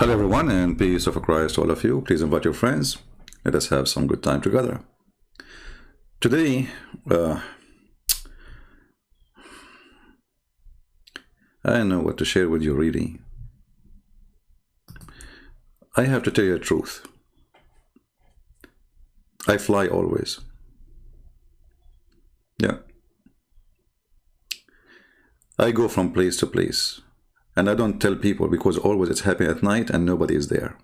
Hello everyone, and peace of Christ to all of you. Please invite your friends. Let us have some good time together. Today, I don't know what to share with you really. I have to tell you the truth. I fly always. Yeah. I go from place to place. And I don't tell people because always it's happening at night and nobody is there.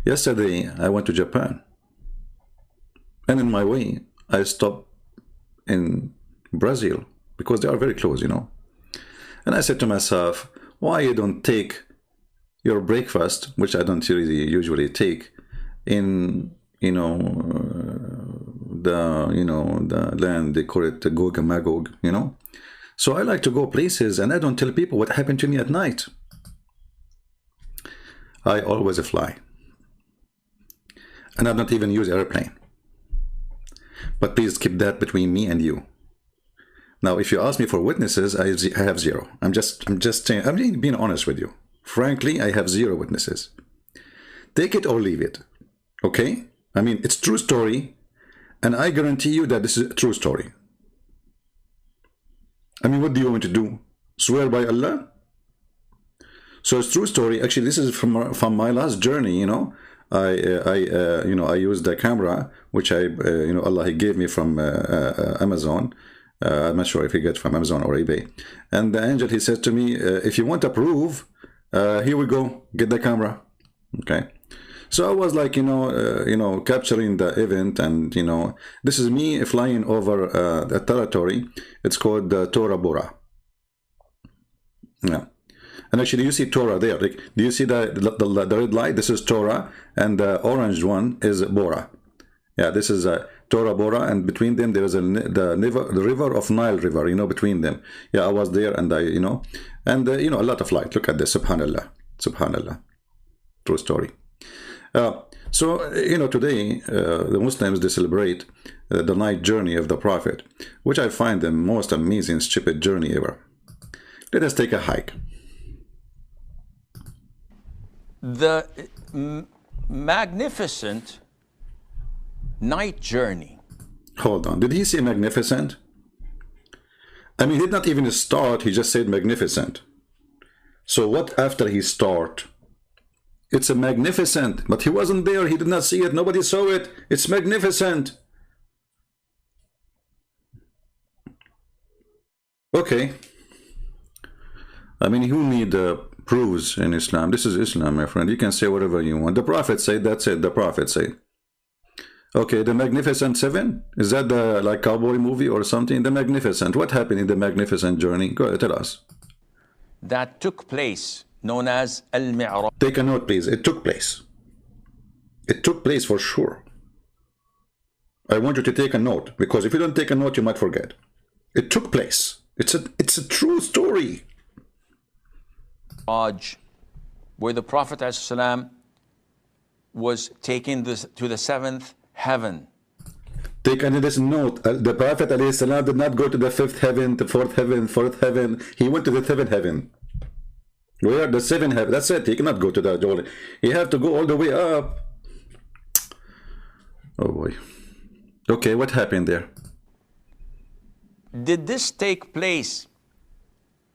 Yesterday, I went to Japan. And in my way, I stopped in Brazil because they are very close, you know. And I said to myself, why you don't take your breakfast, which I don't really usually take, in, the land, they call it Gog and Magog, you know. So I like to go places and I don't tell people what happened to me at night. I always fly. And I don't even use airplane. But please keep that between me and you. Now, if you ask me for witnesses, I have zero. I'm just saying, I'm being honest with you. Frankly, I have zero witnesses. Take it or leave it. Okay? I mean, it's true story. And I guarantee you that this is a true story. I mean, what do you want me to do? Swear by Allah? So it's true story. Actually, this is from my last journey. You know, I used the camera which Allah He gave me from Amazon. I'm not sure if He got from Amazon or eBay. And the angel, he said to me, if you want to prove, here we go, get the camera. Okay. So I was like, capturing the event, and this is me flying over a territory. It's called Tora Bora. Yeah, and actually, you see Torah there. Like, do you see the red light? This is Torah, and the orange one is Bora. Yeah, this is Tora Bora, and between them there is the river of Nile River. Between them. Yeah, I was there, and a lot of light. Look at this, Subhanallah, Subhanallah, true story. Today the Muslims, they celebrate the night journey of the Prophet, which I find the most amazing, stupid journey ever. Let us take a hike. The magnificent night journey. Hold on. Did he say magnificent? I mean, he did not even start. He just said magnificent. So what after he start? It's a magnificent, but he wasn't there. He did not see it. Nobody saw it. It's magnificent. Okay. I mean, who need proofs in Islam? This is Islam, my friend. You can say whatever you want. The Prophet said, that's it. The Prophet said. Okay, the Magnificent Seven? Is that the like cowboy movie or something? The Magnificent. What happened in the Magnificent journey? Go ahead, tell us. That took place, known as Al-Mi'raj. Take a note, please. It took place. It took place for sure. I want you to take a note, because if you don't take a note, you might forget. It took place. It's a true story. Where the Prophet ﷺ was taken to the seventh heaven. Take this note. The Prophet ﷺ did not go to the fifth heaven, the fourth heaven. He went to the seventh heaven. Where the seventh heaven? That's it. He cannot go to that. You have to go all the way up. Oh boy. Okay, what happened there? Did this take place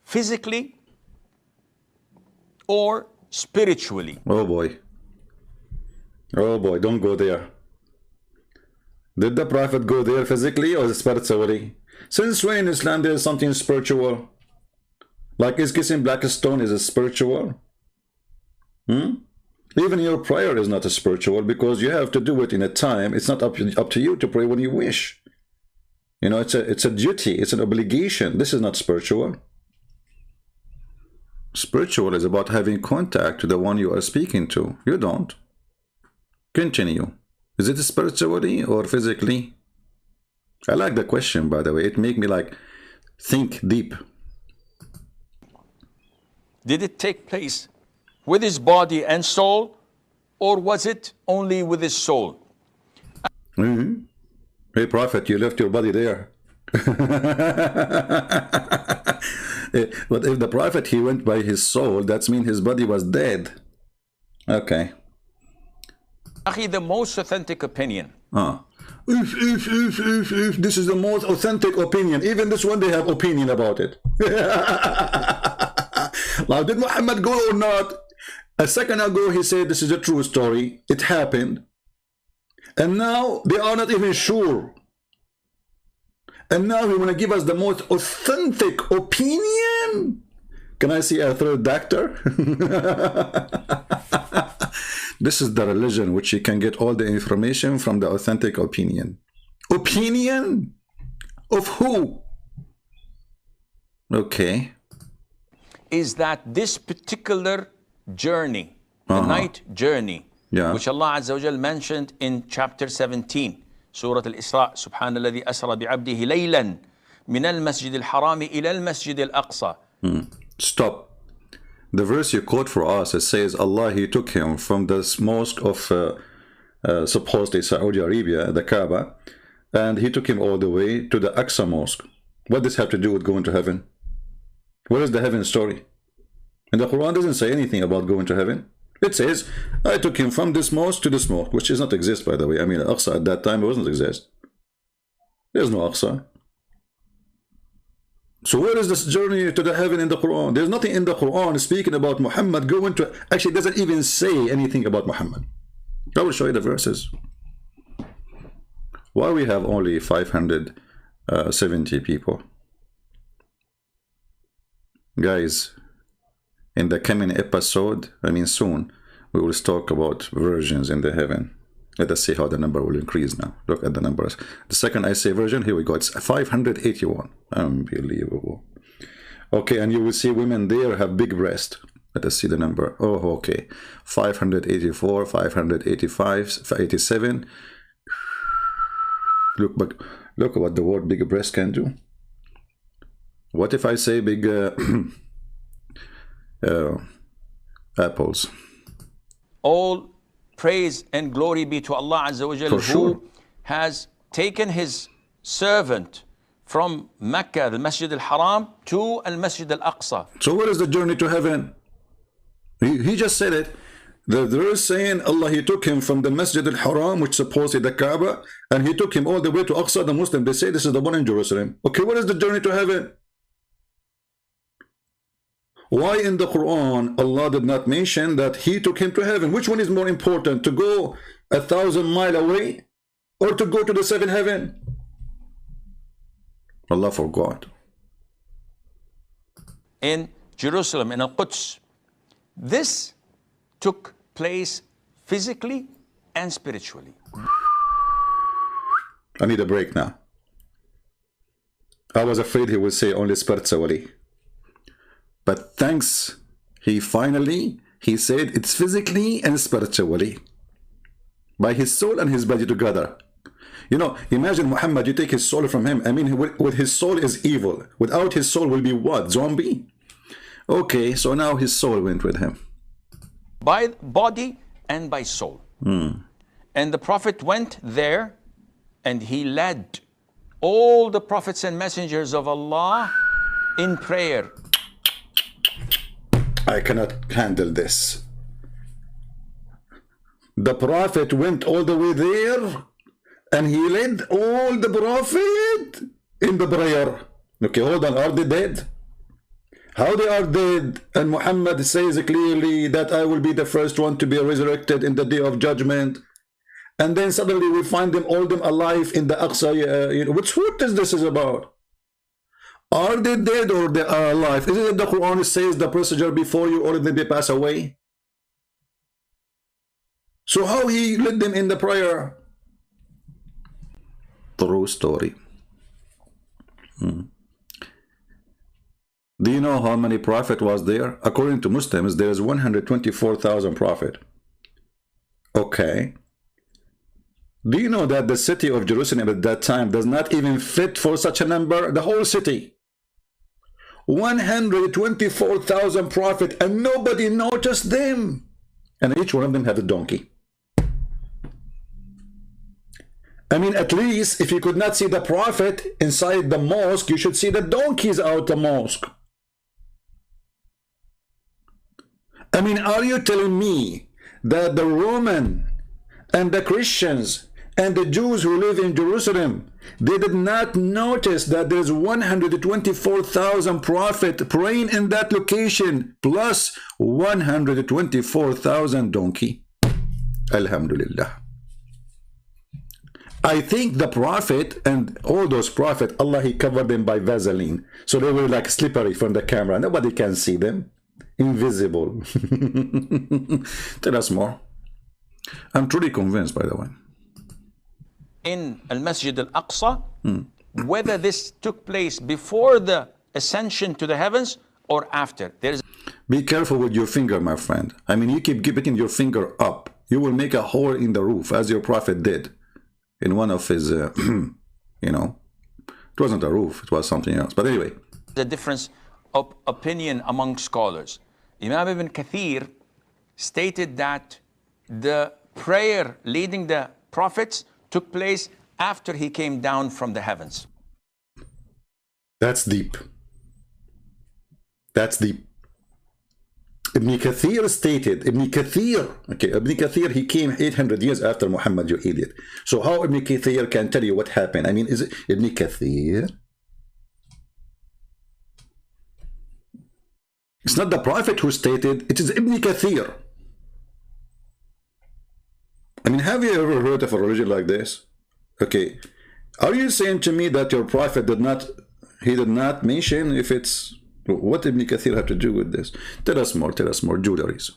physically or spiritually? Oh boy. Oh boy, don't go there. Did the Prophet go there physically or spiritually? Since when in Islam there is something spiritual? Like, is kissing black stone is a spiritual? Even your prayer is not a spiritual, because you have to do it in a time. It's not up to you to pray when you wish. It's a duty. It's an obligation. This is not spiritual. Spiritual is about having contact to the one you are speaking to. You don't. Continue. Is it spiritually or physically? I like the question, by the way. It makes me think deep. Did it take place with his body and soul, or was it only with his soul? Hey, Prophet, you left your body there. But if the Prophet, he went by his soul, that means his body was dead. Okay. The most authentic opinion. If this is the most authentic opinion, even this one they have opinion about it. Now, did Muhammad go or not? A second ago he said this is a true story, it happened, and now they are not even sure. And now he want to give us the most authentic opinion. Can I see a third doctor? This is the religion which you can get all the information from the authentic opinion. Opinion? Of who? Okay. Is that this particular journey, the night journey, which Allah Azza wa Jal mentioned in chapter 17, Surah Al-Isra, Subhanalladhi asra bi'abdihi laylan min al-masjid al-harami ila al-masjid al-aqsa. Stop. The verse you quote for us, it says Allah, he took him from this mosque of supposedly Saudi Arabia, the Kaaba, and he took him all the way to the Aqsa mosque. What does this have to do with going to heaven? Where is the heaven story? And the Quran doesn't say anything about going to heaven. It says, I took him from this mosque to this mosque, which does not exist, by the way. I mean, Aqsa at that time, it doesn't exist. There's no Aqsa. So where is this journey to the heaven in the Quran? There's nothing in the Quran speaking about Muhammad going to... Actually, it doesn't even say anything about Muhammad. I will show you the verses. Why we have only 570 people? Guys, in the coming episode, I mean soon, we will talk about virgins in the heaven. Let us see how the number will increase now. Look at the numbers. The second I say virgin, here we go. It's 581. Unbelievable. Okay, and you will see women there have big breast. Let us see the number. Oh, okay. 584, 585, 87. Look what the word big breast can do. What if I say big apples? All praise and glory be to Allah Azza wa Jal, who has taken his servant from Mecca, the Masjid al-Haram, to al-Masjid al-Aqsa. So where is the journey to heaven? He just said it. They're saying Allah, he took him from the Masjid al-Haram, which supposedly the Kaaba, and he took him all the way to Aqsa. The Muslim, they say this is the one in Jerusalem. Okay, what is the journey to heaven? Why in the Quran Allah did not mention that he took him to heaven? Which one is more important, to go 1,000 miles away or to go to the seventh heaven? Allah forgot. In Jerusalem, in Al-Quds, this took place physically and spiritually. I need a break now. I was afraid he would say only spiritually. But thanks, he said it's physically and spiritually. By his soul and his body together. You know, imagine Muhammad, you take his soul from him. I mean, with his soul is evil. Without his soul will be what? Zombie? Okay, so now his soul went with him. By body and by soul. And the Prophet went there and he led all the prophets and messengers of Allah in prayer. I cannot handle this. The Prophet went all the way there and he led all the Prophet in the prayer. Okay, hold on, are they dead? How they are dead? And Muhammad says clearly that I will be the first one to be resurrected in the day of judgment. And then suddenly we find them, all them alive in the Aqsa. What is this about? Are they dead or they are alive? Isn't it the Quran says the procedure before you or they pass away? So how he led them in the prayer? True story. Do you know how many prophet was there? According to Muslims, there is 124,000 prophet. Okay. Do you know that the city of Jerusalem at that time does not even fit for such a number? The whole city. 124,000 prophet and nobody noticed them. And each one of them had a donkey. I mean, at least if you could not see the Prophet inside the mosque, you should see the donkeys out the mosque. I mean, are you telling me that the Roman and the Christians and the Jews who live in Jerusalem, they did not notice that there's 124,000 prophets praying in that location, plus 124,000 donkey? Alhamdulillah. I think the Prophet and all those prophets, Allah, He covered them by Vaseline. So they were like slippery from the camera. Nobody can see them. Invisible. Tell us more. I'm truly convinced, by the way. In Al-Masjid Al-Aqsa, whether this took place before the ascension to the heavens or after. Be careful with your finger, my friend. I mean, you keep picking your finger up. You will make a hole in the roof, as your Prophet did in one of his, you know, it wasn't a roof, it was something else. But anyway. The difference of opinion among scholars. Imam Ibn Kathir stated that the prayer leading the prophets took place after he came down from the heavens. That's deep. That's deep. Ibn Kathir stated, Ibn Kathir, he came 800 years after Muhammad, you idiot. So how Ibn Kathir can tell you what happened? I mean, is it Ibn Kathir? It's not the Prophet who stated, it is Ibn Kathir. I mean, have you ever heard of a religion like this? Okay, are you saying to me that your Prophet did not mention if it's, what Ibn Kathir have to do with this? Tell us more, jewelries.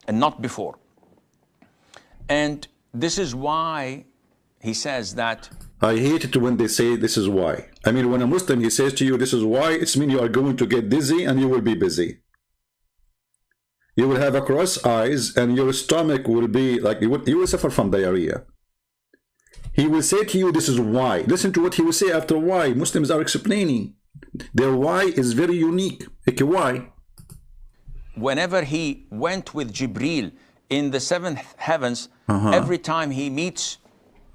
And not before. And this is why he says that. I hate it when they say this is why. I mean, when a Muslim, he says to you, this is why, it's mean you are going to get dizzy and you will be busy. You will have a cross eyes and your stomach will be like, you will suffer from diarrhea. He will say to you, this is why. Listen to what he will say after why. Muslims are explaining. Their why is very unique. Okay, why? Whenever he went with Jibreel in the seventh heavens, every time he meets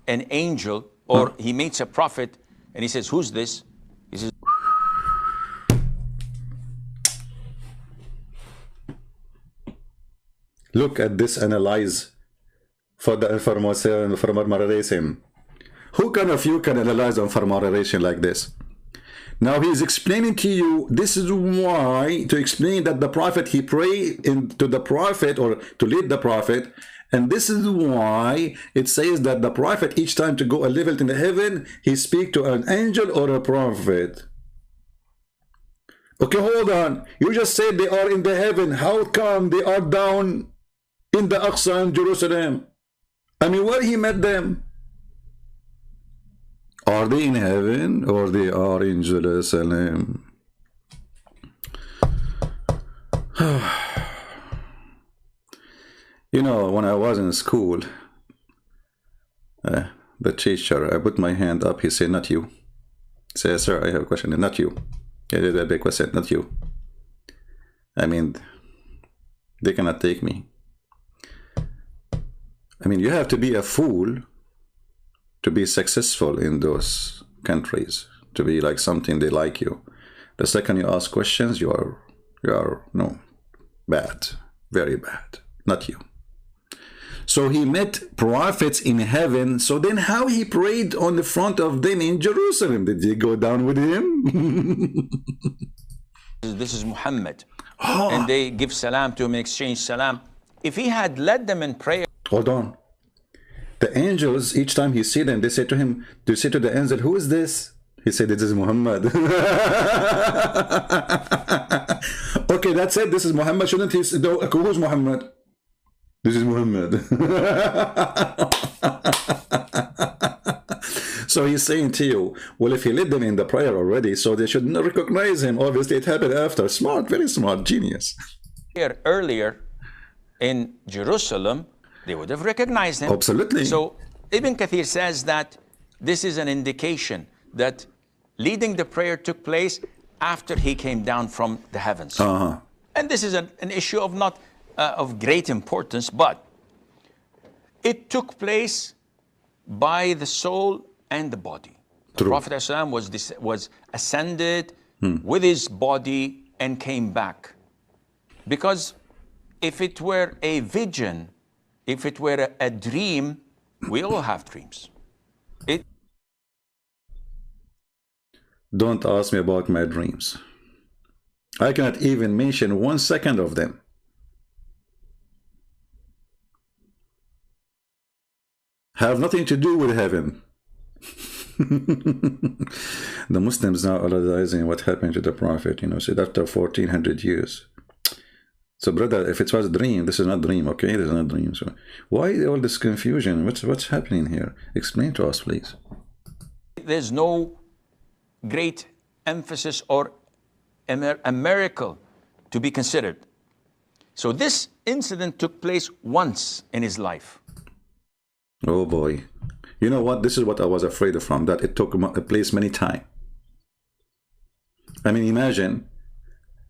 an angel or he meets a prophet and he says, who's this? He says, look at this, analyze for the information. Who kind of you can analyze information like this? Now he is explaining to you, this is why, to explain that the prophet, he prayed to the prophet or to lead the prophet, and this is why it says that the prophet, each time to go a level in the heaven, he speak to an angel or a prophet. Okay, hold on. You just said they are in the heaven. How come they are down in the Aqsa in Jerusalem? I mean, where he met them? Are they in heaven or they are in Jerusalem? You know, when I was in school, the teacher, I put my hand up, he said, not you. I said, sir, I have a question. Not you. Yeah, the big question, not you. I mean, they cannot take me. I mean, you have to be a fool to be successful in those countries, to be like something they like you. The second you ask questions, you are no, bad, very bad, not you. So he met prophets in heaven, so then how he prayed on the front of them in Jerusalem? Did he go down with him? This is Muhammad. And they give salam to him, exchange salam. If he had led them in prayer. Hold on. The angels, each time he see them, they say to him, they say to the angel, who is this? He said, this is Muhammad. Okay, that's it. This is Muhammad. Shouldn't he say, who's Muhammad? This is Muhammad. So he's saying to you, well, if he led them in the prayer already, so they should not recognize him. Obviously, it happened after. Smart, very smart, genius. Here, earlier in Jerusalem, they would have recognized him. Absolutely. So Ibn Kathir says that this is an indication that leading the prayer took place after he came down from the heavens. And this is an issue of not of great importance, but it took place by the soul and the body. The Prophet ﷺ was ascended with his body and came back. Because if it were a vision, if it were a dream, we all have dreams. Don't ask me about my dreams. I cannot even mention 1 second of them. Have nothing to do with heaven. The Muslims now are realizing what happened to the Prophet, you know, so after 1400 years. So brother, if it was a dream, this is not a dream, okay? This is not a dream. So why all this confusion? What's happening here? Explain to us, please. There's no great emphasis or a miracle to be considered. So this incident took place once in his life. Oh boy. You know what? This is what I was afraid of from, that it took place many times. I mean, imagine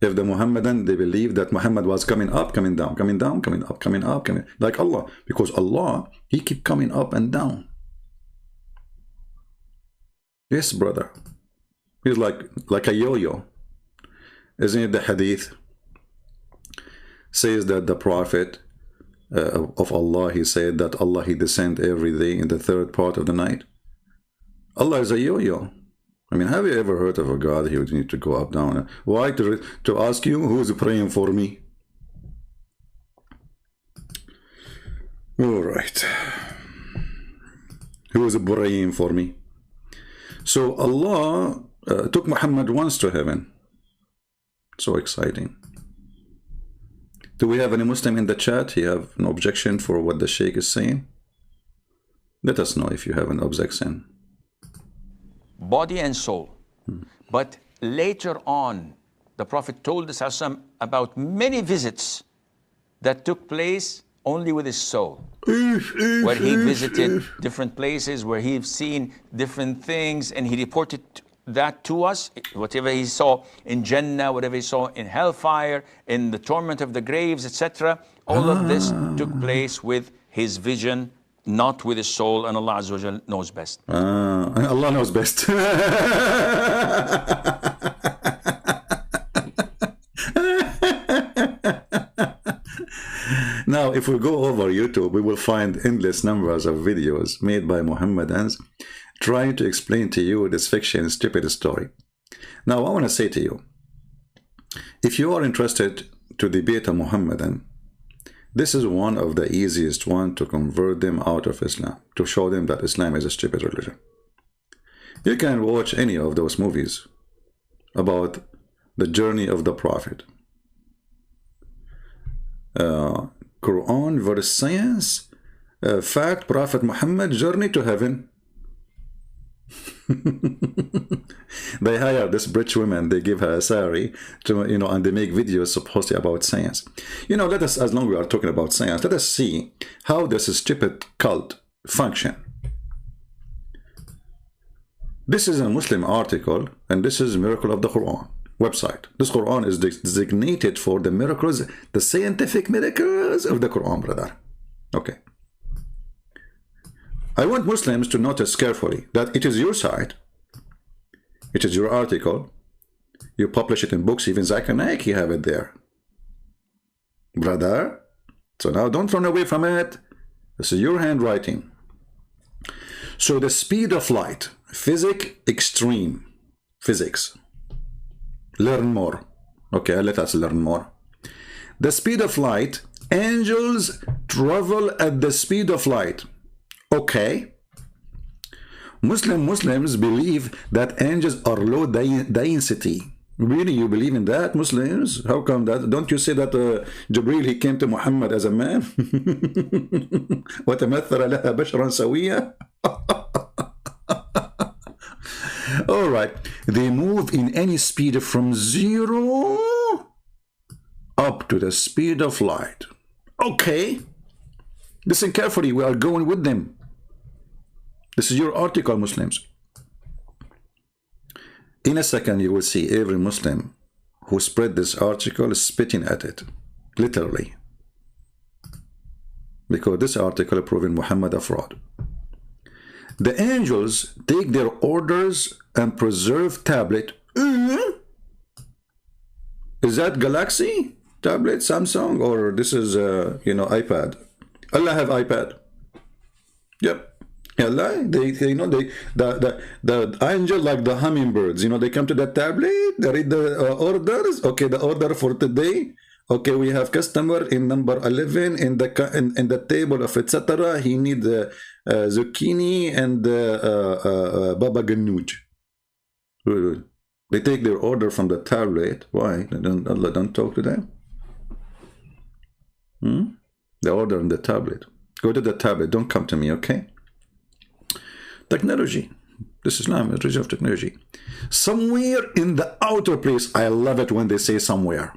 if the Muhammadan, they believe that Muhammad was coming up, coming down, coming down, coming up, coming up, coming, like Allah. Because Allah, he keep coming up and down. Yes, brother. He's like a yo-yo. Isn't it the hadith says that the Prophet of Allah, he said that Allah, he descend every day in the third part of the night. Allah is a yo-yo. I mean, have you ever heard of a God who would need to go up, down? Why? To ask you, who is praying for me? All right. Who is praying for me? So Allah took Muhammad once to heaven. So exciting. Do we have any Muslim in the chat? You have an objection for what the Sheikh is saying? Let us know if you have an objection. Body and soul. But later on, the Prophet told us about many visits that took place only with his soul. Where he visited different places, where he's seen different things, and he reported that to us, whatever he saw in Jannah, whatever he saw in hellfire, in the torment of the graves, etc. All of this took place with his vision, not with his soul, and Allah Azza wa Jal knows best. Allah knows best. Now, if we go over YouTube, we will find endless numbers of videos made by Muhammadans trying to explain to you this fiction, stupid story. Now, I want to say to you, if you are interested to debate a Muhammadan, this is one of the easiest one to convert them out of Islam, to show them that Islam is a stupid religion. You can watch any of those movies about the journey of the Prophet. Quran versus science, fact, Prophet Muhammad, journey to heaven. They hire this British woman, they give her a salary to, you know, and they make videos supposedly about science. You know, let us, as long as we are talking about science, let us see how this stupid cult function. This is a Muslim article, and this is Miracle of the Quran website. This Quran is designated for the miracles, the scientific miracles of the Quran, brother. Okay. I want Muslims to notice carefully that it is your site, it is your article, you publish it in books, even Zakir Naik, you have it there. Brother, so now don't run away from it. This is your handwriting. So the speed of light, physics extreme, physics. Learn more. Okay, let us learn more. The speed of light, angels travel at the speed of light. Okay. Muslims believe that angels are low density. Really, you believe in that, Muslims? How come that? Don't you say that Jibreel, he came to Muhammad as a man? وَتَمَثَّلَ لَهَا بَشْرًا سَوِيًّا. All right. They move in any speed from 0 up to the speed of light. Okay. Listen carefully. We are going with them. This is your article, Muslims. In a second, you will see every Muslim who spread this article spitting at it. Literally. because this article proving Muhammad a fraud. The angels take their orders and preserve tablet. Is that Galaxy tablet, Samsung, or this is iPad? Allah have iPad. Yep. Allah, the angel like the hummingbirds. They come to the tablet. They read the orders. Okay, the order for today. Okay, we have customer in number 11 in the table of etc. He need zucchini and baba ganoush. They take their order from the tablet. Why? Allah don't talk to them. The order in the tablet. Go to the tablet. Don't come to me. Okay. Technology. This is Islam, a religion of technology. Somewhere in the outer place. I love it when they say somewhere.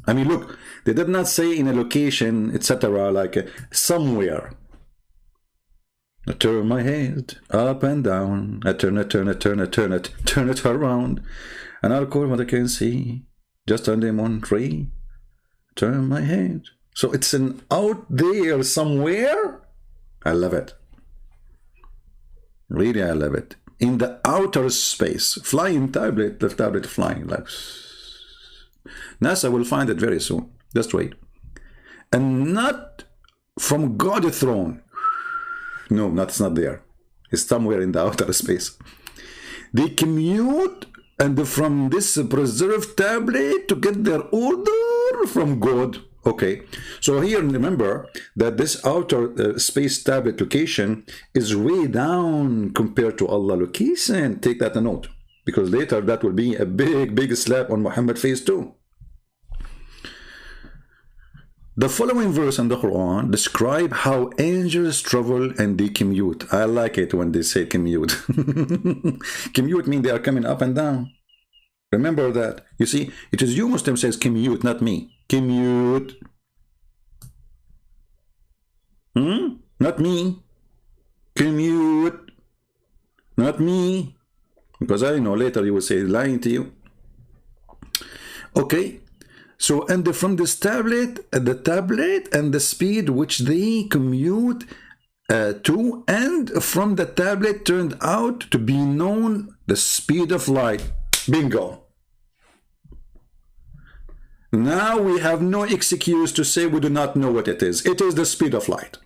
I mean, look, they did not say in a location, etc. Like somewhere. I turn my head up and down. I turn it around. And I'll call what I can see. Just on the one tree. Turn my head. So it's an out there somewhere. I love it. Really, I love it. In the outer space. Flying tablet, the tablet flying like... NASA will find it very soon. Just wait. And not from God's throne. No, that's not there. It's somewhere in the outer space. They commute and from this preserved tablet to get their order from God. Okay, so here remember that this outer space tablet location is way down compared to Allah location. Take that a note, because later that will be a big slap on Muhammad's face too. The following verse in the Quran describe how angels travel and they commute. I like it when they say commute. Commute means they are coming up and down. Remember that. You see, it is you Muslim says commute, not me. Commute. Not me. Commute. Not me. Because I know later you will say lying to you. Okay. So, and from this tablet, the tablet and the speed which they commute to, and from the tablet turned out to be known the speed of light. Bingo. Now we have no excuse to say we do not know what it is. It is the speed of light.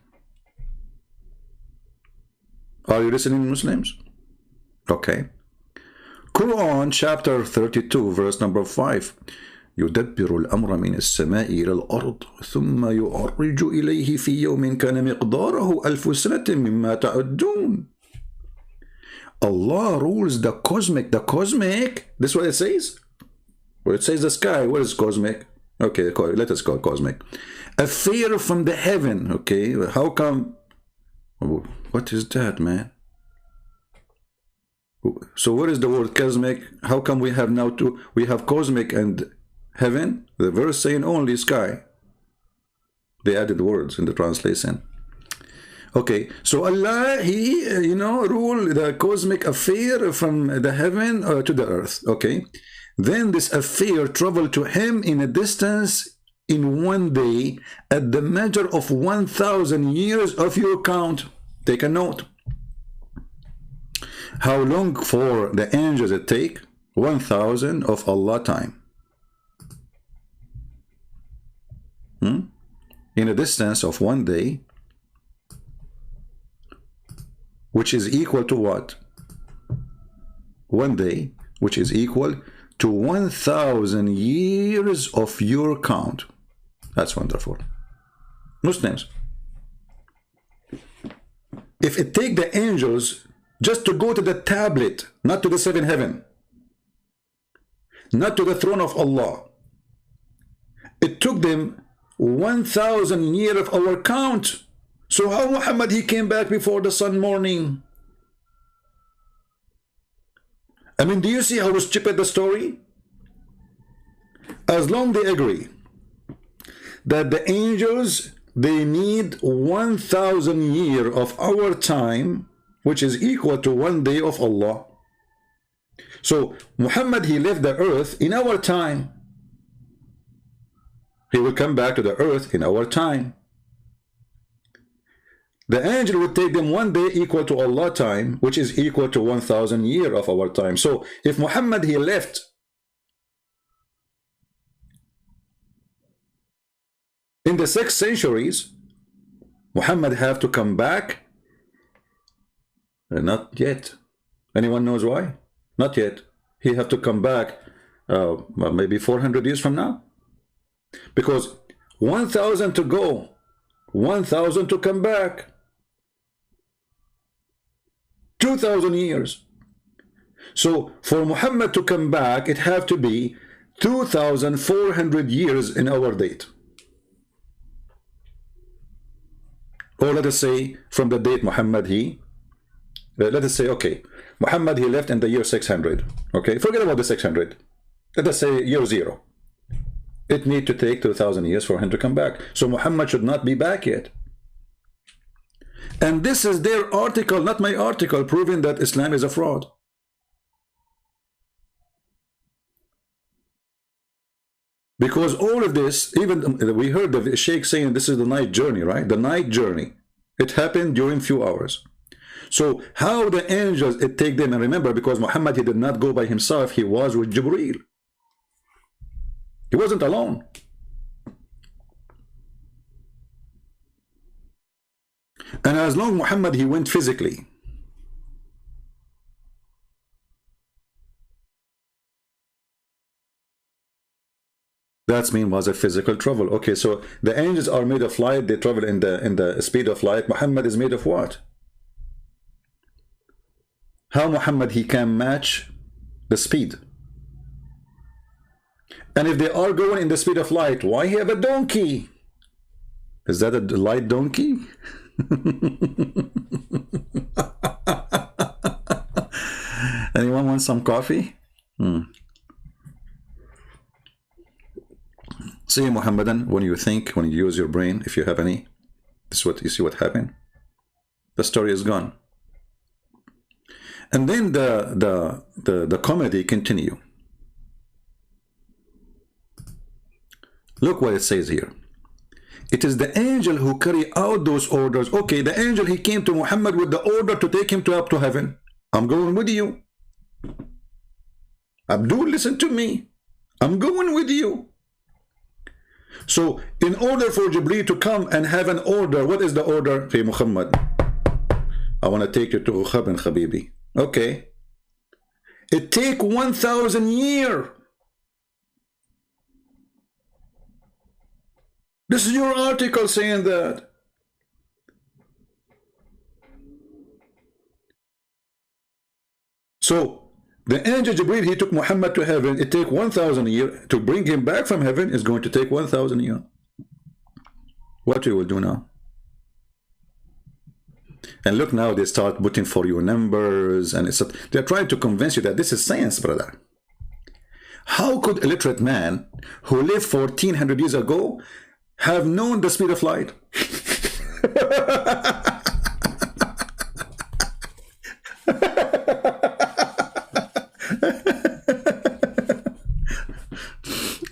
Are you listening, Muslims? Okay. Quran chapter 32 verse number 5. يدبر الأمر من السماء إلى الأرض ثم يعرج إليه في يوم كان مقداره 1000 سنة مما تعدون. Allah rules the cosmic. The cosmic, this is what it says? Well, it says the sky. What is cosmic? Okay, let us call it cosmic. Affair from the heaven. Okay, how come? What is that, man? So what is the word cosmic? How come we have now two? We have cosmic and heaven. The verse saying only sky. They added words in the translation. Okay, so Allah, He, rule the cosmic affair from the heaven to the earth. Okay, then this affair traveled to Him in a distance in one day at the measure of 1000 years of your count. Take a note. How long for the angels it take? 1000 of Allah time. In a distance of one day, which is equal to what? One day, which is equal to 1000 years of your count. That's wonderful. Muslims, if it take the angels just to go to the tablet, not to the seventh heaven, not to the throne of Allah, it took them 1000 years of our count. So how Muhammad, he came back before the sun morning? I mean, do you see how stupid the story? As long they agree that the angels, they need 1000 years of our time, which is equal to one day of Allah. So Muhammad, he left the earth in our time. He will come back to the earth in our time. The angel would take them 1 day equal to Allah time, which is equal to 1,000 years of our time. So if Muhammad, he left in the 6th centuries, Muhammad have to come back. Not yet. Anyone knows why? Not yet. He have to come back maybe 400 years from now. Because 1,000 to go, 1,000 to come back. 2,000 years. So for Muhammad to come back, it have to be 2,400 years in our date. Or let us say from the date Muhammad let us say, okay, Muhammad, he left in the year 600. Okay, forget about the 600. Let us say year 0. It need to take 2,000 years for him to come back. So Muhammad should not be back yet. And this is their article, not my article, proving that Islam is a fraud. Because all of this, even we heard the Sheikh saying this is the night journey, right? The night journey. It happened during few hours. So how the angels, it take them, and remember, because Muhammad, he did not go by himself, he was with Jibreel. He wasn't alone. And as long as Muhammad, he went physically. That mean was a physical travel. Okay, so the angels are made of light, they travel in the speed of light. Muhammad is made of what? How Muhammad, he can match the speed? And if they are going in the speed of light, why he have a donkey? Is that a light donkey? Anyone want some coffee? See, Muhammadan, when you think, when you use your brain, if you have any, this is what you see what happened. The story is gone. And then the comedy continue. Look what it says here. It is the angel who carry out those orders. Okay, the angel, he came to Muhammad with the order to take him up to heaven. I'm going with you. Abdul, listen to me. I'm going with you. So, in order for Jibreel to come and have an order, what is the order? Hey, Muhammad, I want to take you to Hovind, Habibi. Okay. It take 1,000 years. This is your article saying that. So, the angel Jibreel, he took Muhammad to heaven. It take 1,000 years. To bring him back from heaven is going to take 1,000 years. What we will do now? And look now, they start putting for you numbers, and they're trying to convince you that this is science, brother. How could a illiterate man who lived 1,400 years ago have known the speed of light?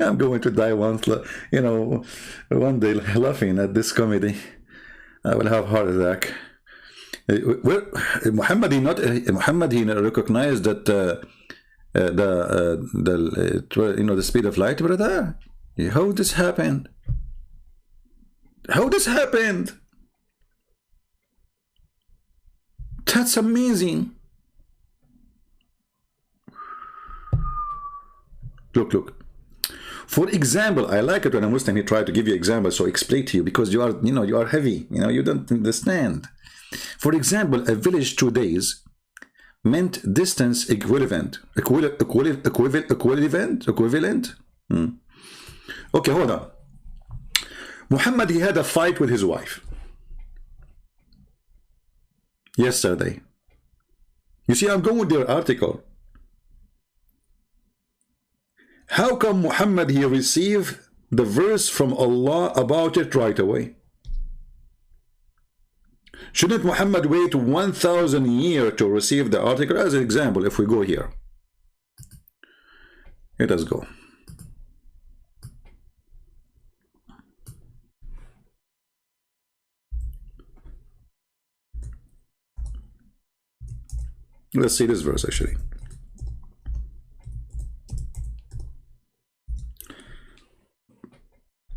I'm going to die once, one day laughing at this comedy. I will have a heart attack. Muhammad, he recognized that the speed of light, brother. How this happened? How this happened? That's amazing. Look. For example, I like it when a Muslim, he try to give you examples, so explain to you, because you are heavy, you don't understand. For example, a village 2 days meant distance equivalent. Equivalent? Okay, hold on. Muhammad, he had a fight with his wife yesterday. You see, I'm going with their article. How come Muhammad, he received the verse from Allah about it right away? Shouldn't Muhammad wait 1,000 years to receive the article? As an example, if we go here. Let us go. Let's see this verse actually.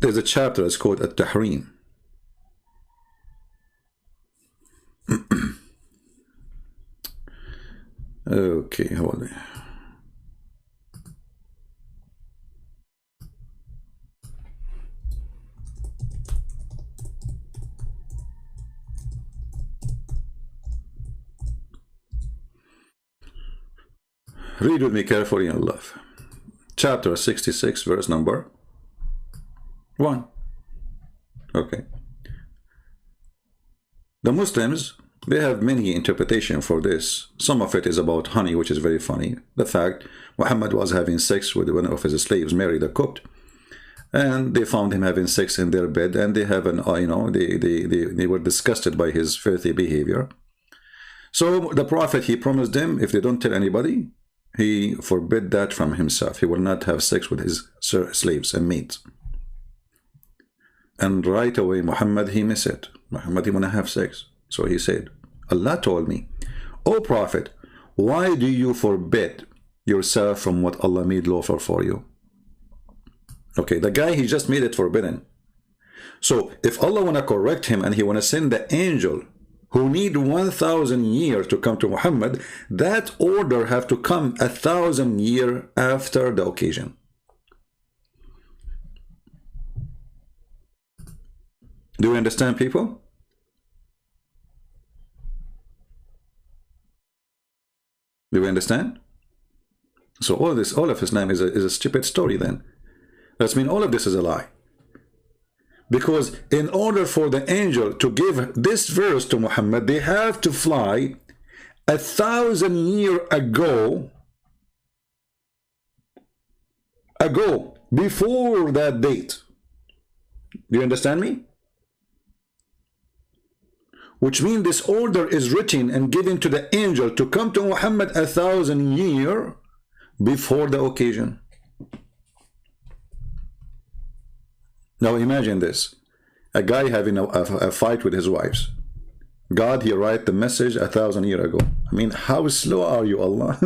There's a chapter that's called At-Tahrim. Okay, hold on. Read with me carefully in love. Chapter 66, verse number 1. Okay. The Muslims, they have many interpretations for this. Some of it is about honey, which is very funny. The fact Muhammad was having sex with one of his slaves, married a Copt, and they found him having sex in their bed, and they have an, they were disgusted by his filthy behavior. So the Prophet, he promised them, if they don't tell anybody, he forbid that from himself. He will not have sex with his slaves and maids. And right away, Muhammad, he missed it. Muhammad, he want to have sex. So he said, Allah told me, O Prophet, why do you forbid yourself from what Allah made lawful for you? Okay, the guy, he just made it forbidden. So if Allah want to correct him and he want to send the angel who need 1,000 years to come to Muhammad, that order have to come 1,000 years after the occasion. Do you understand, people? Do you understand? So all of Islam is a stupid story then. That means all of this is a lie. Because in order for the angel to give this verse to Muhammad, they have to fly 1,000 years ago, before that date. Do you understand me? Which means this order is written and given to the angel to come to Muhammad 1,000 years before the occasion. Now imagine this. A guy having a fight with his wives. God, he write the message 1,000 years ago. I mean, how slow are you, Allah?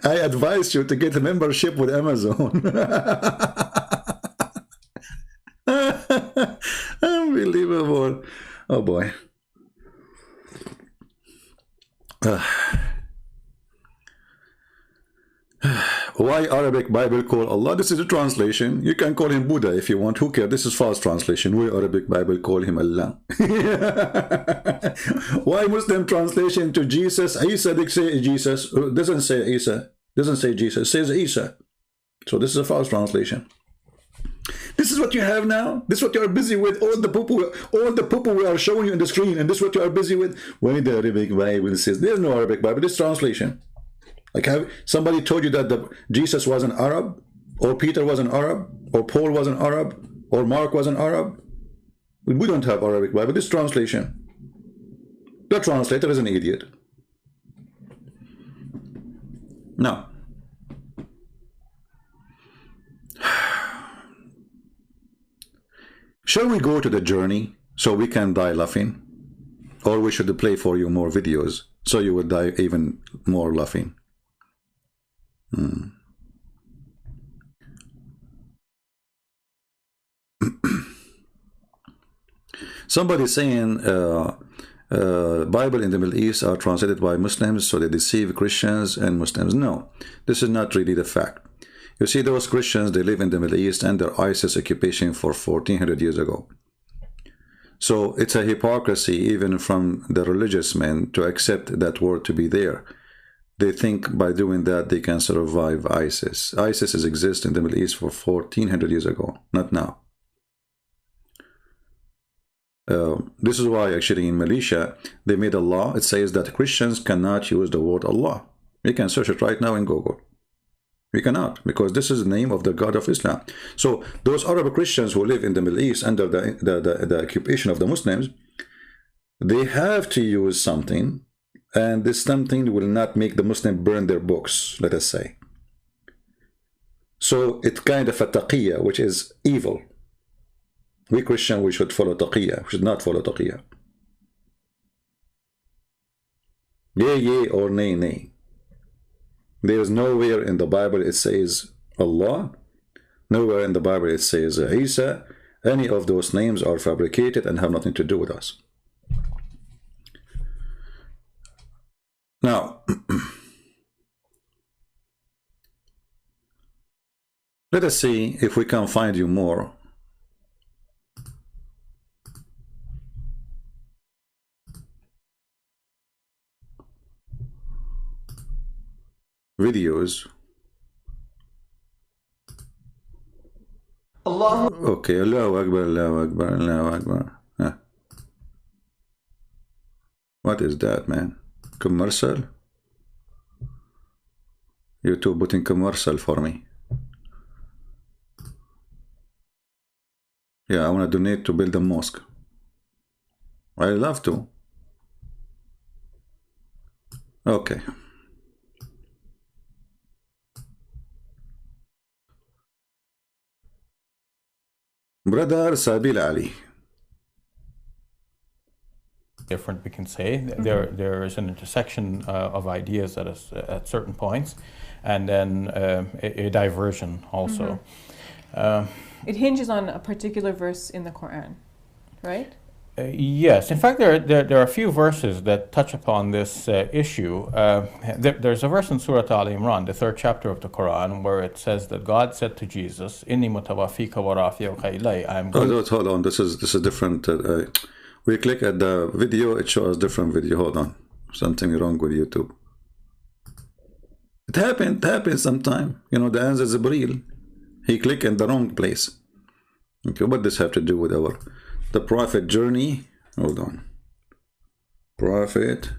I advise you to get a membership with Amazon. Unbelievable. Oh boy. Why Arabic Bible call Allah? This is a translation. You can call him Buddha if you want. Who cares? This is false translation. Why Arabic Bible call him Allah? Why Muslim translation to Jesus? Isa, they say Jesus. Doesn't say Isa. Doesn't say Jesus. It says Isa. So this is a false translation. This is what you have now. This is what you are busy with. All the poo-poo we are showing you on the screen, and this is what you are busy with. Why the Arabic Bible says there's no Arabic Bible. This translation. Like, have somebody told you that Jesus was an Arab, or Peter was an Arab, or Paul was an Arab, or Mark was an Arab? We don't have Arabic Bible. This translation. The translator is an idiot. Now, shall we go to the journey so we can die laughing? Or we should play for you more videos so you would die even more laughing? Somebody saying Bible in the Middle East are translated by Muslims so they deceive Christians and Muslims. No, this is not really the fact. You see, those Christians, they live in the Middle East under ISIS occupation for 1400 years ago. So it's a hypocrisy even from the religious men to accept that word to be there. They think by doing that they can survive ISIS. ISIS has existed in the Middle East for 1400 years ago, not now. This is why actually in Malaysia they made a law. It says that Christians cannot use the word Allah. You can search it right now in Google. We cannot, because this is the name of the God of Islam. So those Arab Christians who live in the Middle East under the occupation of the Muslims, they have to use something, and this something will not make the Muslim burn their books, let us say. So it's kind of a taqiyya, which is evil. We Christian, we should follow taqiyya. We should not follow taqiyya. Yea, yea, or nay, nay. There is nowhere in the Bible it says Allah. Nowhere in the Bible it says Isa. Any of those names are fabricated and have nothing to do with us. Now, let us see if we can find you more videos. Allah. Okay, Allahu Akbar, Allahu Akbar, Allahu Akbar. Huh. What is that, man? Commercial? YouTube putting commercial for me. Yeah, I want to donate to build a mosque. I love to. Okay. Brother Sabil Ali. Different, we can say. There is an intersection of ideas at certain points, and then a diversion also. It hinges on a particular verse in the Quran, right? Yes. In fact, there are a few verses that touch upon this issue. There's a verse in Surah Al Imran, the 3rd chapter of the Quran, where it says that God said to Jesus, "Inni mutawaffika wa rafi'uka ilay." Hold on. This is different. We click at the video, it shows different video. Hold on. Something wrong with YouTube. It happens sometime. You know, the answer is Jibreel. He clicked in the wrong place. Okay, what does this have to do with the Prophet journey? Hold on. Prophet.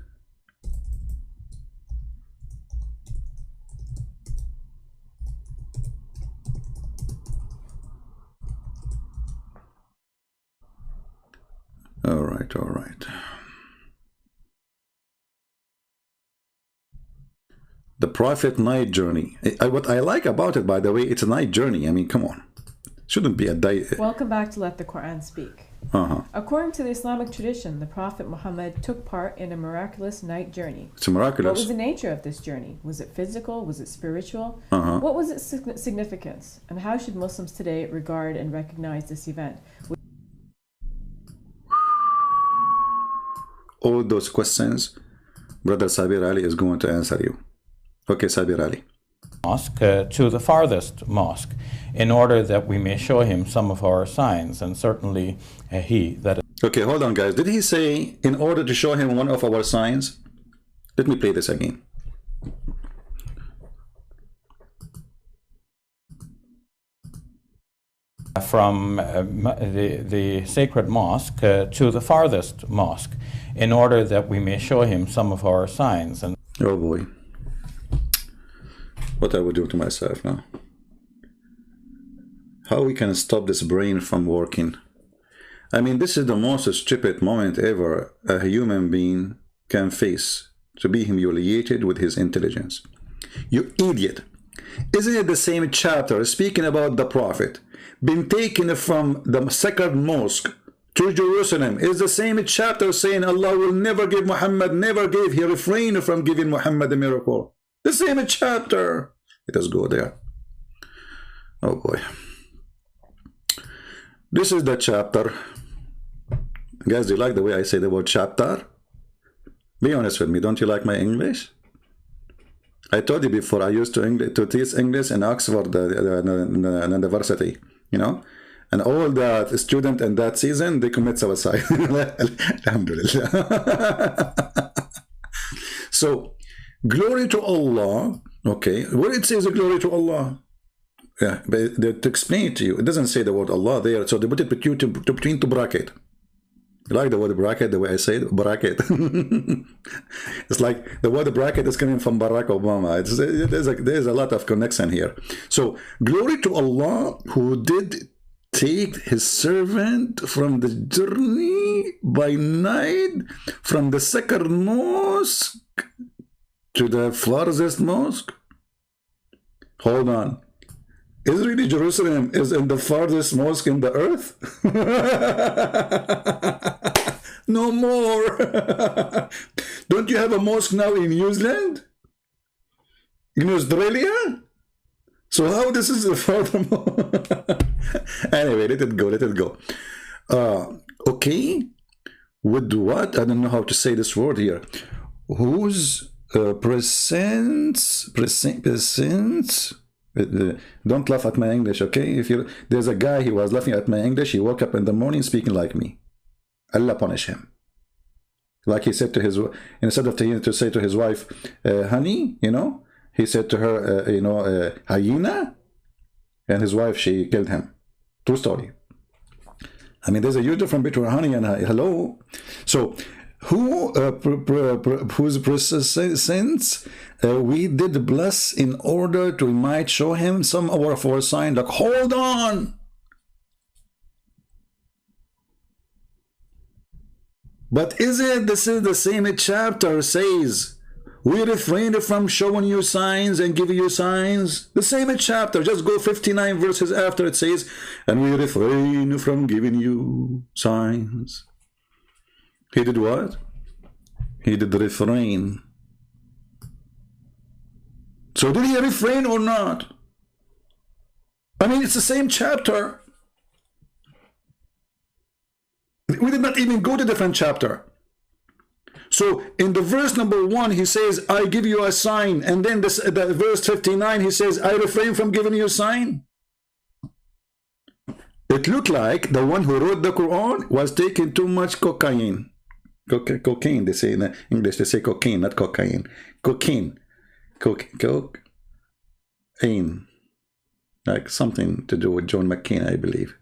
All right. The Prophet night journey. What I like about it, by the way, it's a night journey. I mean, come on. Shouldn't be a day. Welcome back to Let the Quran Speak. According to the Islamic tradition, the Prophet Muhammad took part in a miraculous night journey. It's miraculous. What was the nature of this journey? Was it physical? Was it spiritual? What was its significance? And how should Muslims today regard and recognize this event? All those questions, Brother Sabir Ali is going to answer you. Okay, Sabir Ali. Mosque to the farthest mosque, in order that we may show him some of our signs, and certainly he that. Okay, hold on, guys. Did he say in order to show him one of our signs? Let me play this again. From the sacred mosque to the farthest mosque, in order that we may show him some of our signs. And oh boy, what I would do to myself now. How we can stop this brain from working? I mean, this is the most stupid moment ever a human being can face, to be humiliated with his intelligence. You idiot. Isn't it the same chapter speaking about the Prophet been taken from the sacred mosque to Jerusalem? Is the same chapter saying Allah will never give Muhammad, never gave, he refrained from giving Muhammad a miracle. The same chapter. Let us go there. Oh boy. This is the chapter. Guys, do you like the way I say the word chapter? Be honest with me. Don't you like my English? I told you before, I used to teach English in Oxford University, you know, and all the students in that season, they commit suicide. Alhamdulillah. So, glory to Allah. Okay, where it says glory to Allah? Yeah, but to explain it to you, it doesn't say the word Allah there, so they put it between two bracket. You like the word bracket, the way I say it? Bracket. It's like the word bracket is coming from Barack Obama. There's a lot of connection here. So, glory to Allah who did take his servant from the journey by night from the sacred mosque to the farthest mosque. Hold on. Is really Jerusalem is in the farthest mosque in the earth? No more. Don't you have a mosque now in New Zealand? In Australia? So how this is furthermore? Anyway, let it go, let it go. Okay, with what? I don't know how to say this word here. Whose presence? Don't laugh at my English, okay? If you, there's a guy, he was laughing at my English. He woke up in the morning speaking like me. Allah punish him. Like he said to his, instead of to say to his wife, honey, you know, he said to her, you know, hyena, and his wife, she killed him. True story. I mean, there's a huge difference between honey and hello. So, whose presence we did bless in order to might show him some of our sign. Like, hold on. But is it, this is the same chapter says, we refrained from showing you signs and giving you signs. The same chapter, just go 59 verses after it says, and we refrain from giving you signs. He did what? He did refrain. So did he refrain or not? I mean, it's the same chapter. We did not even go to different chapter. So in the verse number 1, he says, I give you a sign. And then the verse 59, he says, I refrain from giving you a sign. It looked like the one who wrote the Quran was taking too much cocaine. Cocaine, they say in English, they say cocaine, not cocaine. Cocaine. Cocaine. Like something to do with John McCain, I believe.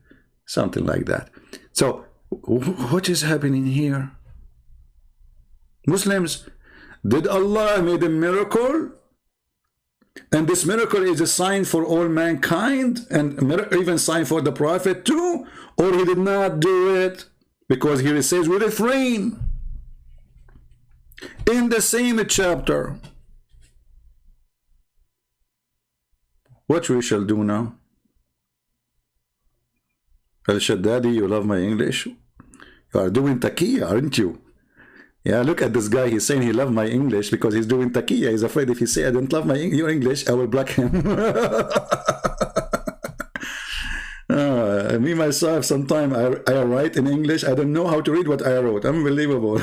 Something like that. So, what is happening here? Muslims, did Allah made a miracle? And this miracle is a sign for all mankind, and even sign for the Prophet too? Or he did not do it? Because here it says we refrain. In the same chapter. What we shall do now? Al-Shaddadi, you love my English? You are doing taqiyya, aren't you? Yeah, look at this guy. He's saying he loves my English because he's doing taqiyya. He's afraid if he say I don't love your English, I will block him. Me, myself, sometimes I write in English. I don't know how to read what I wrote. Unbelievable.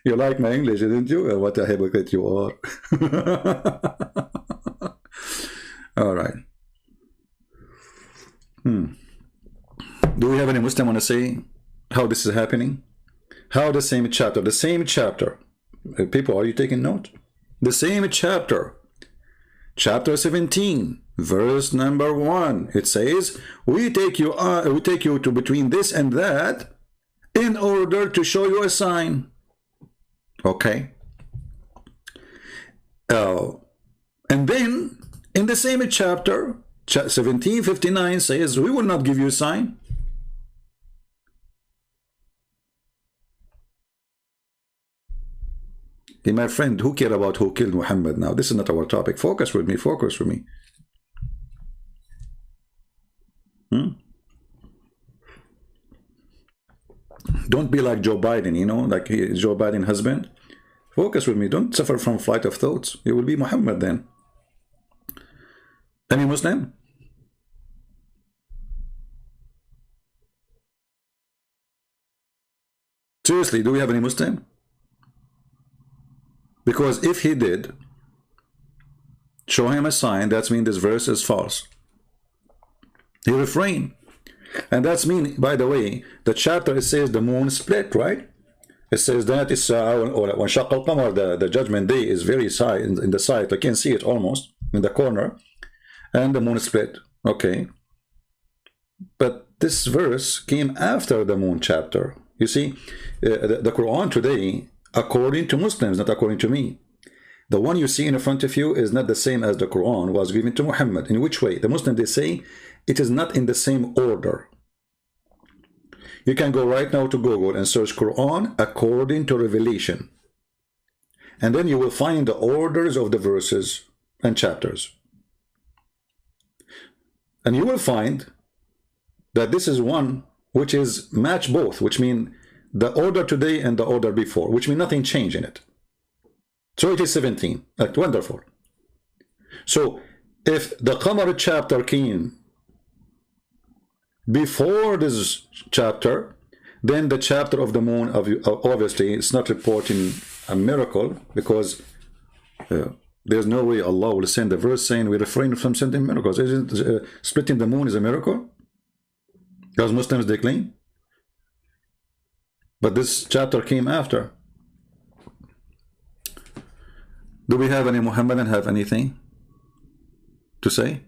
You like my English, didn't you? What a hypocrite you are. All right. Do we have any Muslim want to say how this is happening? How the same chapter, people, are you taking note? The same chapter, chapter 17, verse number 1, it says, we take you to between this and that in order to show you a sign. Okay. And then in the same chapter, 17:59 says, we will not give you a sign. Hey, my friend, who cares about who killed Muhammad now? This is not our topic. Focus with me, focus with me. Don't be like Joe Biden, you know, like Joe Biden's husband. Focus with me. Don't suffer from flight of thoughts. You will be Muhammad then. Any Muslim? Seriously, do we have any Muslim? Because if he did, show him a sign, that's mean this verse is false. He refrained. And that's mean, by the way, the chapter, it says the moon split, right? It says that it's when Shaq al-Qamar, the judgment day is very side in the side. I can see it almost in the corner. And the moon split. Okay. But this verse came after the moon chapter. You see, the Quran today, according to Muslims, not according to me, the one you see in front of you is not the same as the Quran was given to Muhammad. In which way? The Muslims, they say it is not in the same order. You can go right now to Google and search Quran according to Revelation. And then you will find the orders of the verses and chapters. And you will find that this is one which is match both, which mean the order today and the order before, which mean nothing changed in it. So it is 17. Wonderful. So if the Qamar chapter came before this chapter, then the chapter of the moon, obviously, it's not reporting a miracle, because there's no way Allah will send a verse saying we refrain from sending miracles. Isn't splitting the moon is a miracle? As Muslims they claim. But this chapter came after. Do we have any Muhammadan have anything to say?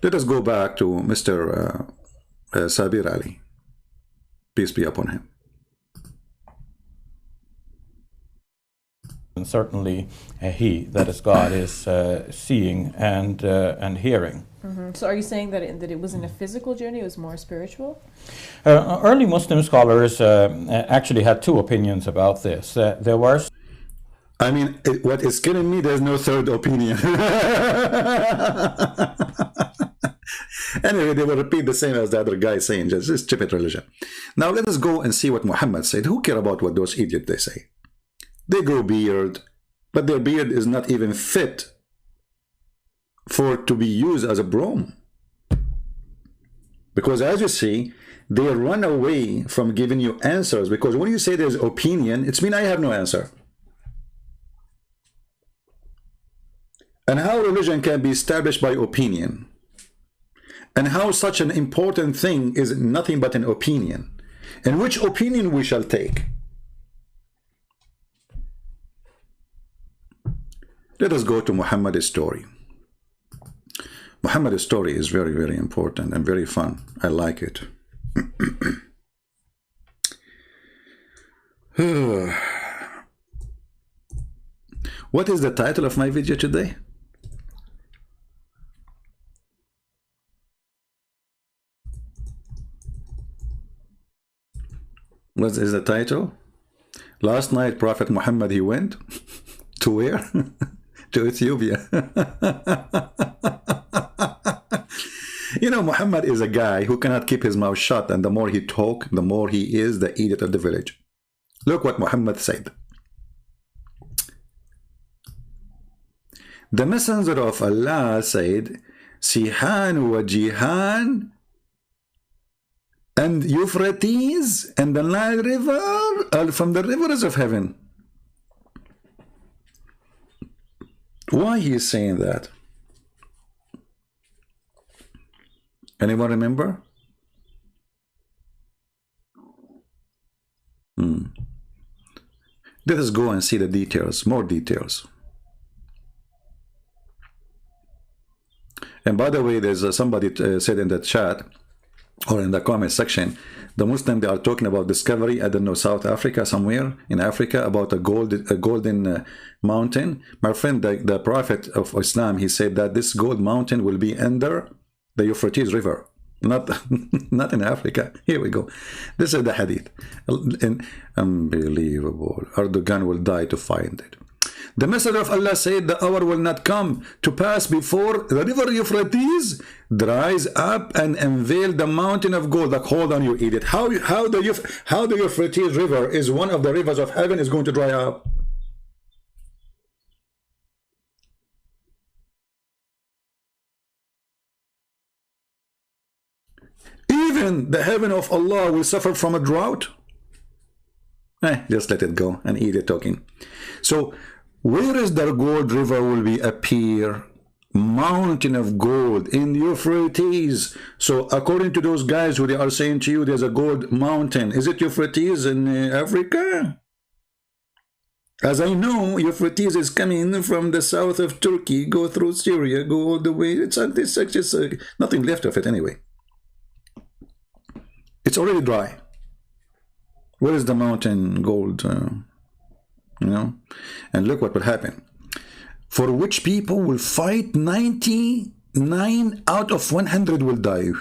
Let us go back to Mr. Sabir Ali. Peace be upon him. And certainly he, that is God, is seeing and hearing. So are you saying that it wasn't a physical journey, it was more spiritual? Early Muslim scholars actually had two opinions about this. There were... I mean, what is killing me, there's no third opinion. Anyway, they will repeat the same as the other guy saying, just stupid religion. Now let us go and see what Muhammad said. Who care about what those idiots they say? They grow beard, but their beard is not even fit for to be used as a broom. Because as you see, they run away from giving you answers, because when you say there's opinion, it's mean I have no answer. And how religion can be established by opinion, and how such an important thing is nothing but an opinion, and which opinion we shall take. Let us go to Muhammad's story. Muhammad's story is very, very important and very fun. I like it. What is the title of my video today? What is the title? Last night Prophet Muhammad, he went to where? To Ethiopia. You know, Muhammad is a guy who cannot keep his mouth shut, and the more he talk, the more he is the idiot of the village. Look what Muhammad said. The messenger of Allah said, Sihan wa Jihan and Euphrates and the Nile River are from the rivers of heaven. Why he is saying that? Anyone remember? Let us go and see the details, more details. And by the way, there's somebody said in the chat or in the comment section, the Muslim, they are talking about discovery, I don't know, South Africa, somewhere in Africa, about a golden mountain. My friend, the Prophet of Islam, he said that this gold mountain will be under the Euphrates River, not in Africa. Here we go. This is the hadith. Unbelievable. Erdogan will die to find it. The Messenger of Allah said, the hour will not come to pass before the river Euphrates dries up and unveil the mountain of gold. Like, hold on, you idiot. How the Euphrates River is one of the rivers of heaven is going to dry up? Even the heaven of Allah will suffer from a drought? Just let it go, an idiot talking. So, where is the gold river will be appear? Mountain of gold in Euphrates. So according to those guys who they are saying to you there's a gold mountain, is it Euphrates in Africa? As I know, Euphrates is coming from the south of Turkey, go through Syria, go all the way. It's nothing left of it anyway. It's already dry. Where is the mountain gold? You know, and look what will happen. For which people will fight, 99 out of 100 will die.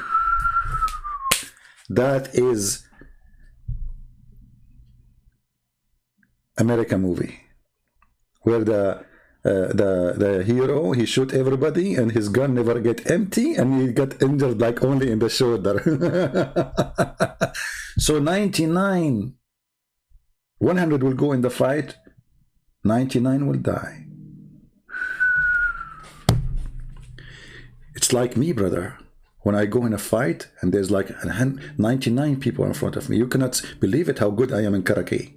That is American movie, where the hero, he shoot everybody and his gun never get empty and he got injured like only in the shoulder. So 99 100 will go in the fight, 99 will die. It's like me, brother. When I go in a fight and there's like 99 people in front of me, you cannot believe it how good I am in karate.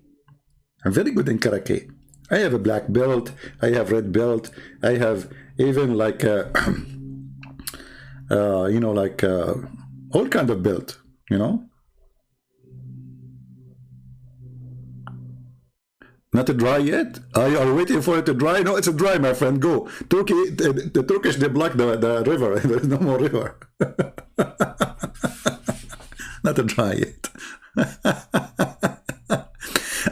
I'm very good in karate. I have a black belt, I have red belt, I have even like you know, like all kind of belt, you know. Not dry yet? You are waiting for it to dry? No, it's a dry, my friend. Go. Turkey, the Turkish, they block the river. There is no more river. Not a dry yet.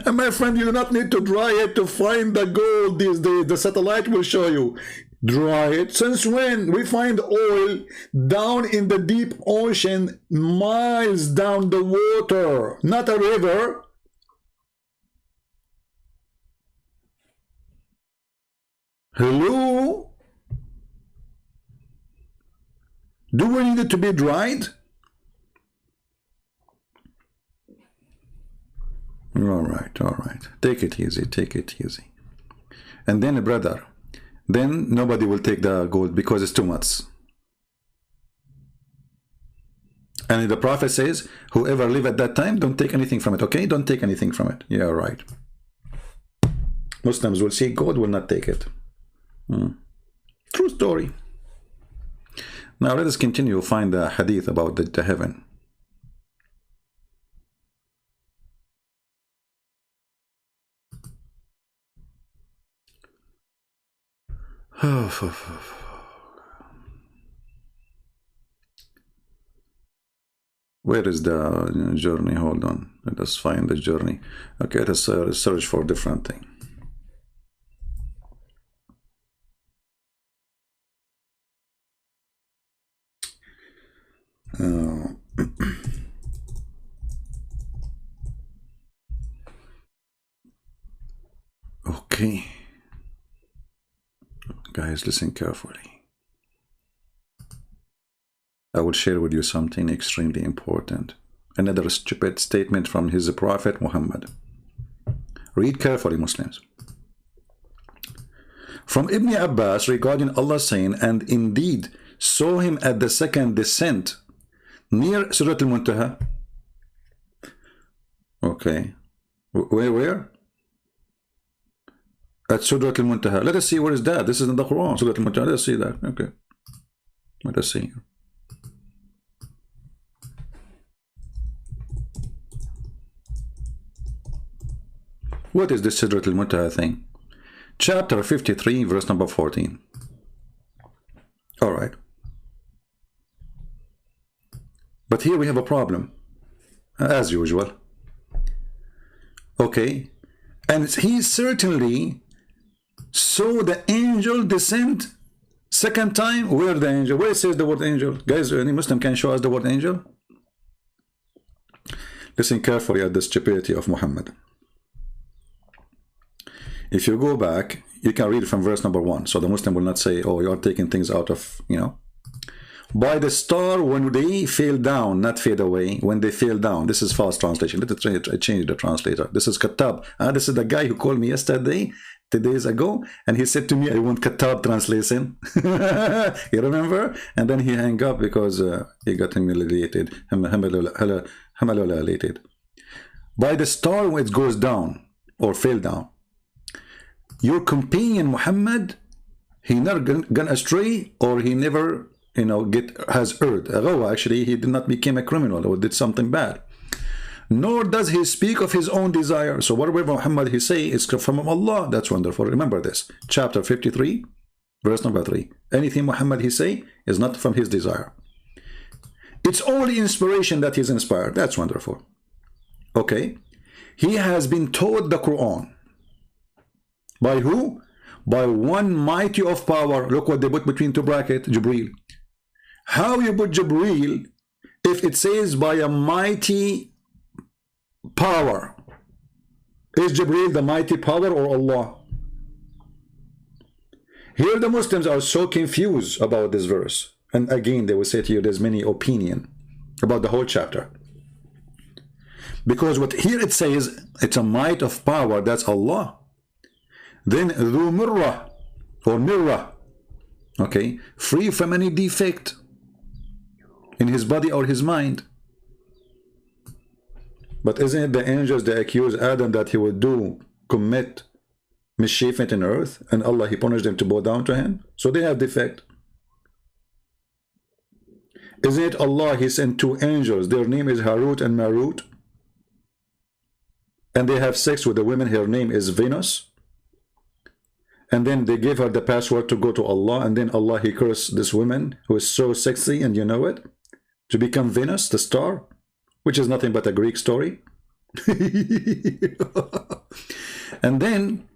And my friend, you do not need to dry it to find the gold these days. The satellite will show you. Dry it. Since when? We find oil down in the deep ocean, miles down the water, not a river. Hello? Do we need it to be dried? All right, all right. Take it easy, take it easy. And then, brother, then nobody will take the gold because it's too much. And the Prophet says, whoever live at that time, don't take anything from it, okay? Don't take anything from it. Yeah, right. Muslims will see gold, will not take it. True story. Now let us continue, find the hadith about the heaven. Where is the journey? Hold on. Let us find the journey. Okay, let us search for different thing. Okay, guys, listen carefully. I will share with you something extremely important. Another stupid statement from his prophet Muhammad. Read carefully, Muslims. From Ibn Abbas regarding Allah saying, and indeed saw him at the second descent near Surah Al-Muntaha. Okay. Where? At Surah Al-Muntaha. Let us see where is that. This is in the Quran. Surah Al-Muntaha. Let us see that. Okay. Let us see. What is this Surah Al-Muntaha thing? Chapter 53, verse number 14. All right. But here we have a problem, as usual. Okay. And he certainly saw the angel descend second time. Where the angel? Where it says the word angel? Guys, any Muslim can show us the word angel? Listen carefully at the stupidity of Muhammad. If you go back, you can read from verse number 1. So the Muslim will not say, oh, you are taking things out of, you know. By the star when they fell down, not fade away, when they fell down. This is false translation. Let us change the translator. This is Kattab. This is the guy who called me yesterday, 2 days ago, and he said to me, I want Kattab translation. You remember? And then he hung up because he got humiliated. By the star when it goes down or fell down. Your companion Muhammad, he never gone astray, or he never, you know, has erred. Actually, he did not become a criminal or did something bad. Nor does he speak of his own desire. So whatever Muhammad he say is from Allah. That's wonderful. Remember this. Chapter 53, verse number 3. Anything Muhammad he say is not from his desire. It's only inspiration that he's inspired. That's wonderful. Okay. He has been taught the Quran. By who? By one mighty of power. Look what they put between two brackets, Jibreel. How you put Jibreel if it says by a mighty power? Is Jibreel the mighty power or Allah? Here the Muslims are so confused about this verse. And again, they will say to you there's many opinions about the whole chapter. Because what here it says, it's a might of power, that's Allah. Then ذو مرة or mirror, okay, free from any defect in his body or his mind. But isn't it the angels that accuse Adam that he would commit mischief in earth, and Allah, he punished them to bow down to him? So they have defect. Isn't it Allah, he sent 2 angels, their name is Harut and Marut, and they have sex with the women, her name is Venus, and then they gave her the password to go to Allah, and then Allah, he cursed this woman who is so sexy, and you know it, to become Venus, the star, which is nothing but a Greek story. And then,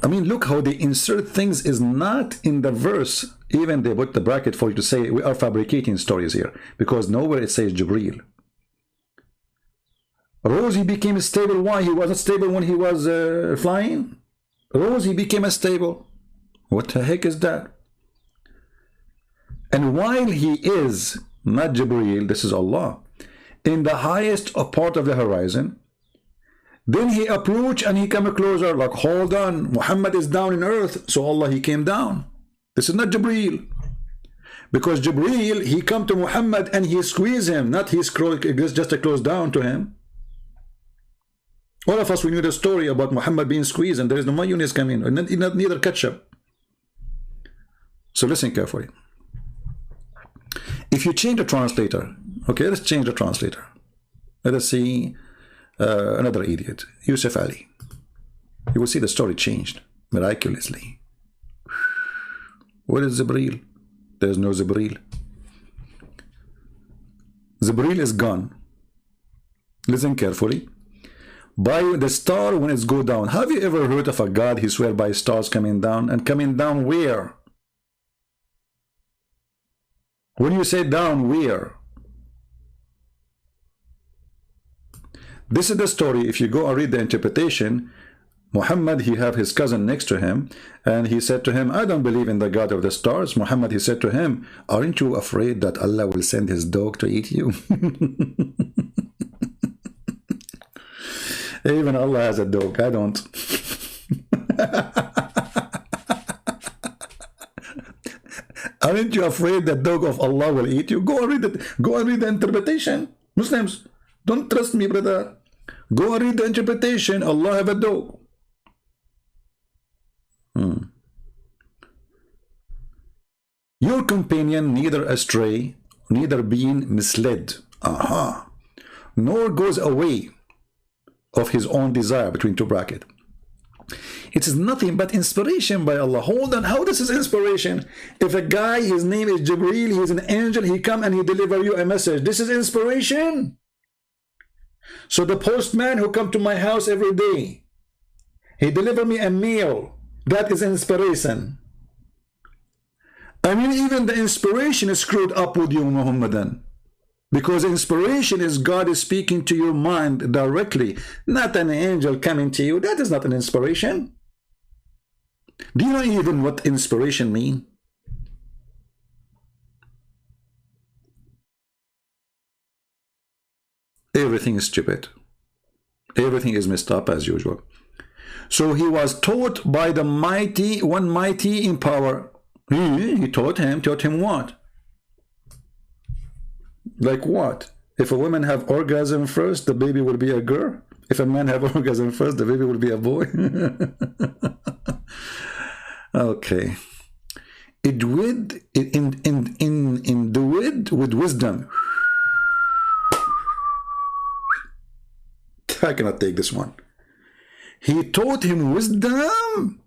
I mean, look how they insert things is not in the verse. Even they put the bracket for you to say we are fabricating stories here, because nowhere it says Jibreel. Rosie became stable. Why? He wasn't stable when he was flying. Rosie became stable. What the heck is that? And while he is not Jibreel, this is Allah, in the highest part of the horizon, then he approached and he came closer, like, hold on, Muhammad is down in earth, so Allah, he came down. This is not Jibreel, because Jibreel, he come to Muhammad and he squeeze him, not he just a close down to him. All of us, we knew the story about Muhammad being squeezed, and there is no mayonnaise coming, and neither ketchup. So listen carefully. If you change the translator, okay, let's change the translator. Let us see another idiot, Yusuf Ali. You will see the story changed miraculously. Where is Jibreel? There is no Jibreel. Jibreel is gone. Listen carefully. By the star when it's go down. Have you ever heard of a God he swear by stars coming down? And coming down where? When you say down, where? This is the story. If you go and read the interpretation, Muhammad, he have his cousin next to him, and he said to him, I don't believe in the God of the stars. Muhammad, he said to him, aren't you afraid that Allah will send his dog to eat you? Even Allah has a dog. I don't. Aren't you afraid that dog of Allah will eat you? Go and read it. Go and read the interpretation. Muslims, don't trust me, brother. Go and read the interpretation. Allah have a dog. Your companion neither astray, neither being misled, nor goes away of his own desire, between 2 brackets. It is nothing but inspiration by Allah. Hold on, how this is inspiration? If a guy, his name is Jibreel, he's an angel, he come and he deliver you a message. This is inspiration. So the postman who come to my house every day, he deliver me a meal. That is inspiration. I mean, even the inspiration is screwed up with you, Muhammadan. Because inspiration is God is speaking to your mind directly, not an angel coming to you. That is not an inspiration. Do you know even what inspiration means? Everything is stupid. Everything is messed up as usual. So he was taught by the mighty, one mighty in power. He taught him what? Like what? If a woman have orgasm first, the baby will be a girl. If a man have orgasm first, the baby will be a boy. Okay. Endued with wisdom. I cannot take this one. He taught him wisdom.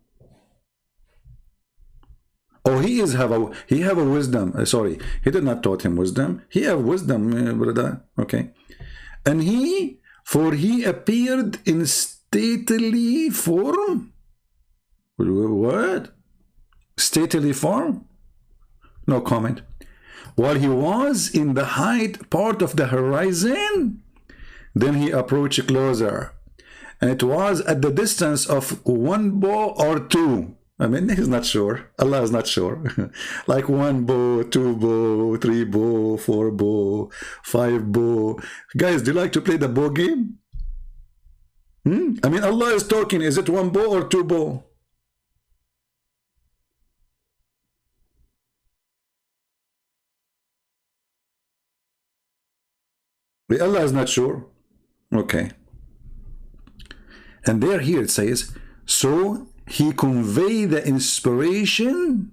Oh, he have a wisdom. Sorry, he did not taught him wisdom. He have wisdom, brother. Okay, and he appeared in stately form. What? Stately form? No comment. While he was in the height part of the horizon, then he approached closer, and it was at the distance of 1 bow or 2. I mean, he's not sure. Allah is not sure. Like 1 bow, 2 bow, 3 bow, 4 bow, 5 bow. Guys, do you like to play the bow game? I mean, Allah is talking. Is it 1 bow or 2 bow? Allah is not sure. Okay. And here it says, so he conveyed the inspiration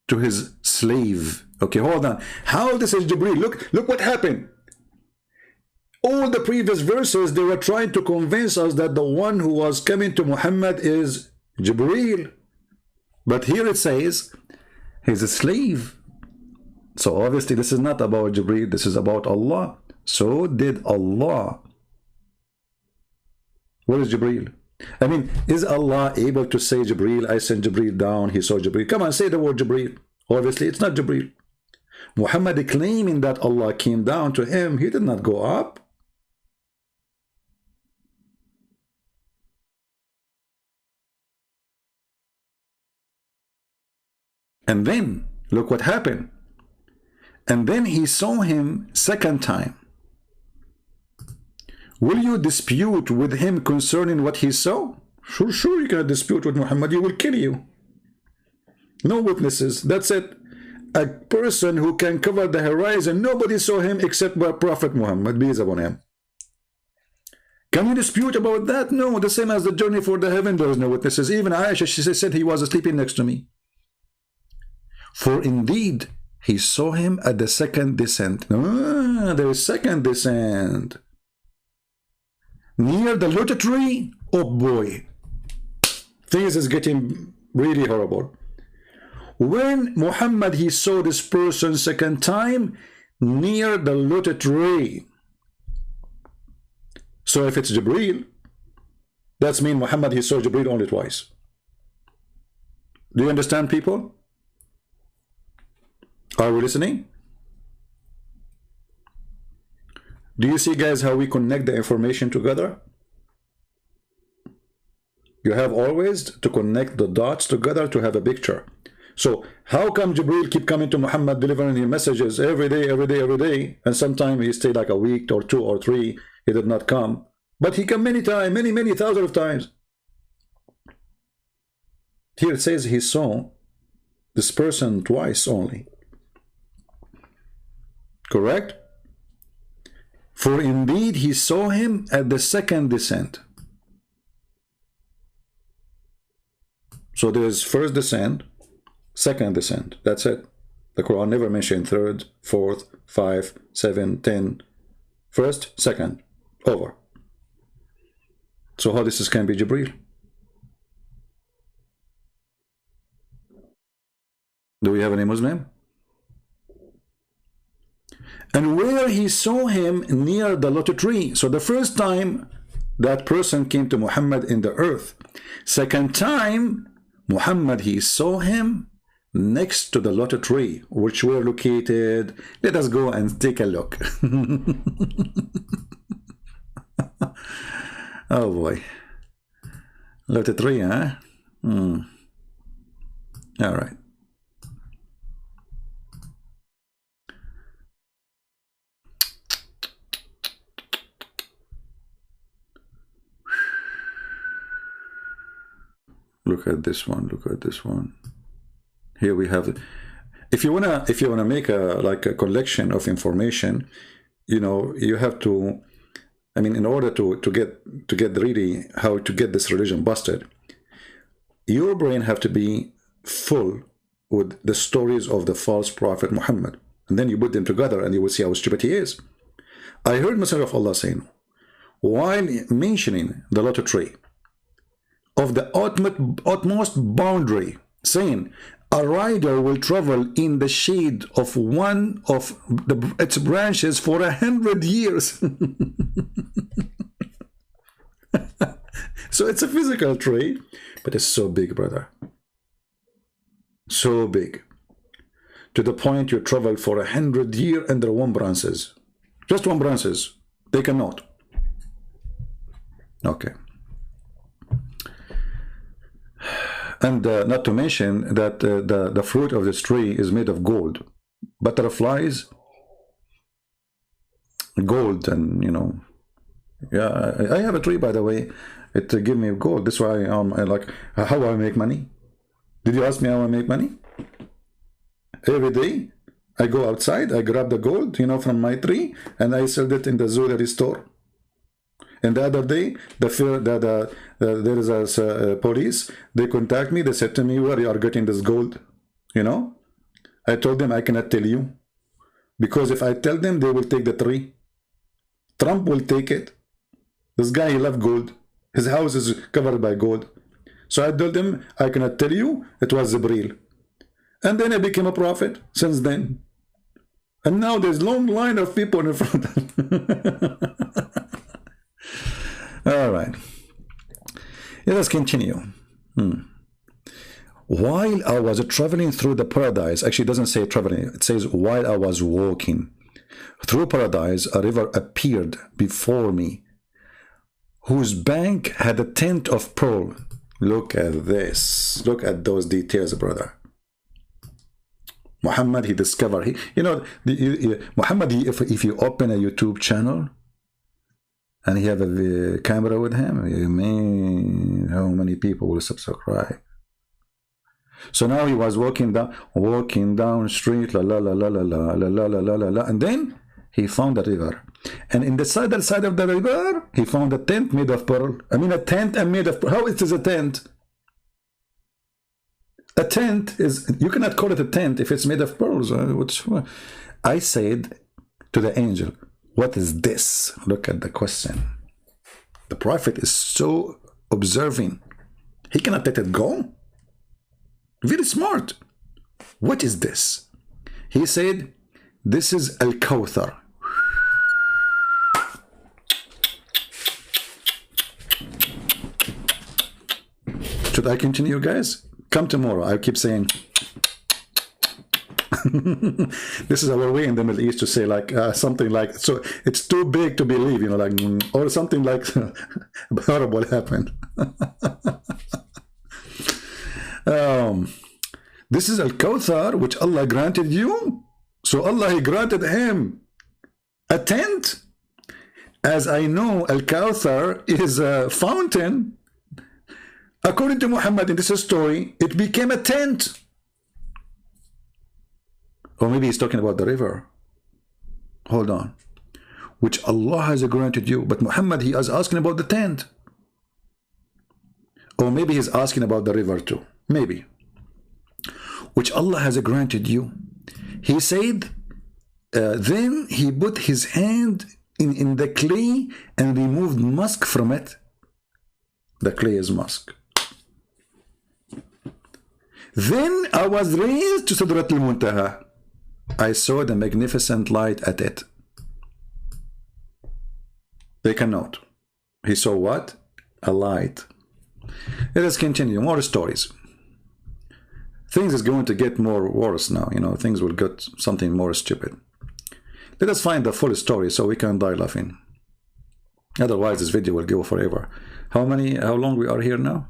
to his slave. Okay, hold on. How this is Jibreel? Look what happened. All the previous verses, they were trying to convince us that the one who was coming to Muhammad is Jibreel. But here it says, he's a slave. So obviously this is not about Jibreel, this is about Allah. So did Allah. Where is Jibreel? I mean, is Allah able to say Jibreel, I sent Jibreel down, he saw Jibreel? Come on, say the word Jibreel. Obviously it's not Jibreel. Muhammad claiming that Allah came down to him, he did not go up. And then, look what happened. And then he saw him second time. Will you dispute with him concerning what he saw? Sure, you cannot dispute with Muhammad. He will kill you. No witnesses. That's it. A person who can cover the horizon. Nobody saw him except by Prophet Muhammad. Peace upon him. Can you dispute about that? No. The same as the journey for the heaven. There is no witnesses. Even Aisha, she said he was sleeping next to me. For indeed, he saw him at the second descent. There is second descent. Near the lotus tree. Oh boy. Things is getting really horrible. When Muhammad, he saw this person second time near the lotus tree. So if it's Jibreel, that's mean Muhammad, he saw Jibreel only twice. Do you understand, people? Are we listening? Do you see, guys, how we connect the information together? You have always to connect the dots together to have a picture. So how come Jibreel keep coming to Muhammad, delivering his messages every day, and sometimes he stayed like a week or 2 or 3, he did not come. But he came many times, many thousands of times. Here it says he saw this person twice only. Correct? For indeed he saw him at the second descent. So there's first descent, second descent. That's it. The Quran never mentioned third, fourth, 5, 7, 10. First, second, over. So how this can be Jibreel? Do we have any Muslim? And where he saw him near the lotus tree. So the first time that person came to Muhammad in the earth. Second time, Muhammad, he saw him next to the lotus tree, which were located. Let us go and take a look. Oh boy. Lotus tree, huh? All right. Look at this one. Look at this one. Here we have it. If you wanna make a collection of information, you know, you have to. I mean, in order to get really how to get this religion busted, your brain have to be full with the stories of the false prophet Muhammad, and then you put them together, and you will see how stupid he is. I heard Messenger of Allah saying, while mentioning the lotus tree, of the utmost boundary, saying a rider will travel in the shade of one of its branches for 100 years. So it's a physical tree, but it's so big, brother. So big. To the point you travel for 100 years under one branches. Just one branches. They cannot. Okay. And not to mention that the fruit of this tree is made of gold. Butterflies, gold, and you know, yeah, I have a tree, by the way. It give me gold. That's why I like, how I make money. Did you ask me how I make money? Every day I go outside, I grab the gold, you know, from my tree, and I sell it in the jewelry store. And the other day, there is a police. They contact me. They said to me, "Where you are getting this gold?" You know, I told them I cannot tell you, because if I tell them, they will take the tree. Trump will take it. This guy, he loves gold. His house is covered by gold. So I told them I cannot tell you. It was Jibril. And then I became a prophet since then. And now there's a long line of people in front of me. All right. Let us continue. While I was traveling through the paradise, actually it doesn't say traveling, it says while I was walking through paradise, a river appeared before me, whose bank had a tint of pearl. Look at this. Look at those details, brother. Muhammad, he discovered, Muhammad, if you open a YouTube channel and he have a camera with him, man, how many people will subscribe? So now he was walking down street, la la la la la la la la la la la, and then he found a river. And in the side of the river, he found a tent made of pearl. I mean, a tent made of pearl. How it is a tent? A tent is, you cannot call it a tent if it's made of pearls. I said to the angel, what is this? Look at the question. The prophet is so observing. He cannot let it go. Very smart. What is this? He said, this is Al-Kawthar. Should I continue, guys? Come tomorrow. I keep saying, this is our way in the Middle East to say like something like, so it's too big to believe, you know, like, or something like horrible happened. This is Al-Kawthar, which Allah granted you. So Allah, he granted him a tent. As I know, Al-Kawthar is a fountain. According to Muhammad in this story, it became a tent. Or maybe he's talking about the river. Hold on. Which Allah has granted you. But Muhammad, he is asking about the tent. Or maybe he's asking about the river too. Maybe. Which Allah has granted you. He said, then he put his hand in the clay and removed musk from it. The clay is musk. Then I was raised to Sidrat al-Muntaha. I saw the magnificent light at it. Take a note. He saw what? A light. Let us continue. More stories. Things is going to get more worse now. You know, things will get something more stupid. Let us find the full story so we can die laughing. Otherwise, this video will go forever. How long we are here now?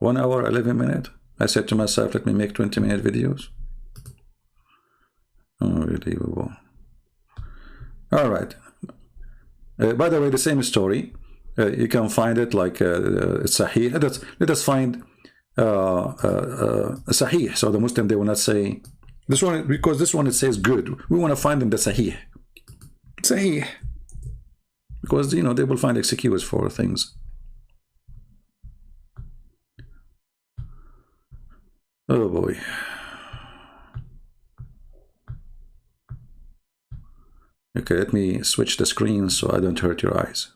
1 hour, 11 minutes. I said to myself, let me make 20-minute videos. Unbelievable. All right. By the way, the same story. You can find it like Sahih. Let us find Sahih. So the Muslim, they will not say this one, because this one it says good. We want to find in the Sahih. Sahih. Because, you know, they will find excuse for things. Oh boy. Okay, let me switch the screen so I don't hurt your eyes.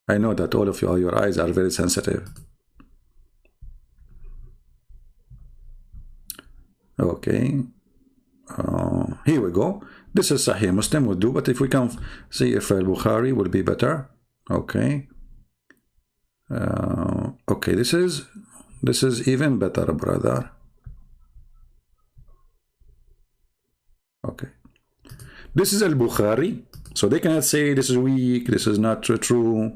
I know that all of you, your eyes are very sensitive. Okay. Here we go. This is Sahih Muslim would do, but if we can see if Al-Bukhari would be better. Okay. Okay, this is even better, brother. Okay. This is Al-Bukhari. So they cannot say this is weak, this is not true.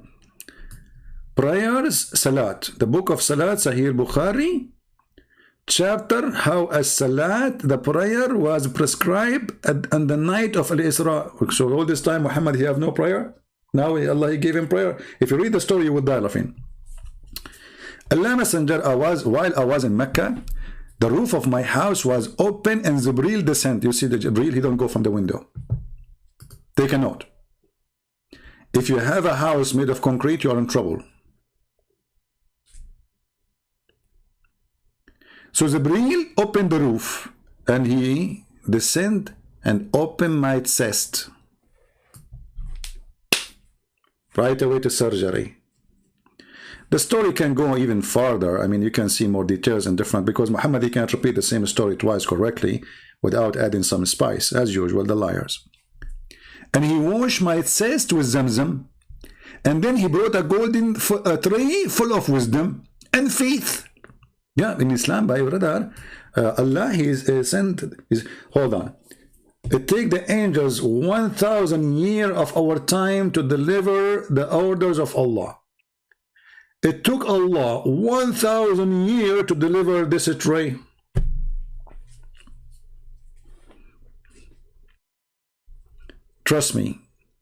Prayers, Salat. The book of Salat, Sahih Bukhari, chapter how as Salat, the prayer was prescribed on the night of Al-Isra. So all this time Muhammad, he have no prayer. Now Allah, he gave him prayer. If you read the story, you would die laughing. Allah Messenger, while I was in Mecca, the roof of my house was open and Jibreel descend. You see the Jibreel, he don't go from the window. Take a note. If you have a house made of concrete, you are in trouble. So Jibreel opened the roof and he descend and opened my chest. Right away to surgery. The story can go even farther. I mean, you can see more details and different, because Muhammad, he can't repeat the same story twice correctly without adding some spice, as usual, the liars. And he washed my chest with Zamzam, and then he brought a golden tray full of wisdom and faith. Yeah, in Islam, by brother, Allah, he is sent. Hold on. It takes the angels 1,000 years of our time to deliver the orders of Allah. It took Allah 1,000 years to deliver this tray. Trust me,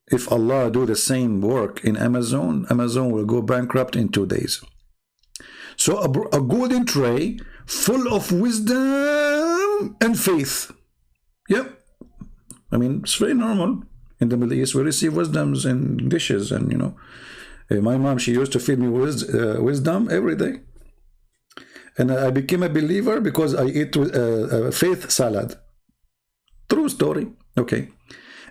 if Allah do the same work in Amazon, Amazon will go bankrupt in 2 days. So a golden tray full of wisdom and faith. Yep. I mean, it's very normal. In the Middle East, we receive wisdoms in dishes, and you know, my mom, she used to feed me wisdom every day. And I became a believer because I ate faith salad. True story. Okay.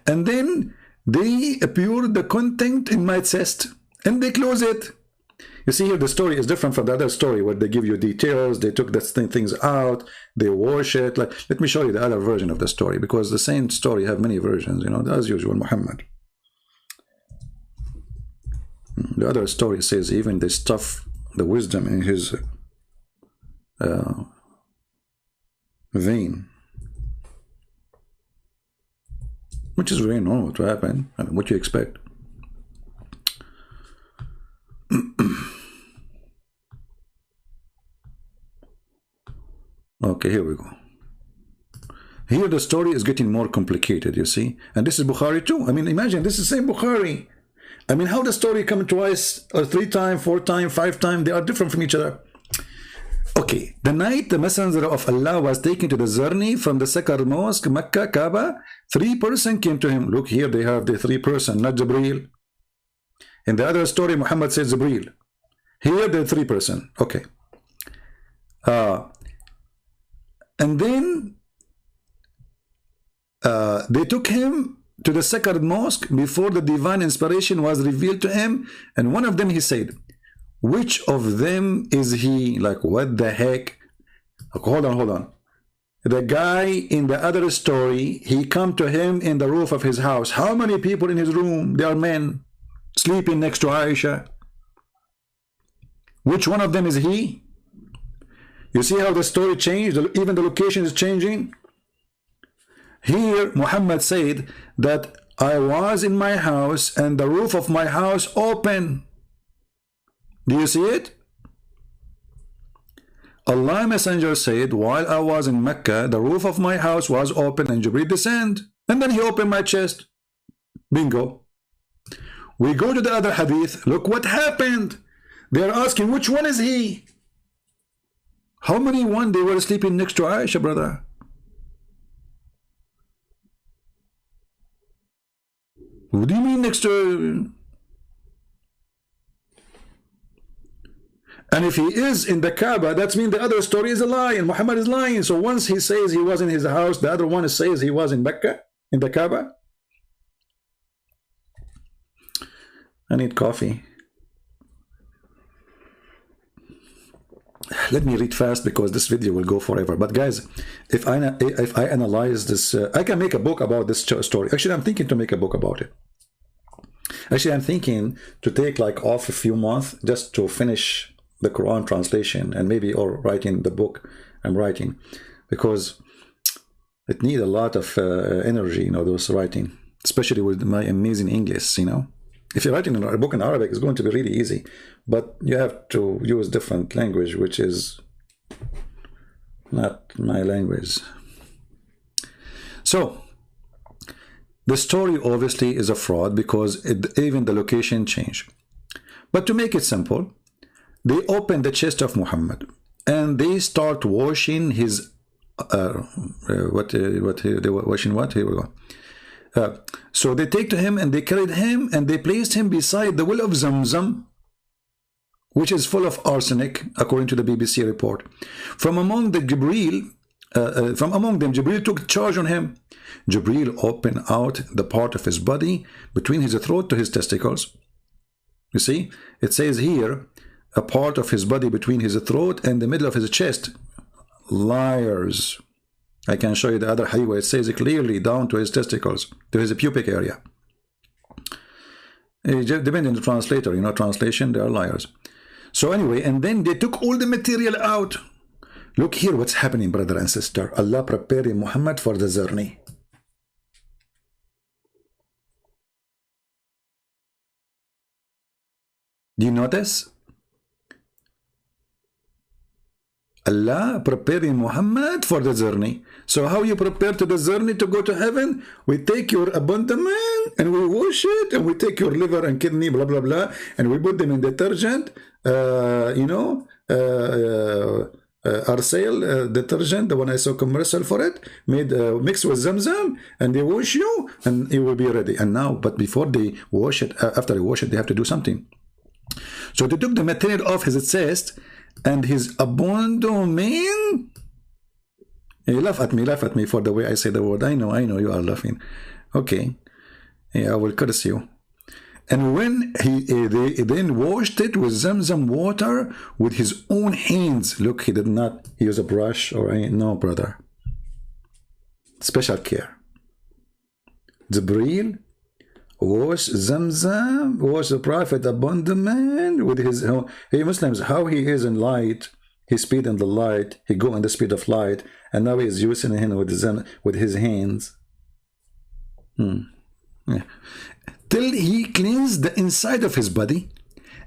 And then they poured the content in my chest and they close it. You see here, the story is different from the other story where they give you details, they took the things out, they wash it. Like, let me show you the other version of the story, because the same story have many versions, you know, as usual, Muhammad. The other story says even they stuff the wisdom in his vein, which is very normal to happen. I mean, what you expect. Okay, here we go. Here the story is getting more complicated, you see. And this is Bukhari too. I mean, imagine, this is the same Bukhari. I mean, how the story come twice, or 3 times, 4 times, 5 times, they are different from each other. Okay, the night the Messenger of Allah was taken to the journey from the sacred mosque, Mecca, Kaaba, 3 persons came to him. Look here, they have the 3 persons, not Jibreel. In the other story, Muhammad says Jibreel. Here, the 3 persons. Okay. And then they took him to the sacred mosque before the divine inspiration was revealed to him. And one of them, he said, which of them is he? Like, what the heck? Hold on. The guy in the other story, he come to him in the roof of his house. How many people in his room? They are men sleeping next to Aisha. Which one of them is he? You see how the story changed? Even the location is changing. Here, Muhammad said that I was in my house and the roof of my house open. Do you see it? Allah Messenger said, while I was in Mecca, the roof of my house was open and Jibreel descended. And then he opened my chest. Bingo. We go to the other hadith. Look what happened. They are asking, which one is he? How many one they were sleeping next to Aisha, brother? What do you mean next to? And if he is in the Kaaba, that means the other story is a lie and Muhammad is lying. So once he says he was in his house, the other one says he was in Mecca, in the Kaaba. I need coffee. Let me read fast because this video will go forever. But guys, if I analyze this, I can make a book about this story. Actually, I'm thinking to make a book about it. Actually, I'm thinking to take like off a few months just to finish the Quran translation and maybe or writing the book I'm writing, because it needs a lot of energy, you know, those writing. especially with my amazing English, you know. If you're writing a book in Arabic, it's going to be really easy, but you have to use different language, which is not my language. So the story obviously is a fraud because even the location changed. But to make it simple, they open the chest of Muhammad and they start washing his they were washing what? Here we go. So they take to him and they carried him and they placed him beside the well of Zamzam, which is full of arsenic, according to the BBC report. From among them, Jibril took charge on him. Jibril opened out the part of his body between his throat to his testicles. You see, it says here, a part of his body between his throat and the middle of his chest. Liars. I can show you the other hadith where it says it clearly down to his testicles, to his pubic area. Depending on the translator, you know, translation, they are liars. So anyway, and then they took all the material out. Look here what's happening, brother and sister. Allah preparing Muhammad for the journey. Do you notice? Allah preparing Muhammad for the journey. So how you prepare to the journey to go to heaven? We take your abdomen and we wash it, and we take your liver and kidney, blah, blah, blah, and we put them in detergent, you know, Arsail detergent, the one I saw commercial for it, made mixed with Zamzam, and they wash you, and you will be ready. And now, but before they wash it, after they wash it, they have to do something. So they took the material off his chest and his abdomen. You laugh at me for the way I say the word. I know you are laughing. Okay, yeah, I will curse you. And when they then washed it with Zamzam water with his own hands. Look, he did not use a brush or any, no, brother. Special care. Jibril wash Zamzam, wash the Prophet abandonment with his, hey Muslims, how he is in light, he speed in the light, he go in the speed of light, and now he is using him with his hands. Yeah. Till he cleansed the inside of his body,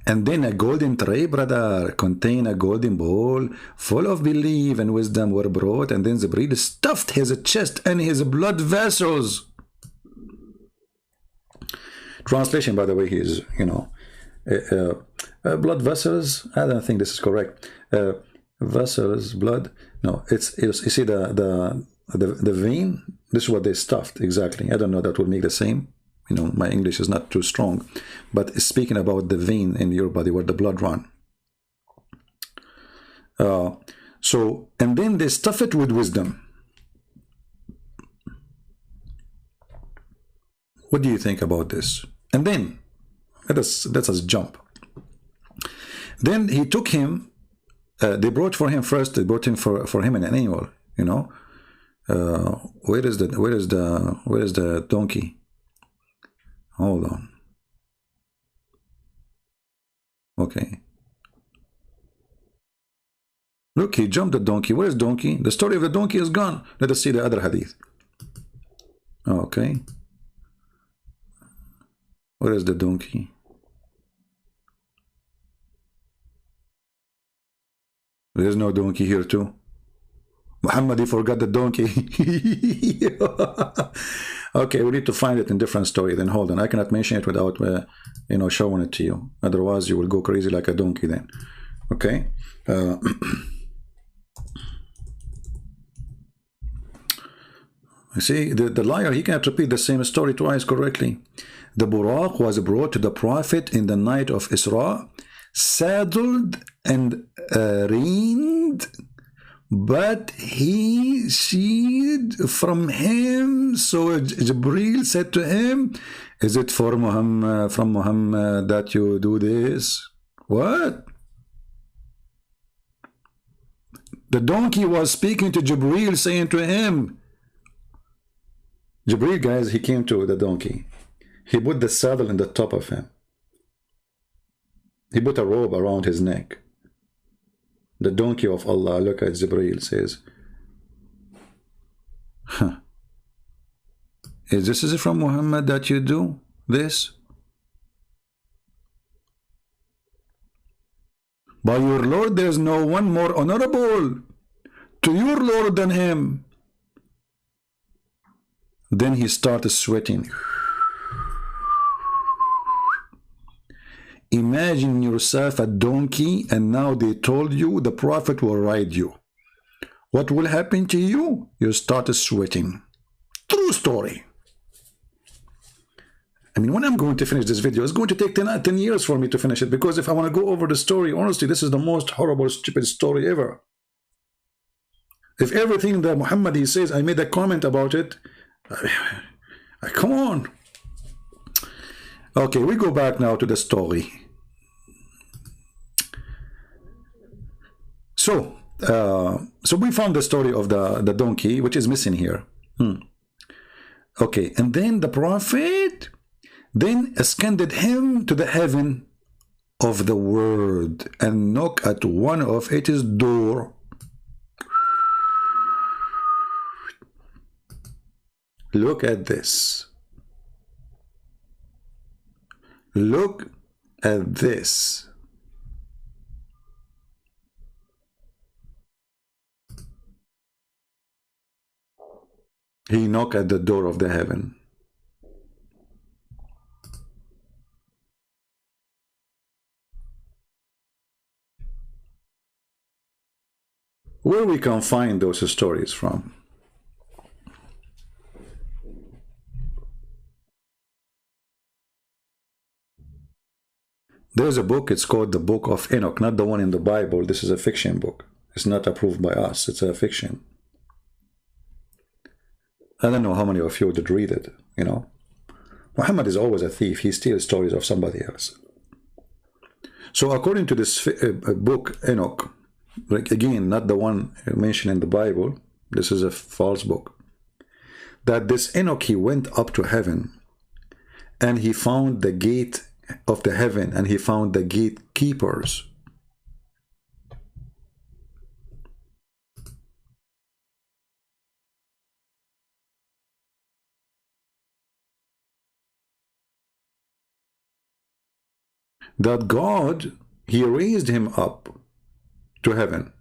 and then a golden tray, brother, contain a golden bowl full of belief and wisdom were brought, and then Jibril stuffed his chest and his blood vessels. Translation, by the way, is, you know, blood vessels. I don't think this is correct. Vessels, blood. No, it's you see the vein. This is what they stuffed exactly. I don't know. That would make the same. You know, my English is not too strong, but it's speaking about the vein in your body where the blood run. So, and then they stuff it with wisdom. What do you think about this? And then let us jump. Then he took him. They brought for him first. They brought him for him an animal. You know, where is the donkey? Hold on. Okay. Look, he jumped the donkey. Where is donkey? The story of the donkey is gone. Let us see the other hadith. Okay. Where is the donkey? There's no donkey here too. Muhammad, he forgot the donkey. Okay, we need to find it in different story. Then hold on, I cannot mention it without, you know, showing it to you. Otherwise, you will go crazy like a donkey then. Okay. You see, the liar, he cannot repeat the same story twice correctly. The Buraq was brought to the Prophet in the night of Isra, saddled and reined, but he sheed from him. So Jibril said to him, is it for Muhammad, from Muhammad that you do this? What? The donkey was speaking to Jibril, saying to him, Jibril, guys, he came to the donkey. He put the saddle in the top of him. He put a robe around his neck. The donkey of Allah, look at Jibreel, says, huh. Is this from Muhammad that you do this? By your Lord, there is no one more honorable to your Lord than him. Then he started sweating. Imagine yourself a donkey, and now they told you the Prophet will ride you. What will happen to you? You started sweating. True story. I mean, when I'm going to finish this video, it's going to take 10 years for me to finish it, because if I want to go over the story, honestly, this is the most horrible, stupid story ever. If everything that Muhammad he says, I made a comment about it, come on. Okay, we go back now to the story. So we found the story of the donkey, which is missing here. Okay, and then the Prophet then ascended him to the heaven of the world and knocked at one of its door. Look at this. Look at this. He knocked at the door of the heaven. Where we can find those stories from? There's a book, it's called the Book of Enoch, not the one in the Bible. This is a fiction book. It's not approved by us. It's a fiction. I don't know how many of you did read it, you know. Muhammad is always a thief. He steals stories of somebody else. So according to this book, Enoch, like again, not the one mentioned in the Bible, this is a false book, that this Enoch, he went up to heaven and he found the gate of the heaven and he found the gatekeepers. That God, he raised him up to heaven.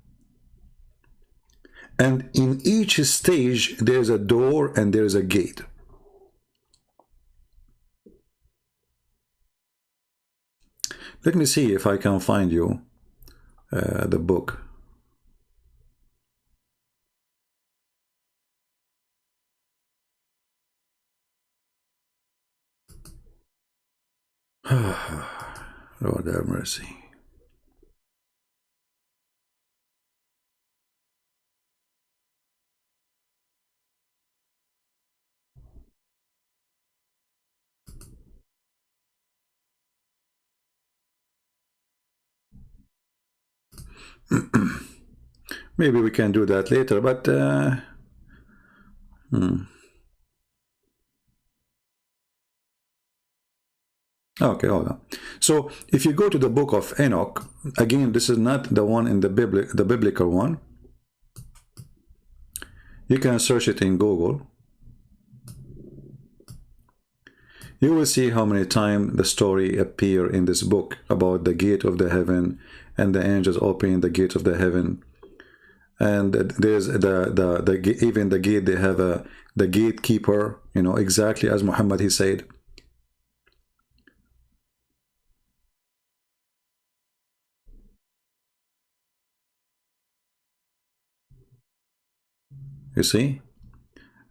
And in each stage, there's a door and there's a gate. Let me see if I can find you the book. Lord have mercy. Maybe we can do that later, but okay, hold on. So if you go to the book of Enoch, again, this is not the one in the biblical one. You can search it in Google. You will see how many times the story appear in this book about the gate of the heaven and the angels opening the gate of the heaven. And there's even the gate, they have the gatekeeper, you know, exactly as Muhammad he said. You see?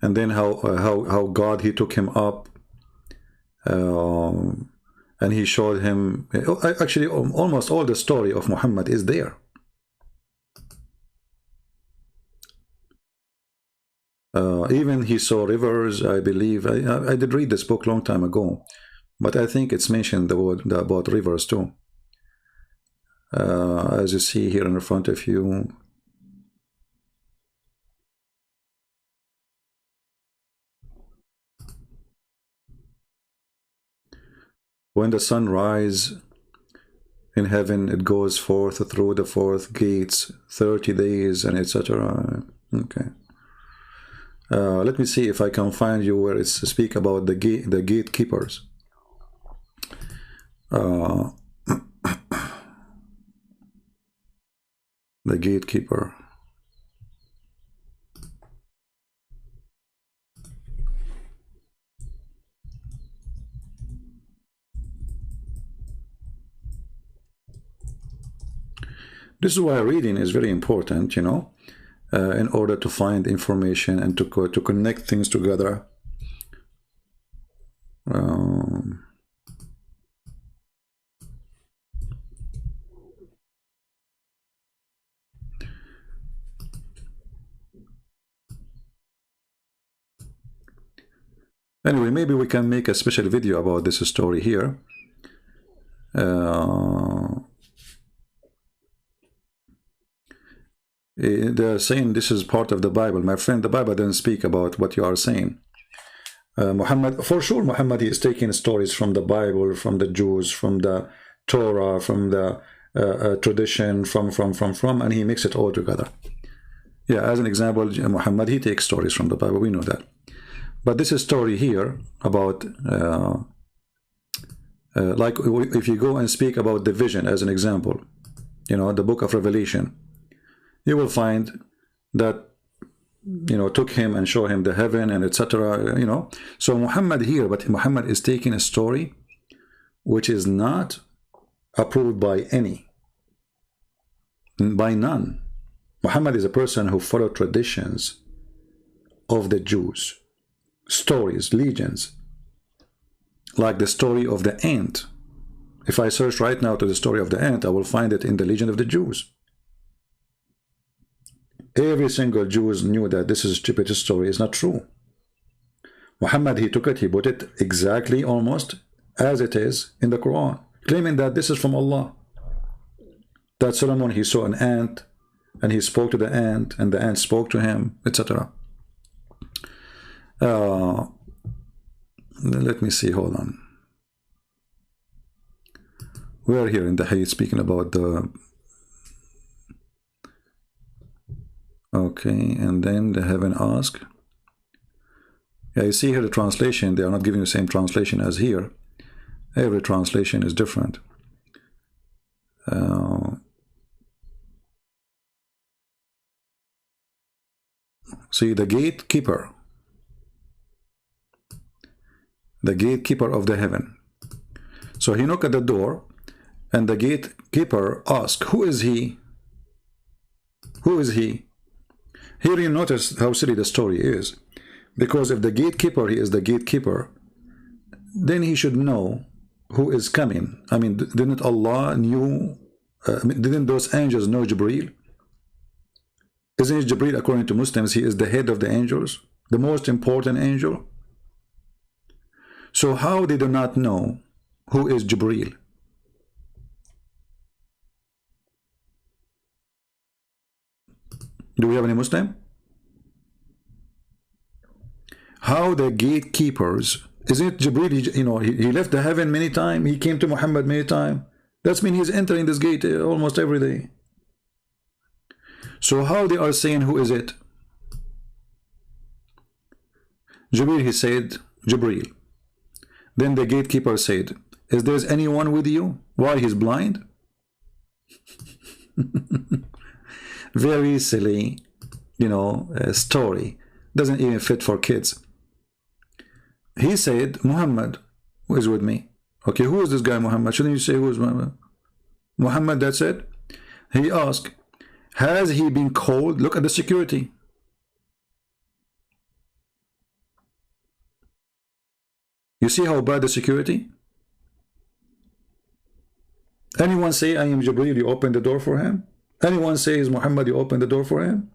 And then how God, he took him up, and he showed him, actually almost all the story of Muhammad is there. Even he saw rivers, I believe. I did read this book long time ago, but I think it's mentioned about rivers too. As you see here in front of you. When the sun rises in heaven, it goes forth through the fourth gates, 30 days, and etc. Okay. Let me see if I can find you where it's speak about the gatekeepers. The gatekeeper. This is why reading is very important, you know, in order to find information and to connect things together. Anyway, maybe we can make a special video about this story here. They're saying this is part of the Bible. My friend, the Bible doesn't speak about what you are saying. Muhammad, for sure, Muhammad is taking stories from the Bible, from the Jews, from the Torah, from the tradition, from, and he mixes it all together. Yeah, as an example, Muhammad, he takes stories from the Bible, we know that. But this is story here about, like if you go and speak about the vision as an example, you know, the book of Revelation, you will find that, you know, took him and show him the heaven and etc. You know, so Muhammad here, but Muhammad is taking a story which is not approved by any, by none. Muhammad is a person who followed traditions of the Jews, stories, legends, like the story of the ant. If I search right now to the story of the ant, I will find it in the legend of the Jews. Every single Jew knew that this is stupid story is not true. Muhammad, he took it, he put it exactly almost as it is in the Quran, claiming that this is from Allah. That Solomon, he saw an ant and he spoke to the ant and the ant spoke to him, etc. Let me see, hold on. We're here in the Hadith speaking about the... Okay, and then the heaven ask. Yeah, you see here the translation, they are not giving the same translation as here. Every translation is different. See, the gatekeeper of the heaven. So he knocked at the door, and the gatekeeper asked, who is he? Who is he? Here you notice how silly the story is. Because if the gatekeeper, he is the gatekeeper, then he should know who is coming. I mean, didn't Allah knew, didn't those angels know Jibreel? Isn't it Jibreel, according to Muslims, he is the head of the angels, the most important angel? So how they do not know who is Jibreel? Do we have any Muslim? How the gatekeepers, isn't it Jibreel, he left the heaven many times, he came to Muhammad many times. That means he's entering this gate almost every day. So how they are saying who is it? Jibreel, he said, Jibreel. Then the gatekeeper said, is there anyone with you? Why, he's blind? Very silly, story. Doesn't even fit for kids. He said, Muhammad, who is with me? Okay, who is this guy, Muhammad? Shouldn't you say who is Muhammad? Muhammad, that's it. He asked, has he been called? Look at the security. You see how bad the security? Anyone say, I am Jibreel, you open the door for him? Anyone says Muhammad, you open the door for him?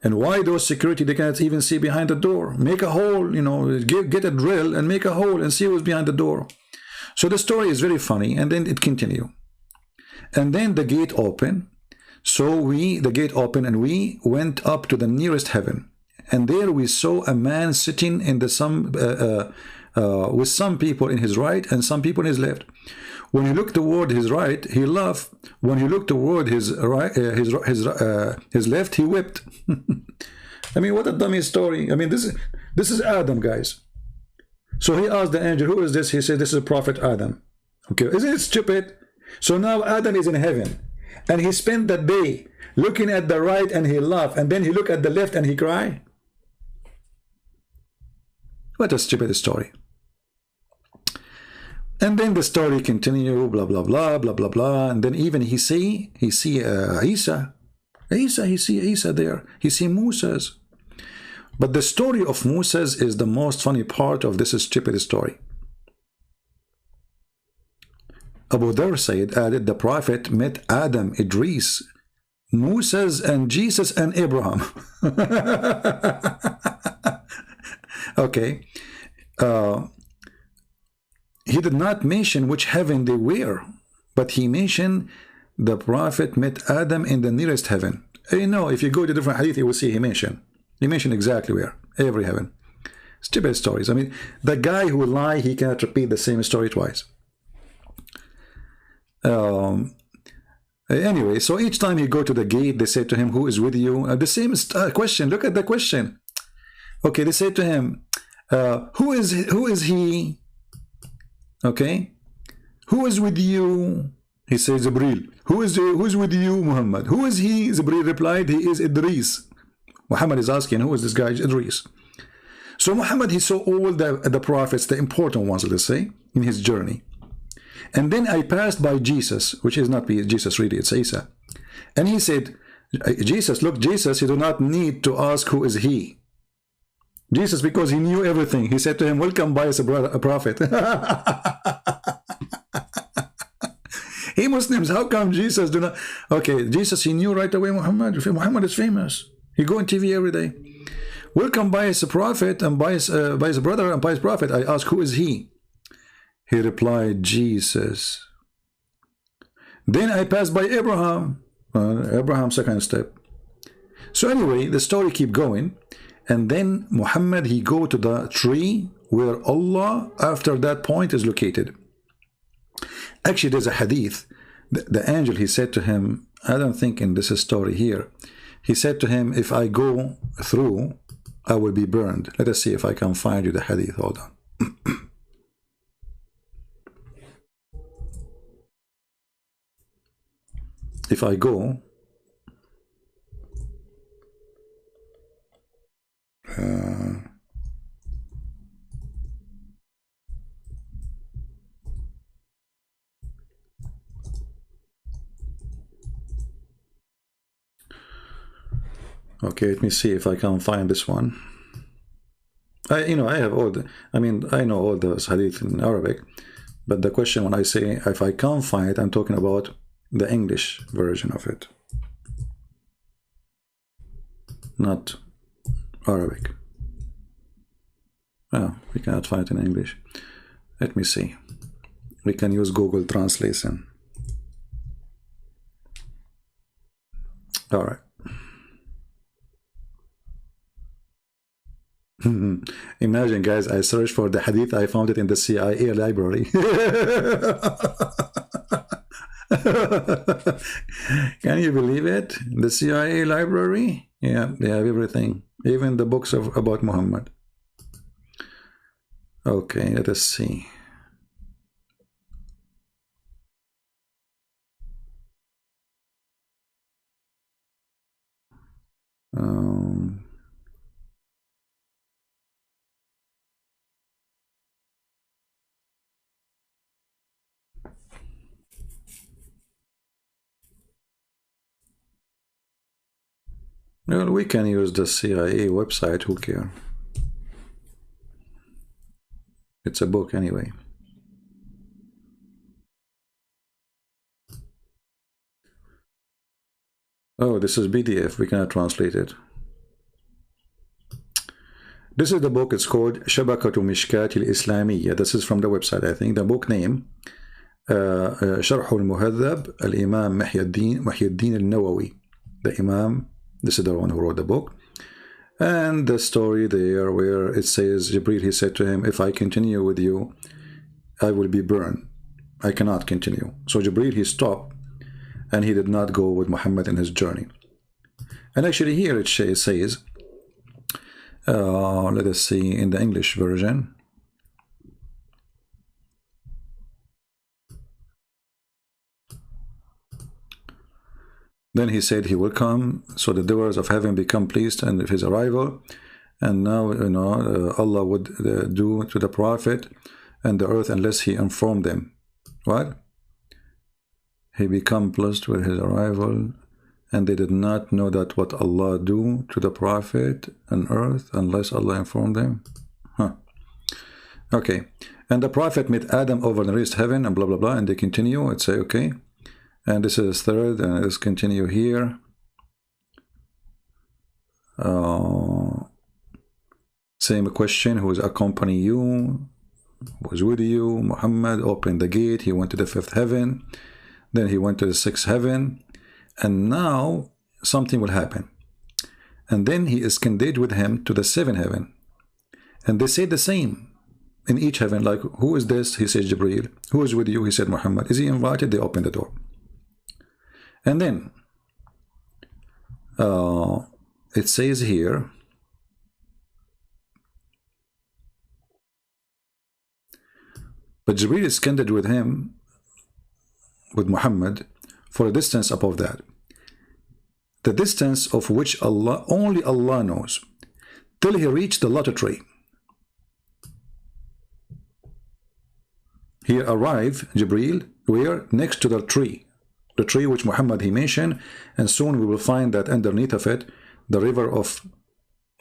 And why those security, they cannot even see behind the door? Make a hole, get a drill and make a hole and see who's behind the door. So the story is very funny, and then it continues. And then the gate opened. So the gate opened and we went up to the nearest heaven. And there we saw a man sitting in with some people in his right and some people in his left. When you look toward his right, he laughed. When you look toward his right, his left, he wept. I mean, what a dummy story. I mean, this is Adam, guys. So he asked the angel, who is this? He said, this is Prophet Adam. Okay, isn't it stupid? So now Adam is in heaven, and he spent that day looking at the right and he laughed, and then he looked at the left and he cried. What a stupid story. And then the story continue, blah blah blah blah blah blah, and then even he see Isa there. He see Moses. But the story of Moses is the most funny part of this stupid story. Abu Dhar said, added, the Prophet met Adam, Idris, Moses, and Jesus, and Abraham. Okay. He did not mention which heaven they were, but he mentioned the Prophet met Adam in the nearest heaven. You know, if you go to different hadith, you will see he mentioned exactly where. Every heaven. Stupid stories. I mean, the guy who lie, he cannot repeat the same story twice. Anyway, so each time he go to the gate, they say to him, who is with you? The same question. Look at the question. Okay, they say to him, who is he? Okay, who is with you? He says, Jibreel. Who is with you, Muhammad? Who is he? Jibreel replied, he is Idris. Muhammad is asking, who is this guy? Idris. So Muhammad, he saw all the prophets, the important ones, let's say, in his journey. And then I passed by Jesus, which is not Jesus really, it's Isa. And he said, Jesus, look, Jesus, you do not need to ask who is he. Jesus, because he knew everything, he said to him, welcome by as a prophet. Hey Muslims, how come Jesus do not? Okay, Jesus, he knew right away Muhammad. Muhammad is famous. He go on TV every day. Welcome by as a prophet and by his brother and by his prophet. I ask, who is he? He replied, Jesus. Then I passed by Abraham. Abraham, second step. So anyway, the story keep going. And then Muhammad, he go to the tree where Allah, after that point, is located. Actually, there's a hadith. The angel, he said to him, I don't think in this story here, he said to him, if I go through, I will be burned. Let us see if I can find you the hadith. Hold on. If I go, okay, let me see if I can find this one. I have all the, I know all the hadith in Arabic, but the question when I say if I can't find it, I'm talking about the English version of it, not Arabic. Oh, we cannot find it in English. Let me see. We can use Google Translation. All right. Imagine, guys, I searched for the hadith, I found it in the CIA library. Can you believe it? The CIA library? Yeah, they have everything, even the books about Muhammad. Okay, let us see. Well, we can use the CIA website, who cares? It's a book anyway. Oh, this is PDF, we cannot translate it. This is the book, it's called Shabakatu Mishkat al-Islamiyya. This is from the website, I think. The book name, Sharh al-Muhadhab, al-Imam Muhyiddin al-Nawawi. The Imam, this is the one who wrote the book. And the story there where it says, Jibreel, he said to him, if I continue with you, I will be burned. I cannot continue. So Jibreel, he stopped, and he did not go with Muhammad in his journey. And actually here it says, Let us see in the English version. Then he said he will come, so the doors of heaven become pleased and of his arrival. And now, Allah would do to the Prophet and the earth unless he informed them. What? He become pleased with his arrival, and they did not know that what Allah do to the Prophet and earth unless Allah informed them. Huh. Okay. And the Prophet met Adam over the raised heaven and blah blah blah, and they continue. I'd say okay. And this is third, and let's continue here. Same question, who is accompany you, was with you. Muhammad opened the gate, he went to the fifth heaven, then he went to the sixth heaven, and now something will happen. And then he is conveyed with him to the seventh heaven. And they say the same in each heaven, like, who is this? He says Jibreel. Who is with you? He said Muhammad. Is he invited? They open the door. And then it says here, but Jibreel is connected with him, with Muhammad, for a distance above that. The distance of which only Allah knows, till he reached the lotus tree. He arrived, Jibreel, where? Next to the tree. The tree which Muhammad he mentioned, and soon we will find that underneath of it, the river of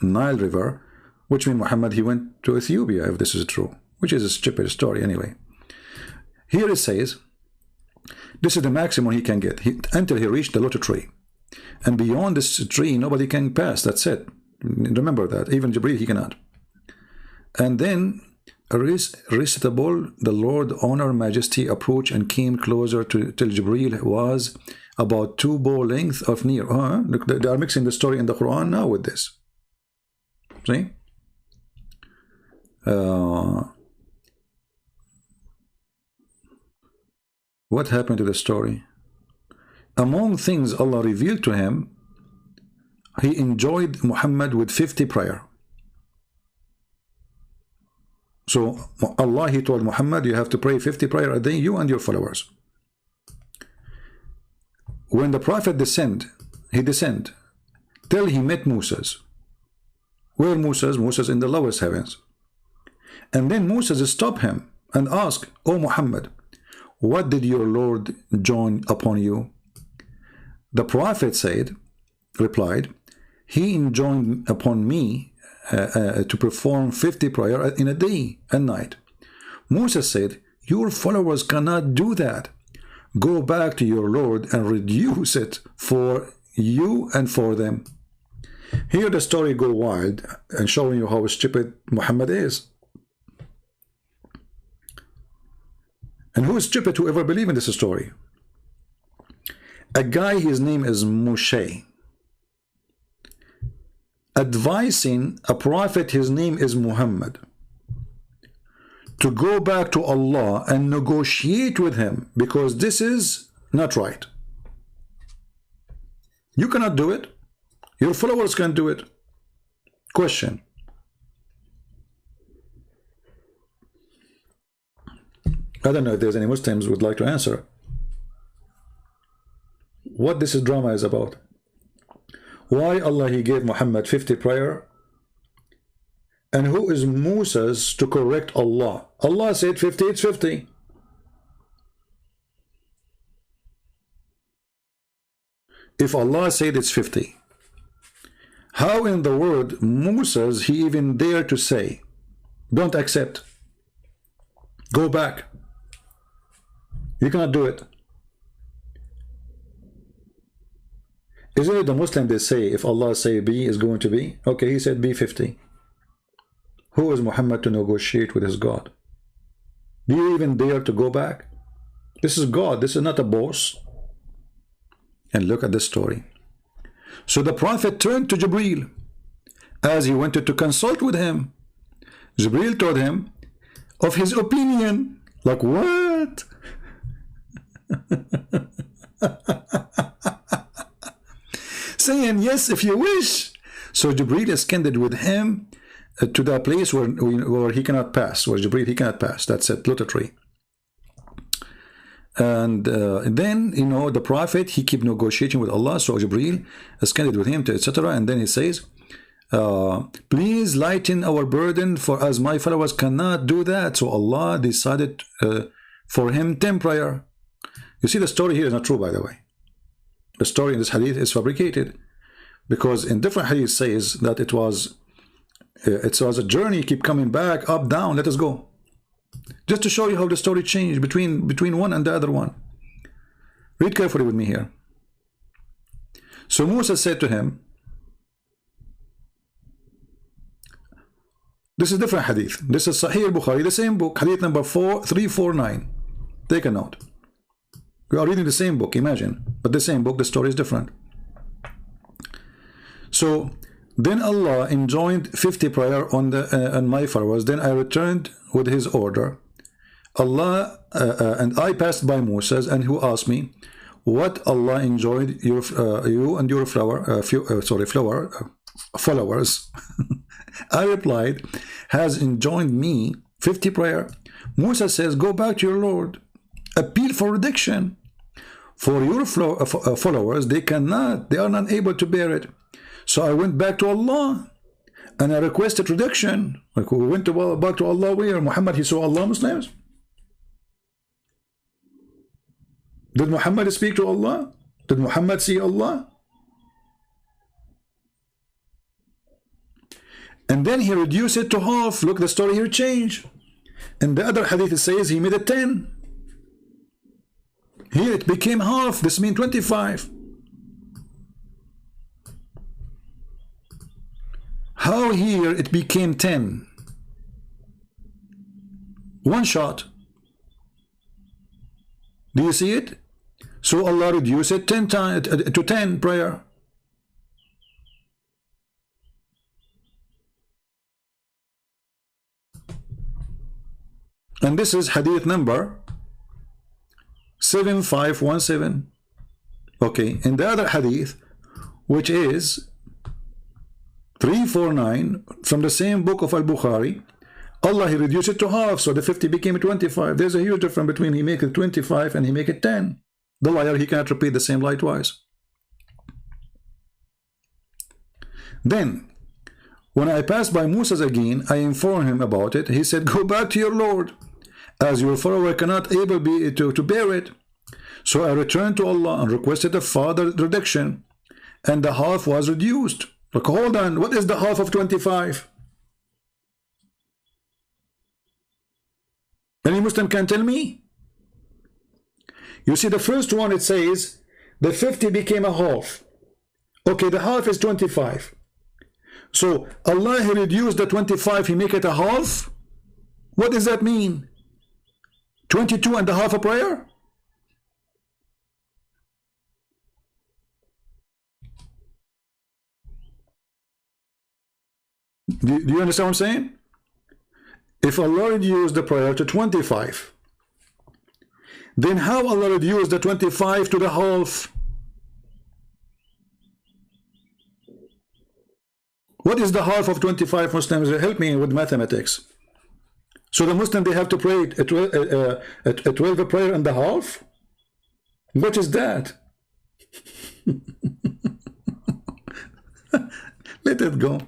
Nile River, which means Muhammad he went to Ethiopia, if this is true, which is a stupid story anyway. Here it says, this is the maximum he can get, until he reached the lotus tree. And beyond this tree, nobody can pass, that's it. Remember that, even Jibreel he cannot. And then, irresistible, the Lord, honor, majesty, approached and came closer till Jibreel was about 2 bow length of near. Look, they are mixing the story in the Quran now with this. See? What happened to the story? Among things Allah revealed to him, he enjoyed Muhammad with 50 prayer. So Allah, he told Muhammad, you have to pray 50 prayer a day, you and your followers. When the Prophet he descended till he met Moses. Where Moses? Moses in the lowest heavens. And then Moses stopped him and asked, O Muhammad, what did your Lord join upon you? The Prophet replied, he enjoined upon me to perform 50 prayer in a day and night. Moses said, your followers cannot do that. Go back to your Lord and reduce it for you and for them. Here the story go wild and showing you how stupid Muhammad is. And who is stupid to ever believe in this story? A guy, his name is Moshe, advising a prophet, his name is Muhammad, to go back to Allah and negotiate with him, because this is not right. You cannot do it. Your followers can do it. Question. I don't know if there's any Muslims who would like to answer what this drama is about. Why Allah he gave Muhammad 50 prayer, and who is Moses to correct Allah? Allah said 50, it's 50. If Allah said it's 50, how in the world Moses he even dare to say, don't accept, go back? You cannot do it. Isn't it the Muslim they say, if Allah say B is going to be? Okay, he said B 50. Who is Muhammad to negotiate with his God? Do you even dare to go back? This is God, this is not a boss. And look at this story. So the Prophet turned to Jibreel as he wanted to consult with him. Jibreel told him of his opinion. Like what? Saying yes if you wish. So Jibreel is candid with him to that place where he cannot pass, where Jibreel he cannot pass. That's it, literally. And then, you know, the Prophet, he keep negotiating with Allah. So Jibreel scanned with him, etc. And then he says, please lighten our burden, for as my followers cannot do that. So Allah decided for him 10 prayer. You see, the story here is not true, by the way. The story in this hadith is fabricated, because in different hadith says that it was a journey, keep coming back, up, down, let us go. Just to show you how the story changed between one and the other one. Read carefully with me here. So Musa said to him, this is different hadith. This is Sahih al-Bukhari, the same book, hadith number 349. Take a note. We are reading the same book, imagine. But the same book, the story is different. So then Allah enjoined 50 prayer on my followers. Then I returned with his order. Allah and I passed by Moses, and who asked me, what Allah enjoined you and your followers? I replied, has enjoined me 50 prayer. Musa says, go back to your Lord, appeal for redemption. For your followers, they are not able to bear it. So I went back to Allah and I requested redemption. Like, we went back to Allah where? Muhammad, he saw Allah, Muslims? Did Muhammad speak to Allah? Did Muhammad see Allah? And then he reduced it to half. Look, the story here changed. In the other hadith it says he made it 10. Here it became half. This means 25. How here it became 10? One shot. Do you see it? So Allah reduced it 10 times to 10 prayer. And this is hadith number 7517. Okay, in the other hadith, which is 349 from the same book of Al-Bukhari, Allah, he reduced it to half, so the 50 became 25. There's a huge difference between he make it 25 and he make it 10. The liar, he cannot repeat the same lie twice. Then, when I passed by Moses again, I informed him about it. He said, go back to your Lord, as your follower cannot able be to bear it. So I returned to Allah and requested a further reduction, and the half was reduced. Look, hold on, what is the half of 25? Any Muslim can tell me? You see, the first one, it says the 50 became a half. Okay, the half is 25. So Allah, he reduced the 25, he make it a half. What does that mean? 22 and a half a prayer? Do you understand what I'm saying? If Allah reduced the prayer to 25, then how Allah reduced the 25 to the half? What is the half of 25, Muslims? Help me with mathematics. So the Muslim, they have to pray a 12 a prayer and a half? What is that? Let it go.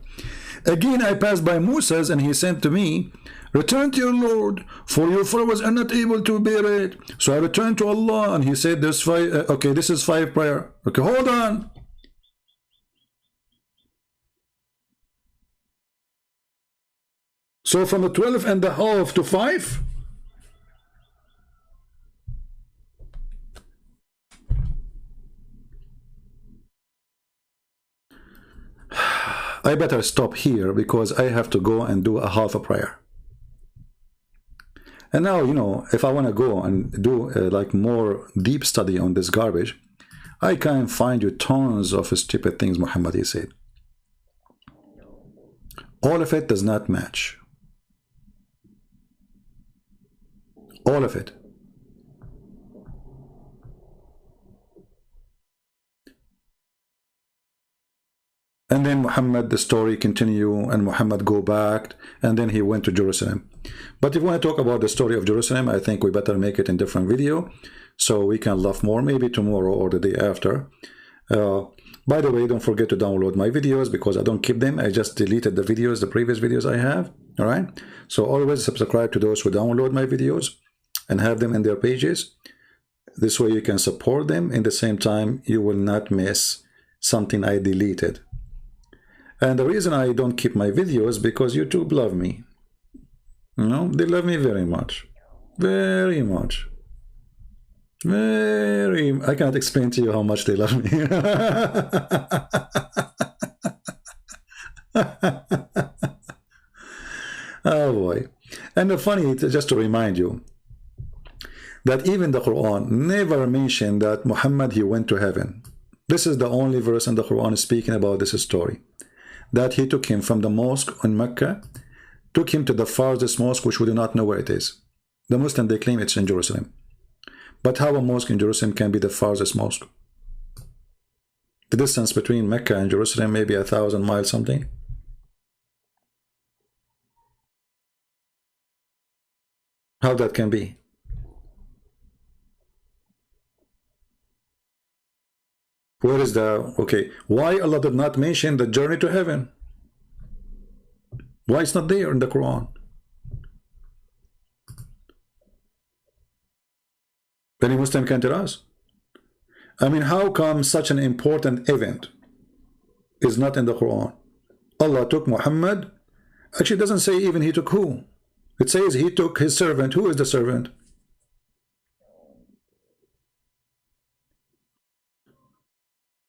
Again, I passed by Moses, and he said to me, return to your Lord, for your followers are not able to bear it. So I returned to Allah, and he said, there's 5, okay, this is 5 prayer. Okay, hold on. So from the 12 and a half to 5? I better stop here, because I have to go and do a half a prayer. And now, you know, if I want to go and do like more deep study on this garbage, I can find you tons of stupid things Muhammad said. All of it does not match. All of it. And then Muhammad, the story continue, and Muhammad go back, and then he went to Jerusalem. But if we want to talk about the story of Jerusalem, I think we better make it in different video, so we can laugh more, maybe tomorrow or the day after. By the way, don't forget to download my videos, because I don't keep them. I just deleted the videos, the previous videos I have. All right. So always subscribe to those who download my videos and have them in their pages. This way you can support them. In the same time, you will not miss something I deleted. And the reason I don't keep my videos, because YouTube love me. You know, they love me very much. Very much. I cannot explain to you how much they love me. Oh boy. And the funny, just to remind you, that even the Quran never mentioned that Muhammad, he went to heaven. This is the only verse in the Quran speaking about this story. That he took him from the mosque in Mecca, took him to the farthest mosque, which we do not know where it is. The Muslims, they claim it's in Jerusalem. But how a mosque in Jerusalem can be the farthest mosque? The distance between Mecca and Jerusalem may be 1,000 miles something. How that can be? Where is the... Okay, why Allah did not mention the journey to heaven? Why it's not there in the Quran? Any Muslim can tell us. I mean, how come such an important event is not in the Quran? Allah took Muhammad. Actually, it doesn't say even he took who. It says he took his servant. Who is the servant?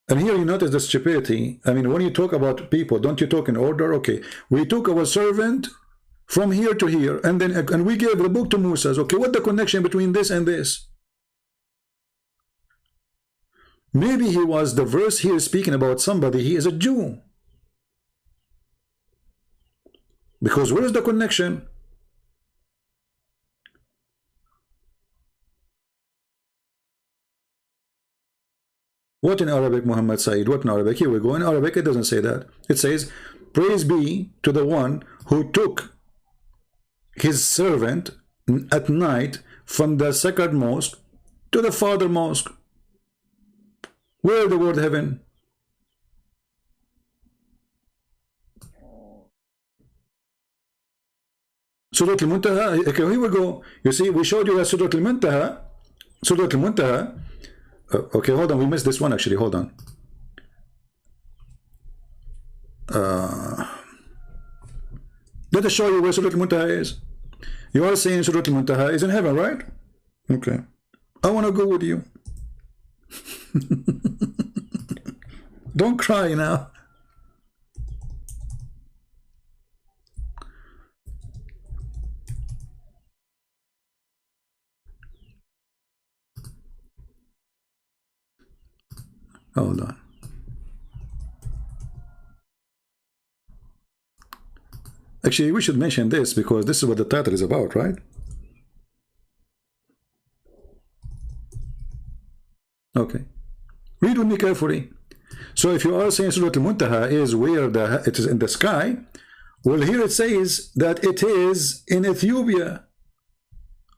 And here you notice the stupidity. I mean, when you talk about people, don't you talk in order? Okay, we took our servant from here to here, and we gave the book to Moses. Okay, what's the connection between this and this? Maybe he was, the verse here speaking about somebody, he is a Jew. Because where is the connection? What in Arabic, Muhammad Said? What in Arabic? Here we go. In Arabic, it doesn't say that. It says, praise be to the one who took his servant at night from the sacred mosque to the farther mosque. Where is the word heaven? Surah Al-Muntaha. Okay, here we go. You see, we showed you that Surah Al-Muntaha. Surah Al-Muntaha. Okay, hold on. We missed this one actually. Hold on. Let us show you where Surah Al-Muntaha is. You are saying Surah Al-Muntaha is in heaven, right? Okay. I want to go with you. Don't cry now. Hold on. Actually, we should mention this because this is what the title is about, right? Okay. Read with me carefully. So if you are saying Surah Al-Muntaha is where it is in the sky, well, here it says that it is in Ethiopia.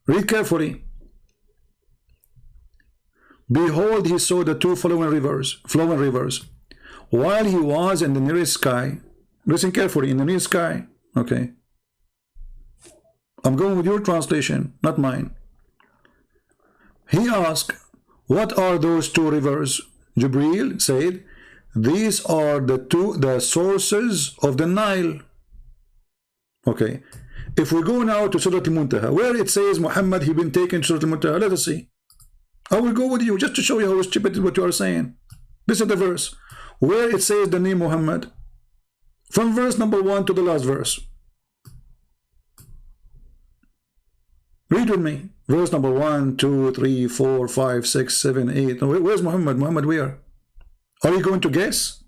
Read carefully. Behold, he saw the two flowing rivers, while he was in the nearest sky. Listen carefully, in the nearest sky. Okay. I'm going with your translation, not mine. He asked, what are those two rivers? Jibreel said, these are the sources of the Nile. Okay. If we go now to Surah Al-Muntaha, where it says Muhammad, he been taken to Surah Al-Muntaha, let us see. I will go with you just to show you how stupid is what you are saying. This is the verse where it says the name Muhammad, from verse number 1 to the last verse. Read with me. Verse number 1, 2, 3, 4, 5, 6, 7, 8. Where's Muhammad? Muhammad where? Are you going to guess?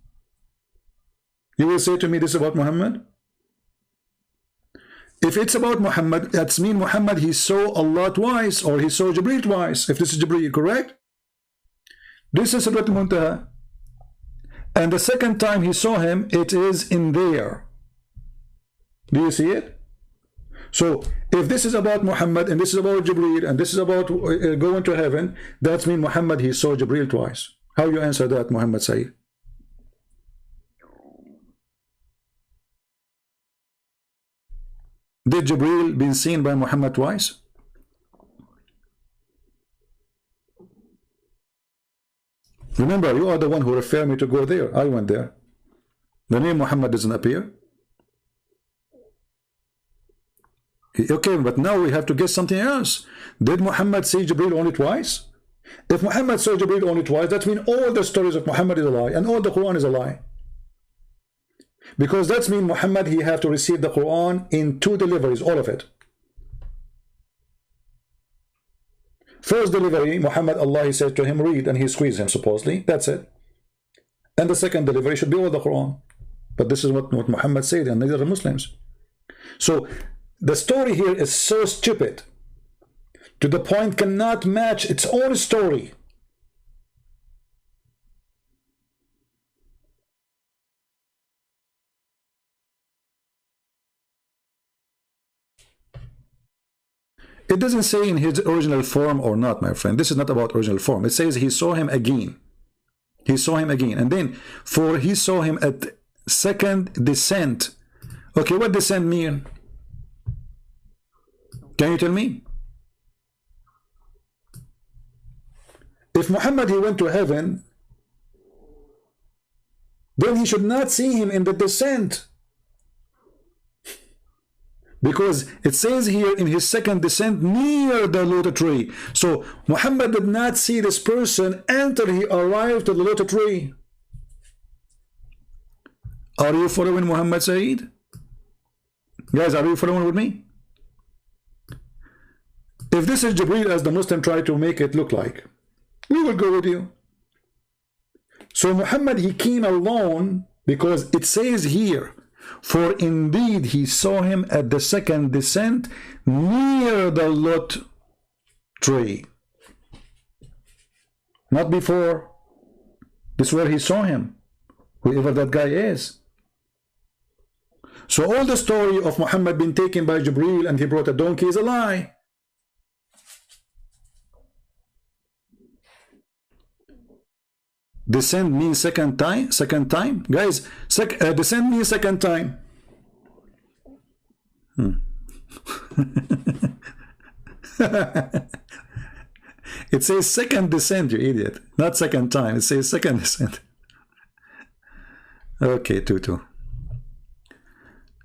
You will say to me this is about Muhammad? If it's about Muhammad, that's mean Muhammad, he saw Allah twice, or he saw Jibreel twice, if this is Jibreel, correct? This is Surah Al-Muntaha. And the second time he saw him, it is in there. Do you see it? So if this is about Muhammad, and this is about Jibreel, and this is about going to heaven, that means Muhammad, he saw Jibreel twice. How you answer that, Muhammad Said? Did Jibreel been seen by Muhammad twice? Remember, you are the one who referred me to go there. I went there. The name Muhammad doesn't appear. Okay, but now we have to guess something else. Did Muhammad see Jibreel only twice? If Muhammad saw Jibreel only twice, that means all the stories of Muhammad is a lie, and all the Quran is a lie. Because that means Muhammad, he have to receive the Quran in 2 deliveries, all of it. First delivery, Muhammad, Allah, he says to him, read, and he squeezed him, supposedly. That's it. And the second delivery should be all the Quran. But this is what Muhammad said, and neither are Muslims. So the story here is so stupid, to the point cannot match its own story. It doesn't say in his original form or not, my friend. This is not about original form. It says he saw him again. He saw him again. And then, for he saw him at second descent. Okay, what descent mean? Can you tell me? If Muhammad, he went to heaven, then he should not see him in the descent. Because it says here in his second descent near the lotus tree. So Muhammad did not see this person until he arrived to the lotus tree. Are you following Muhammad Said? Guys, are you following with me? If this is Jibreel as the Muslim try to make it look like, we will go with you. So Muhammad, he came alone because it says here, for indeed he saw him at the second descent near the lotus tree. Not before. This is where he saw him, whoever that guy is. So all the story of Muhammad being taken by Jibreel and he brought a donkey is a lie. Descent means second time. Guys, descent means second time. It says second descent, you idiot. Not second time. It says second descent. Okay, Tutu.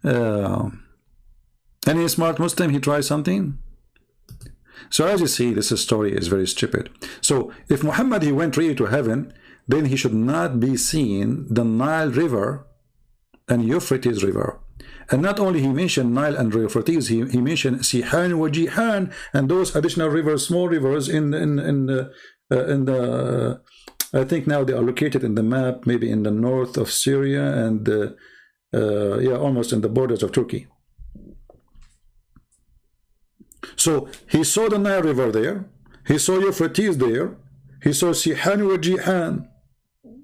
Any smart Muslim, he tries something? So as you see, this story is very stupid. So if Muhammad, he went really to heaven, then he should not be seeing the Nile River and Euphrates River. And not only he mentioned Nile and Euphrates, he mentioned Sihan wa Jihan and those additional rivers, small rivers in the I think now they are located in the map, maybe in the north of Syria and yeah, almost in the borders of Turkey. So he saw the Nile River there, he saw Euphrates there, he saw Sihan wa Jihan.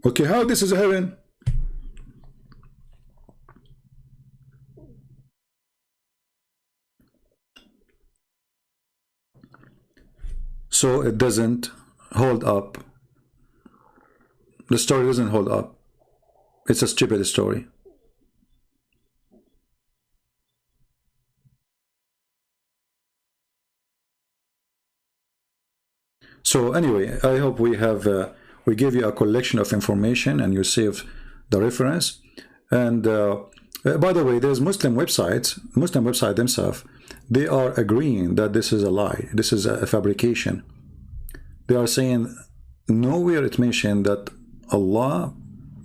Okay, how this is heaven? So it doesn't hold up. The story doesn't hold up. It's a stupid story. So anyway, I hope we have we gave you a collection of information and you saved the reference. And by the way, there's Muslim website themselves, they are agreeing that this is a lie, this is a fabrication. They are saying nowhere it mentioned that Allah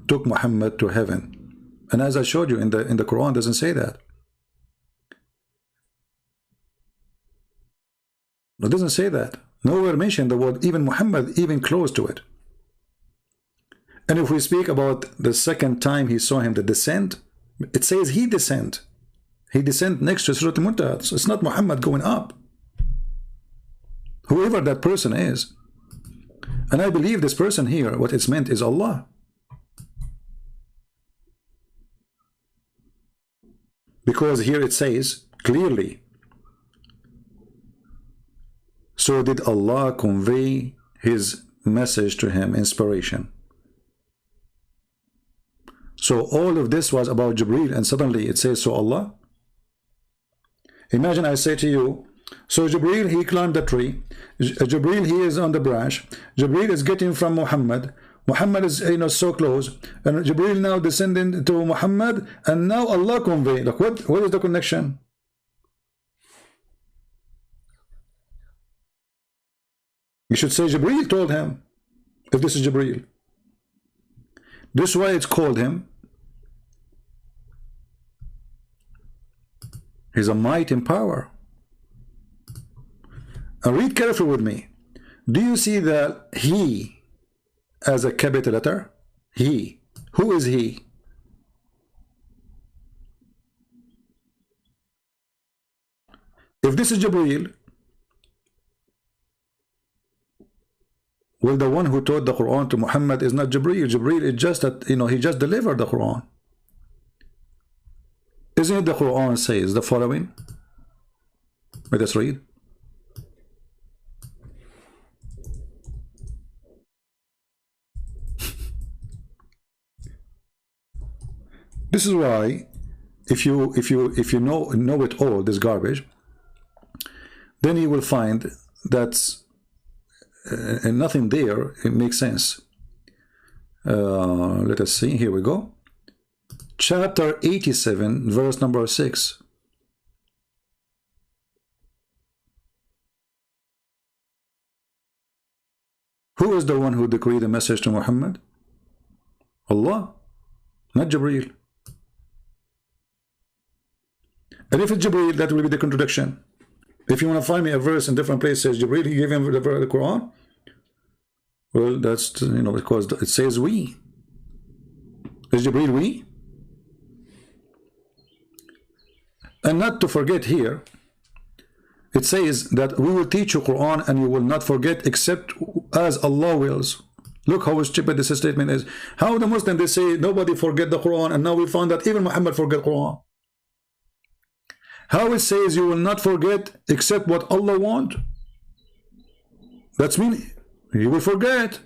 took Muhammad to heaven. And as I showed you in the Quran, doesn't say that. It doesn't say that. Nowhere mentioned the word even Muhammad, even close to it. And if we speak about the second time he saw him, the descent, it says he descent. He descent next to Surah Al-Muntaha. So it's not Muhammad going up. Whoever that person is. And I believe this person here, what it's meant is Allah. Because here it says clearly, so did Allah convey his message to him, inspiration. So all of this was about Jibreel, and suddenly it says, so Allah. Imagine I say to you, so Jibreel, he climbed the tree. Jibreel, he is on the branch. Jibreel is getting from Muhammad. Muhammad is, so close. And Jibreel now descending to Muhammad, and now Allah conveyed. Like what is the connection? You should say Jibreel told him, if this is Jibreel. This is why it's called him. He's a might in power. And read carefully with me. Do you see the he as a capital letter? He. Who is he? If this is Jibreel, well, the one who taught the Quran to Muhammad is not Jibreel. Jibreel is just that, he just delivered the Quran. Isn't it the Quran says the following? Let us read. This is why, if you know it all, this garbage, then you will find that and nothing there. It makes sense. Let us see. Here we go. Chapter 87, verse number 6. Who is the one who decreed the message to Muhammad? Allah, not Jibreel. And if it's Jibreel, that will be the contradiction. If you want to find me a verse in different places, Jibreel, he gave him the Quran. Well, that's, because it says we. Is Jibreel we? And not to forget here, it says that we will teach you Quran and you will not forget except as Allah wills. Look how stupid this statement is. How the Muslims, they say nobody forget the Quran, and now we found that even Muhammad forget Quran. How it says you will not forget except what Allah want. That's mean you will forget.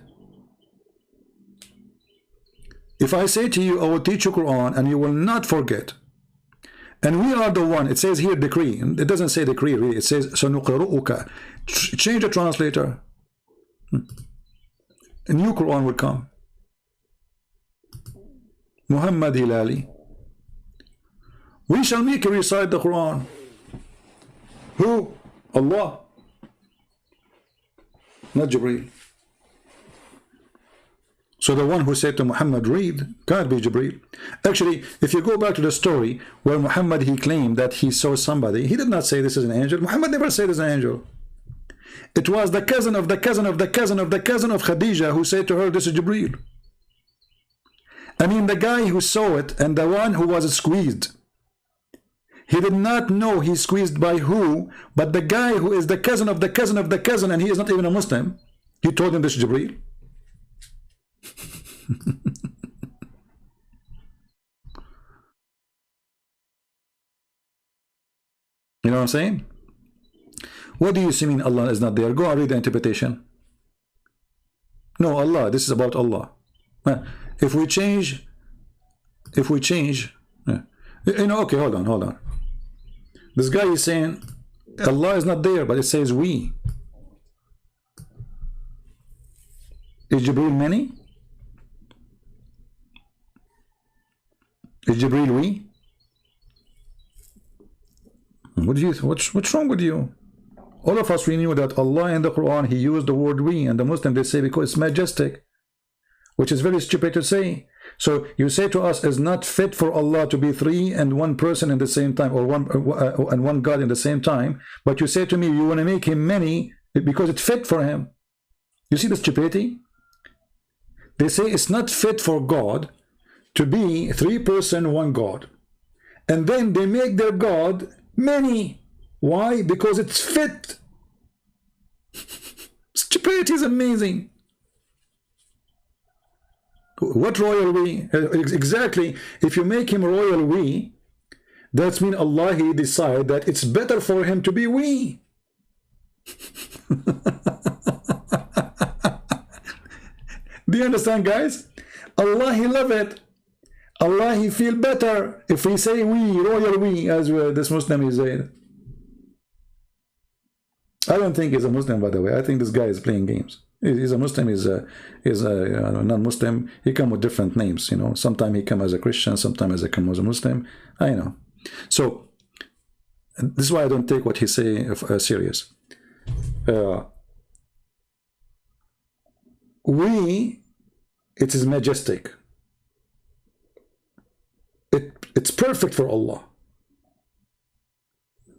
If I say to you, I will teach you Quran and you will not forget, and we are the one, it says here decree, it doesn't say decree really, it says sanuqru'uka. Change the translator. A new Quran will come. Muhammad Hilali, we shall make you recite the Quran. Who? Allah, not Jibreel. So the one who said to Muhammad, read, can't be Jibreel. Actually, if you go back to the story where Muhammad, he claimed that he saw somebody, he did not say this is an angel. Muhammad never said this is an angel. It was the cousin of the cousin of the cousin of the cousin of Khadija who said to her, this is Jibreel. I mean, the guy who saw it and the one who was squeezed, he did not know he's squeezed by who, but the guy who is the cousin of the cousin of the cousin, and he is not even a Muslim, he told him this is Jibreel. You know what I'm saying? What do you see mean Allah is not there? Go and read the interpretation. No, Allah, this is about Allah. If we change, okay, hold on. This guy is saying Allah is not there, but it says we. Is Jibreel many? Is Jibreel we? What do you? What's wrong with you? All of us, we knew that Allah in the Quran, he used the word we, and the Muslim, they say because it's majestic, which is very stupid to say. So you say to us, it's not fit for Allah to be three and one person in the same time, or one God in the same time, but you say to me, you want to make him many because it's fit for him. You see the stupidity? They say it's not fit for God to be three person, one God. And then they make their God many. Why? Because it's fit. Stupidity is amazing. What royal we? Exactly. If you make him royal we, That means Allah, he decide that it's better for him to be we. Do you understand, guys? Allah, he love it. Allah, he feel better if we say we, royal we, as this Muslim is saying. I don't think he's a Muslim, by the way. I think this guy is playing games. He's a Muslim, he's a non-Muslim. He come with different names, you know. Sometimes he come as a Christian, sometimes he come as a Muslim. I know. So this is why I don't take what he say serious. We, it is majestic. It's perfect for Allah.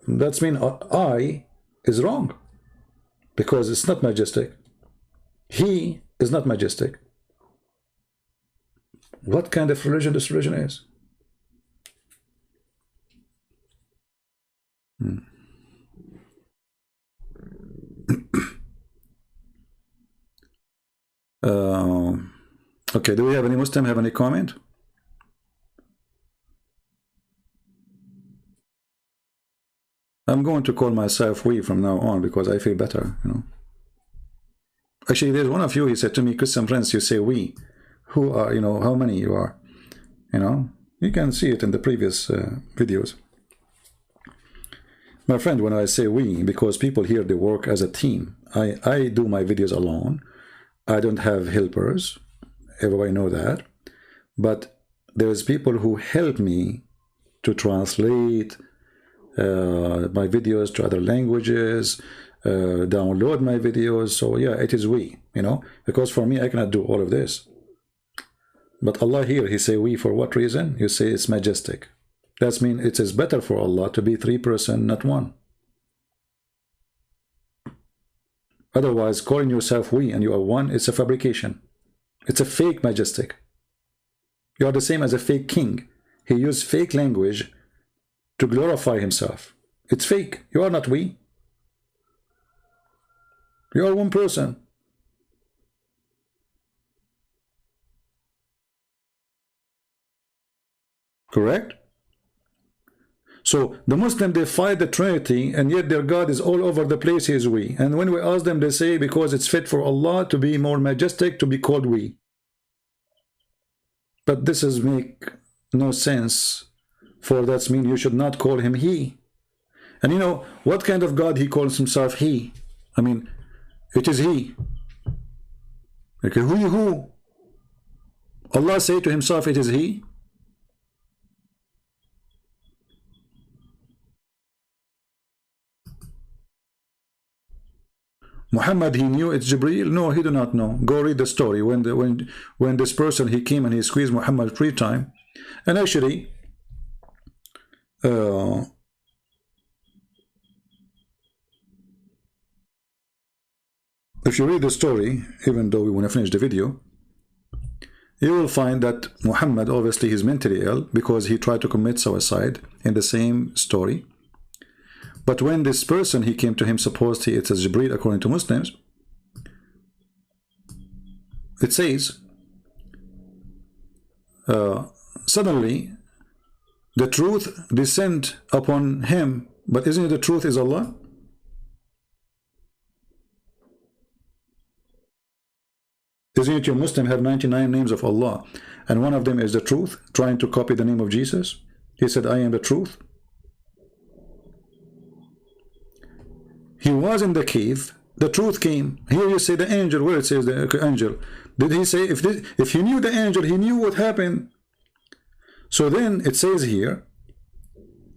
That means I is wrong, because it's not majestic. He is not majestic. What kind of religion this religion is? Okay, do we have any Muslim have any comment? I'm going to call myself we from now on because I feel better, you know. Actually, there's one of you, he said to me, Christian friends, you say we. Who are, you know, how many you are? You know, you can see it in the previous videos. My friend, when I say we, because people here, they work as a team. I do my videos alone. I don't have helpers. Everybody know that. But there's people who help me to translate my videos to other languages, download my videos. So yeah, it is we, you know, because for me, I cannot do all of this. But Allah here, he say we for what reason? You say it's majestic. That means it is better for Allah to be 3 persons, not 1. Otherwise, calling yourself we and you are 1, it's a fabrication. It's a fake majestic. You are the same as a fake king. He used fake language to glorify himself. It's fake. You are not we. You are 1 person. Correct? So the Muslim, they fight the Trinity, and yet their God is all over the place. He is we. And when we ask them, they say because it's fit for Allah to be more majestic, to be called we. But this is make no sense. For that means you should not call him he. And you know, what kind of God he calls himself he? I mean, it is he. Okay, who? Allah say to himself, it is he? Muhammad, he knew it's Jibreel? No, he do not know. Go read the story. When this person, he came and he squeezed Muhammad 3 times. And actually, if you read the story, even though we want to finish the video, you will find that Muhammad, obviously, he's mentally ill because he tried to commit suicide in the same story. But when this person, he came to him, supposedly it's as Jibreel according to Muslims, it says, suddenly the truth descend upon him. But isn't it the truth is Allah? Isn't it your Muslim have 99 names of Allah, and one of them is the truth, trying to copy the name of Jesus? He said, I am the truth. He was in the cave, the truth came. Here you say the angel, where it says the angel. Did he say, if he knew the angel, he knew what happened? So then it says here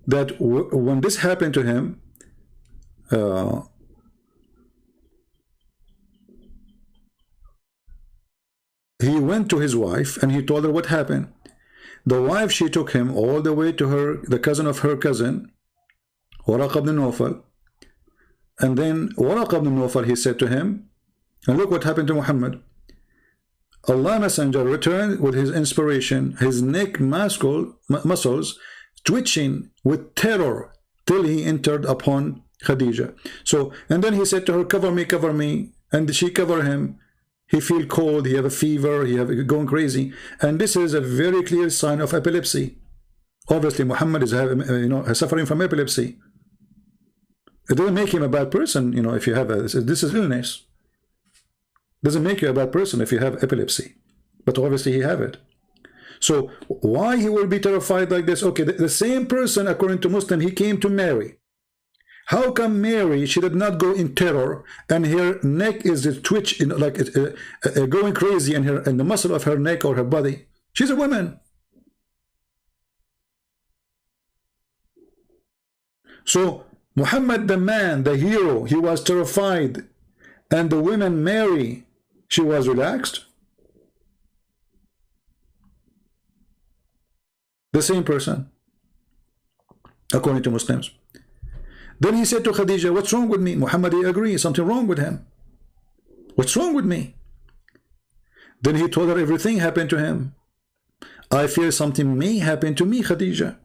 that when this happened to him, he went to his wife and he told her what happened. The wife, she took him all the way to the cousin of her cousin, Waraq ibn Nawfal. And then Waraq ibn Nawfal, he said to him, and look what happened to Muhammad. Allah Messenger returned with his inspiration, his neck muscles twitching with terror till he entered upon Khadija. So, and then he said to her, cover me, and she covered him. He feel cold, he have a fever, he have going crazy, and this is a very clear sign of epilepsy. Obviously, Muhammad is suffering from epilepsy. It doesn't make him a bad person, if you have this is illness. Doesn't make you a bad person if you have epilepsy, but obviously he have it. So why he will be terrified like this? Okay, the same person, according to Muslim, he came to Mary. How come Mary, she did not go in terror and her neck is twitch, like going crazy, and the muscle of her neck or her body? She's a woman. So Muhammad, the man, the hero, he was terrified, and the woman Mary, she was relaxed. The same person, according to Muslims. Then he said to Khadija, what's wrong with me? Muhammad, he agrees, something wrong with him. What's wrong with me? Then he told her everything happened to him. I fear something may happen to me, Khadija.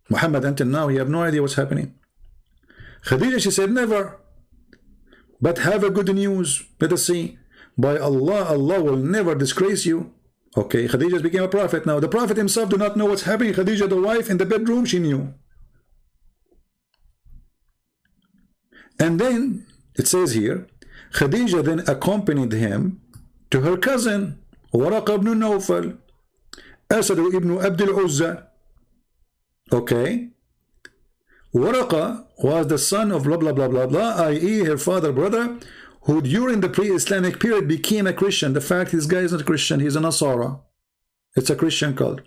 Muhammad, until now, he have no idea what's happening. Khadija, she said, never. But have a good news. Let us see. By Allah, Allah will never disgrace you. Okay, Khadija became a prophet now. The prophet himself do not know what's happening. Khadija, the wife, in the bedroom, she knew. And then, it says here, Khadija then accompanied him to her cousin, Waraqa ibn Nawfal, Asad ibn Abdul Uzza. Okay. Waraqa was the son of blah blah blah blah blah, i.e. her father brother, who during the pre-Islamic period became a Christian. The fact this guy is not a Christian, he's a Nasara. It's a Christian cult.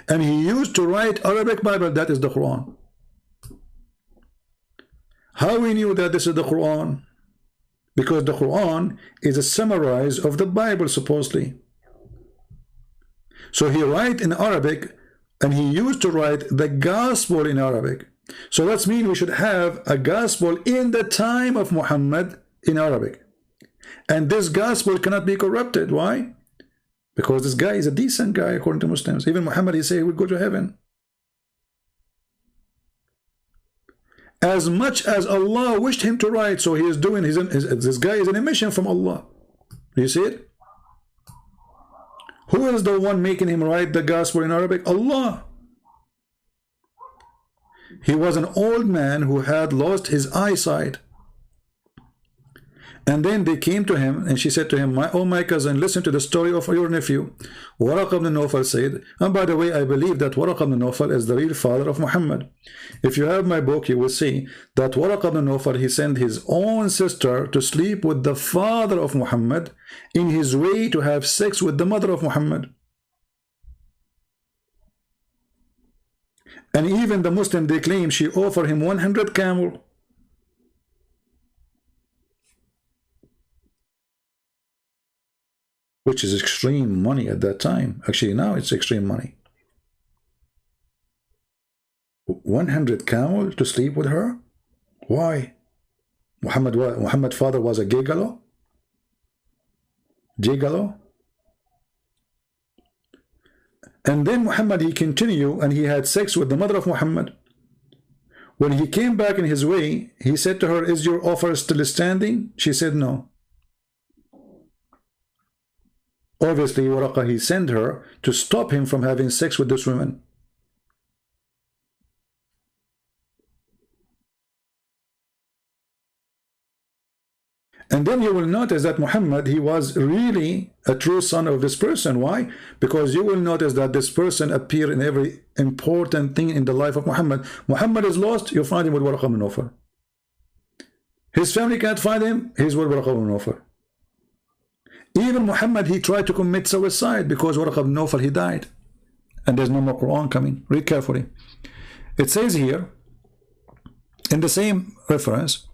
And he used to write Arabic Bible, that is the Quran. How we knew that this is the Quran? Because the Quran is a summary of the Bible, supposedly. So he write in Arabic, and he used to write the gospel in Arabic. So that means we should have a gospel in the time of Muhammad in Arabic. And this gospel cannot be corrupted. Why? Because this guy is a decent guy, according to Muslims. Even Muhammad, he say he would go to heaven. As much as Allah wished him to write, so he is doing this guy is an emission from Allah. Do you see it? Who is the one making him write the gospel in Arabic? Allah. He was an old man who had lost his eyesight. And then they came to him, and she said to him, oh my cousin, listen to the story of your nephew. Waraqa ibn Nawfal said, and by the way, I believe that Waraqa ibn Nawfal is the real father of Muhammad. If you have my book, you will see that Waraqa ibn Nawfal, he sent his own sister to sleep with the father of Muhammad in his way to have sex with the mother of Muhammad. And even the Muslim, they claim she offered him 100 camel. Which is extreme money at that time. Actually, now it's extreme money. 100 camel to sleep with her? Why? Muhammad's father was a gigolo? Gigolo? And then Muhammad, he continued and he had sex with the mother of Muhammad. When he came back in his way, he said to her, is your offer still standing? She said no. Obviously, Waraqa, he sent her to stop him from having sex with this woman. And then you will notice that Muhammad, he was really a true son of this person. Why? Because you will notice that this person appeared in every important thing in the life of Muhammad. Muhammad is lost, you find him with Waraqa ibn Nawfal. His family can't find him, he's with Waraqa ibn Nawfal. Even Muhammad, he tried to commit suicide because Waraqa ibn Nawfal, he died. And there's no more Quran coming. Read carefully. It says here, in the same reference,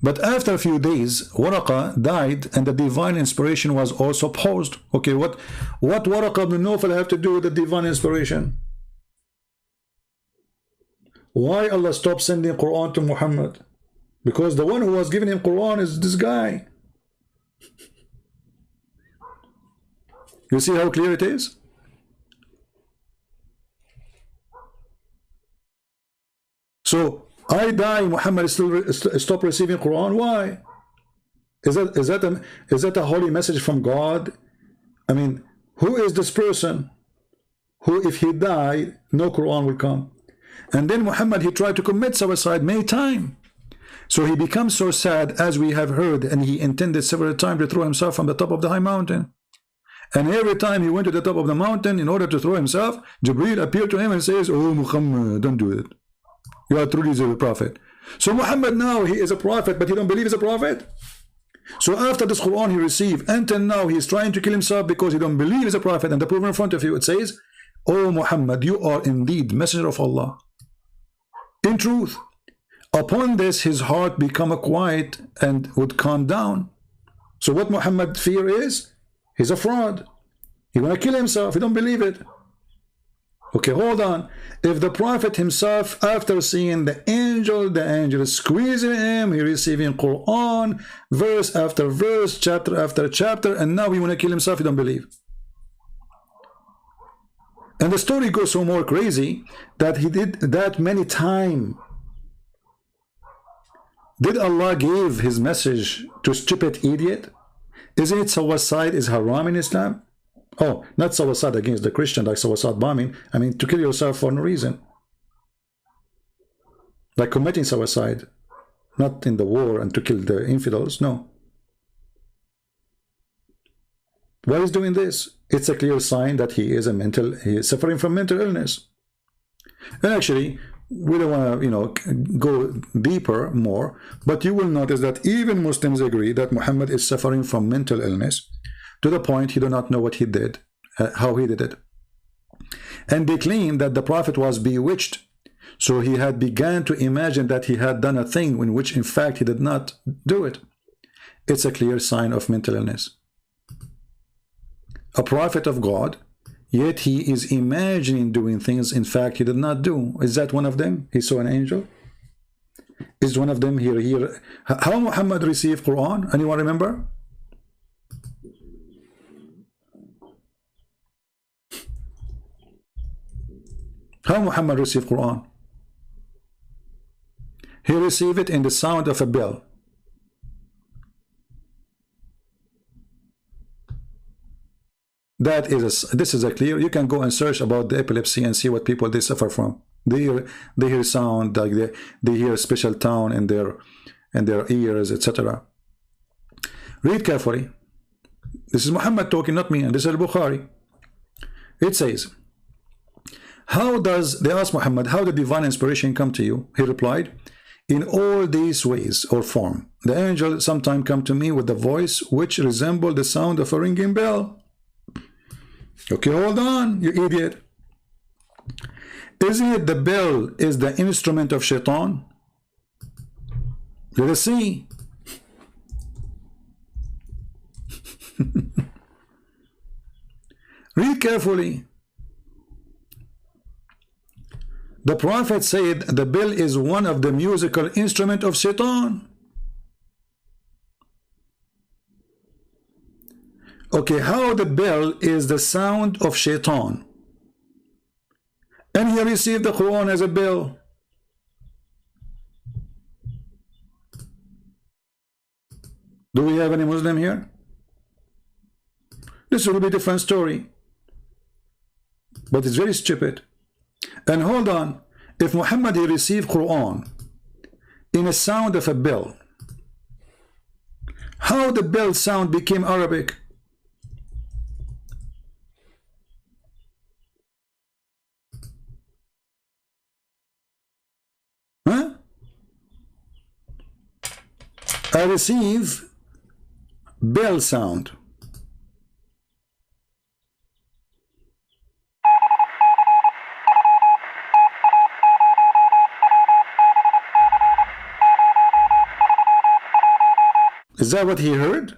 but after a few days, Waraqa died and the divine inspiration was also paused. Okay, what Waraqa ibn Nawfal have to do with the divine inspiration? Why Allah stopped sending Quran to Muhammad? Because the one who was giving him Quran is this guy. You see how clear it is? So I die, Muhammad still stop receiving Quran. Why? Is that a holy message from God? I mean, who is this person who, if he died, no Quran will come? And then Muhammad, he tried to commit suicide many times. So he becomes so sad, as we have heard, and he intended several times to throw himself from the top of the high mountain. And every time he went to the top of the mountain in order to throw himself, Jibreel appeared to him and says, "Oh Muhammad, don't do it. You are truly a prophet." So Muhammad now, he is a prophet, but he don't believe he's a prophet. So after this Quran he received, until now he is trying to kill himself because he don't believe he's a prophet. And the proof in front of you, it says, "Oh Muhammad, you are indeed messenger of Allah." In truth, upon this his heart become quiet and would calm down. So what Muhammad fear is, he's a fraud. He want to kill himself. He don't believe it. Okay, hold on. If the prophet himself, after seeing the angel is squeezing him, he receiving Quran, verse after verse, chapter after chapter, and now he want to kill himself, he don't believe. And the story goes so more crazy that he did that many times. Did Allah give his message to stupid idiot? Isn't it suicide is haram in Islam? Oh, not suicide against the Christian, like suicide bombing. I mean, to kill yourself for no reason. Like committing suicide. Not in the war and to kill the infidels, no. Why is doing this? It's a clear sign that he is suffering from mental illness. And actually, we don't want to, go deeper more, but you will notice that even Muslims agree that Muhammad is suffering from mental illness to the point he do not know what he did, how he did it. And they claim that the Prophet was bewitched, so he had begun to imagine that he had done a thing in which in fact he did not do it. It's a clear sign of mental illness. A prophet of God, yet he is imagining doing things in fact he did not do. Is that one of them? He saw an angel? Is one of them here? How Muhammad received Quran? Anyone remember? How Muhammad received Quran? He received it in the sound of a bell. This is a clear. You can go and search about the epilepsy and see what people they suffer from. They hear sound, like they hear a special tone in their ears, etc. Read carefully. This is Muhammad talking, not me, and this is Al-Bukhari. It says, they asked Muhammad, how did divine inspiration come to you? He replied, in all these ways or form. The angel sometimes come to me with a voice which resembled the sound of a ringing bell. Okay, hold on, you idiot. Isn't it the bell is the instrument of shaitan? Let us see. Read carefully. The Prophet said the bell is one of the musical instrument of shaitan. Okay, how the bell is the sound of shaitan, and he received the Quran as a bell. Do we have any Muslim here? This will be a different story, but it's very stupid. And hold on, if Muhammad he received Quran in a sound of a bell, how the bell sound became Arabic? Huh? I receive bell sound. Is that what he heard?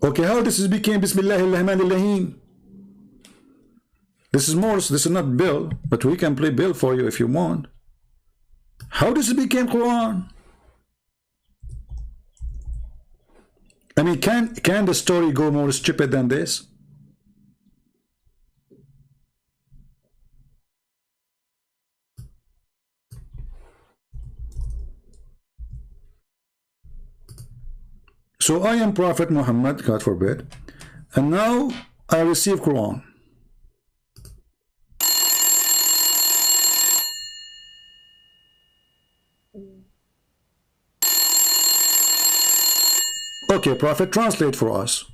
Okay, how this became Bismillahirrahmanirrahim? This is Morse, this is not Bill, but we can play Bill for you if you want. How does it become Quran? I mean, can the story go more stupid than this? So I am Prophet Muhammad, God forbid, and now I receive Quran. Okay, Prophet, translate for us.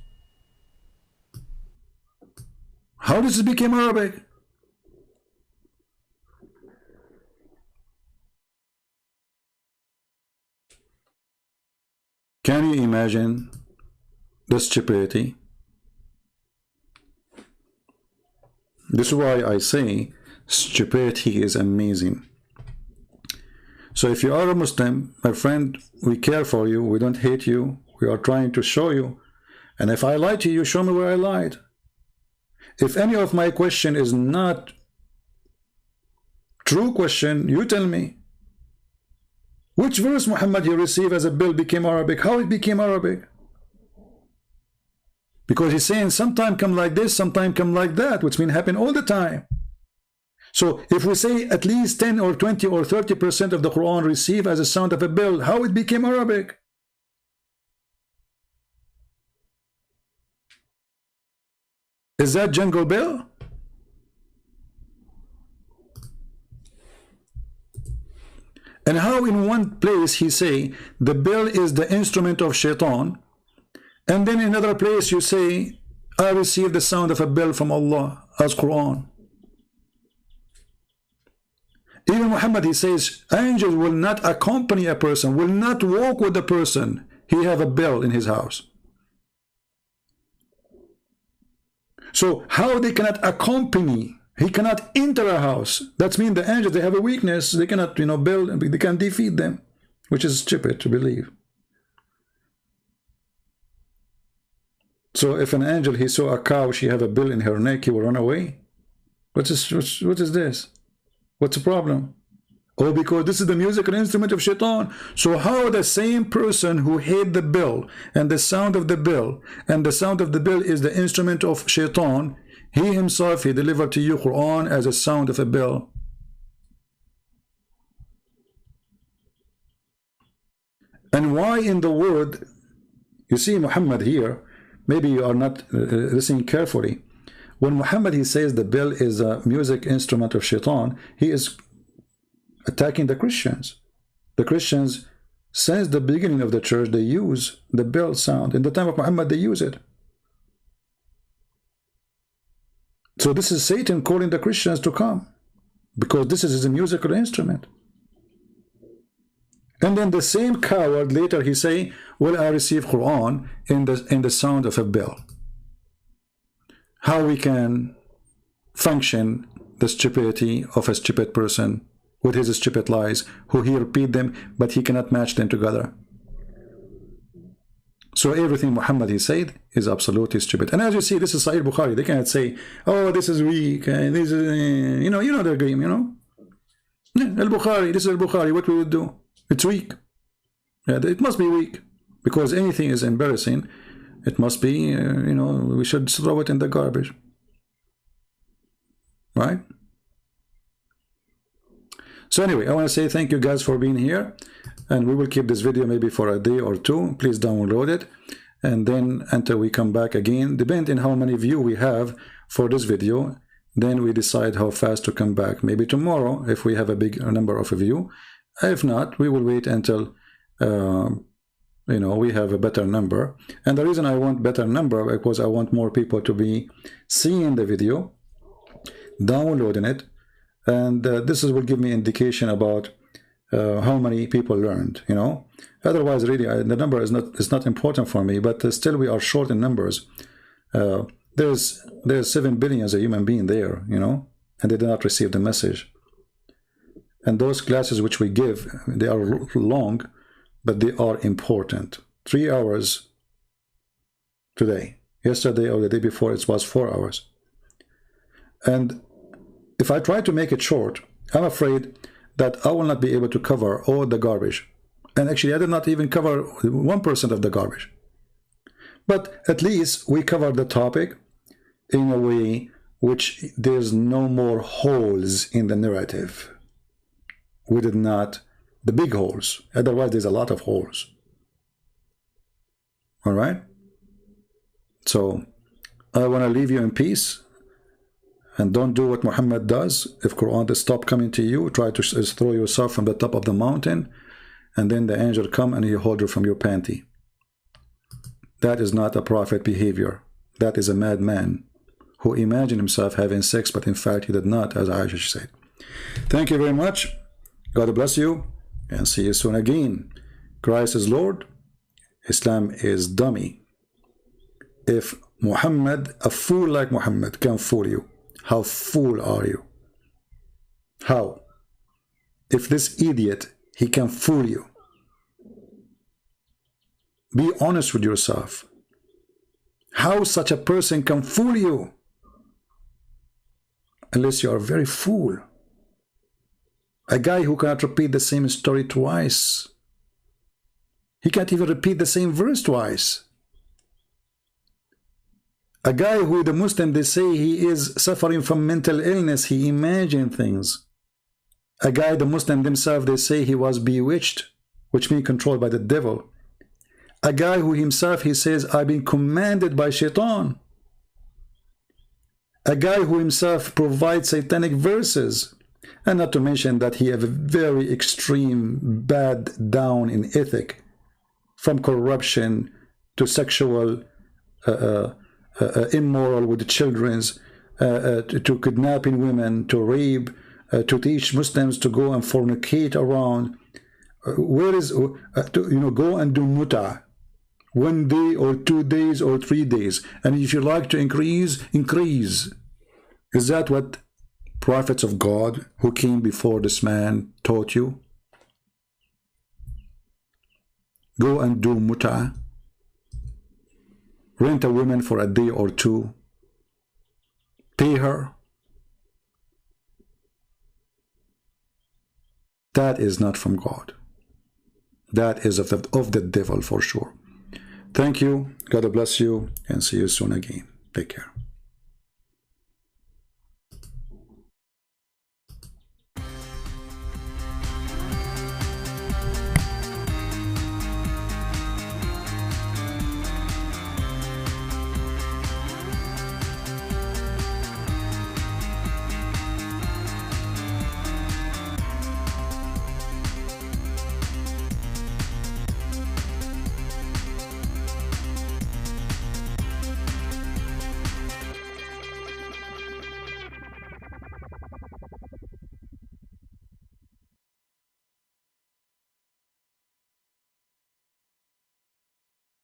How does it become Arabic? Can you imagine the stupidity? This is why I say stupidity is amazing. So if you are a Muslim, my friend, we care for you. We don't hate you. We are trying to show you. And if I lied to you, show me where I lied. If any of my question is not true question, you tell me. Which verse Muhammad you received as a bill became Arabic? How it became Arabic? Because he's saying sometime come like this, sometime come like that, which means happen all the time. So if we say at least 10 or 20 or 30% of the Quran received as a sound of a bell, how it became Arabic? Is that Jungle Bell? And how in one place he say the bell is the instrument of shaitan, and then in another place you say I received the sound of a bell from Allah as Quran. Even Muhammad, he says angels will not accompany a person, will not walk with the person. He have a bell in his house. So how they cannot accompany? He cannot enter a house. That means the angels, they have a weakness. They cannot, build, they can defeat them, which is stupid to believe. So if an angel, he saw a cow, she have a bill in her neck, he will run away. What is this? What's the problem? Oh, because this is the musical instrument of shaitan. So how the same person who hate the bell and the sound of the bell, and the sound of the bell is the instrument of shaitan, he himself, he delivered to you Quran as a sound of a bell. And why in the word, you see Muhammad here, maybe you are not listening carefully. When Muhammad, he says the bell is a music instrument of shaitan, he is attacking the Christians. The Christians, since the beginning of the church, they use the bell sound. In the time of Muhammad, they use it. So this is Satan calling the Christians to come, because this is a musical instrument. And then the same coward later he say, well, I receive Quran in the sound of a bell. How we can function the stupidity of a stupid person with his stupid lies, who he repeat them, but he cannot match them together. So everything Muhammad he said is absolutely stupid. And as you see, this is Sahih Bukhari. They cannot say, oh, this is weak, and this is, you know their game, Al-Bukhari, this is Al-Bukhari, what we would do? It's weak. Yeah, it must be weak, because anything is embarrassing. It must be, we should throw it in the garbage. Right? So anyway, I want to say thank you guys for being here. And we will keep this video maybe for a day or two. Please download it. And then until we come back again, depending on how many views we have for this video, then we decide how fast to come back. Maybe tomorrow, if we have a big number of views. If not, we will wait until we have a better number. And the reason I want better number, because I want more people to be seeing the video, downloading it, and this will give me indication about how many people learned. Otherwise, really, the number is not important for me. But still, we are short in numbers. There's 7 billion as a human being there, and they did not receive the message. And those classes which we give, they are long, but they are important. 3 hours today. Yesterday or the day before, it was 4 hours. And if I try to make it short, I'm afraid that I will not be able to cover all the garbage. And actually, I did not even cover 1% of the garbage. But at least we covered the topic in a way which there's no more holes in the narrative. We did not, the big holes. Otherwise, there's a lot of holes. All right? So, I want to leave you in peace. And don't do what Muhammad does. If Quran does stop coming to you, try to throw yourself from the top of the mountain, and then the angel come and he hold you from your panty. That is not a prophet behavior. That is a madman who imagined himself having sex, but in fact he did not, as Aisha said. Thank you very much. God bless you, and see you soon again. Christ is Lord. Islam is dummy. If Muhammad, a fool like Muhammad, can fool you, how fool are you? How? If this idiot, he can fool you. Be honest with yourself. How such a person can fool you? Unless you are a very fool. A guy who cannot repeat the same story twice. He can't even repeat the same verse twice. A guy who the Muslim, they say he is suffering from mental illness. He imagined things. A guy, the Muslim themselves, they say he was bewitched, which means controlled by the devil. A guy who himself, he says, I've been commanded by Shaitan. A guy who himself provides satanic verses. And not to mention that he have a very extreme, bad down in ethic. From corruption to sexual immoral with the children, to kidnapping women, to rape, to teach Muslims to go and fornicate around. Where is, go and do muta. 1 day or 2 days or 3 days. And if you like to increase, increase. Is that what prophets of God who came before this man taught you? Go and do muta. Rent a woman for a day or two. Pay her. That is not from God. That is of the devil for sure. Thank you. God bless you, and see you soon again. Take care.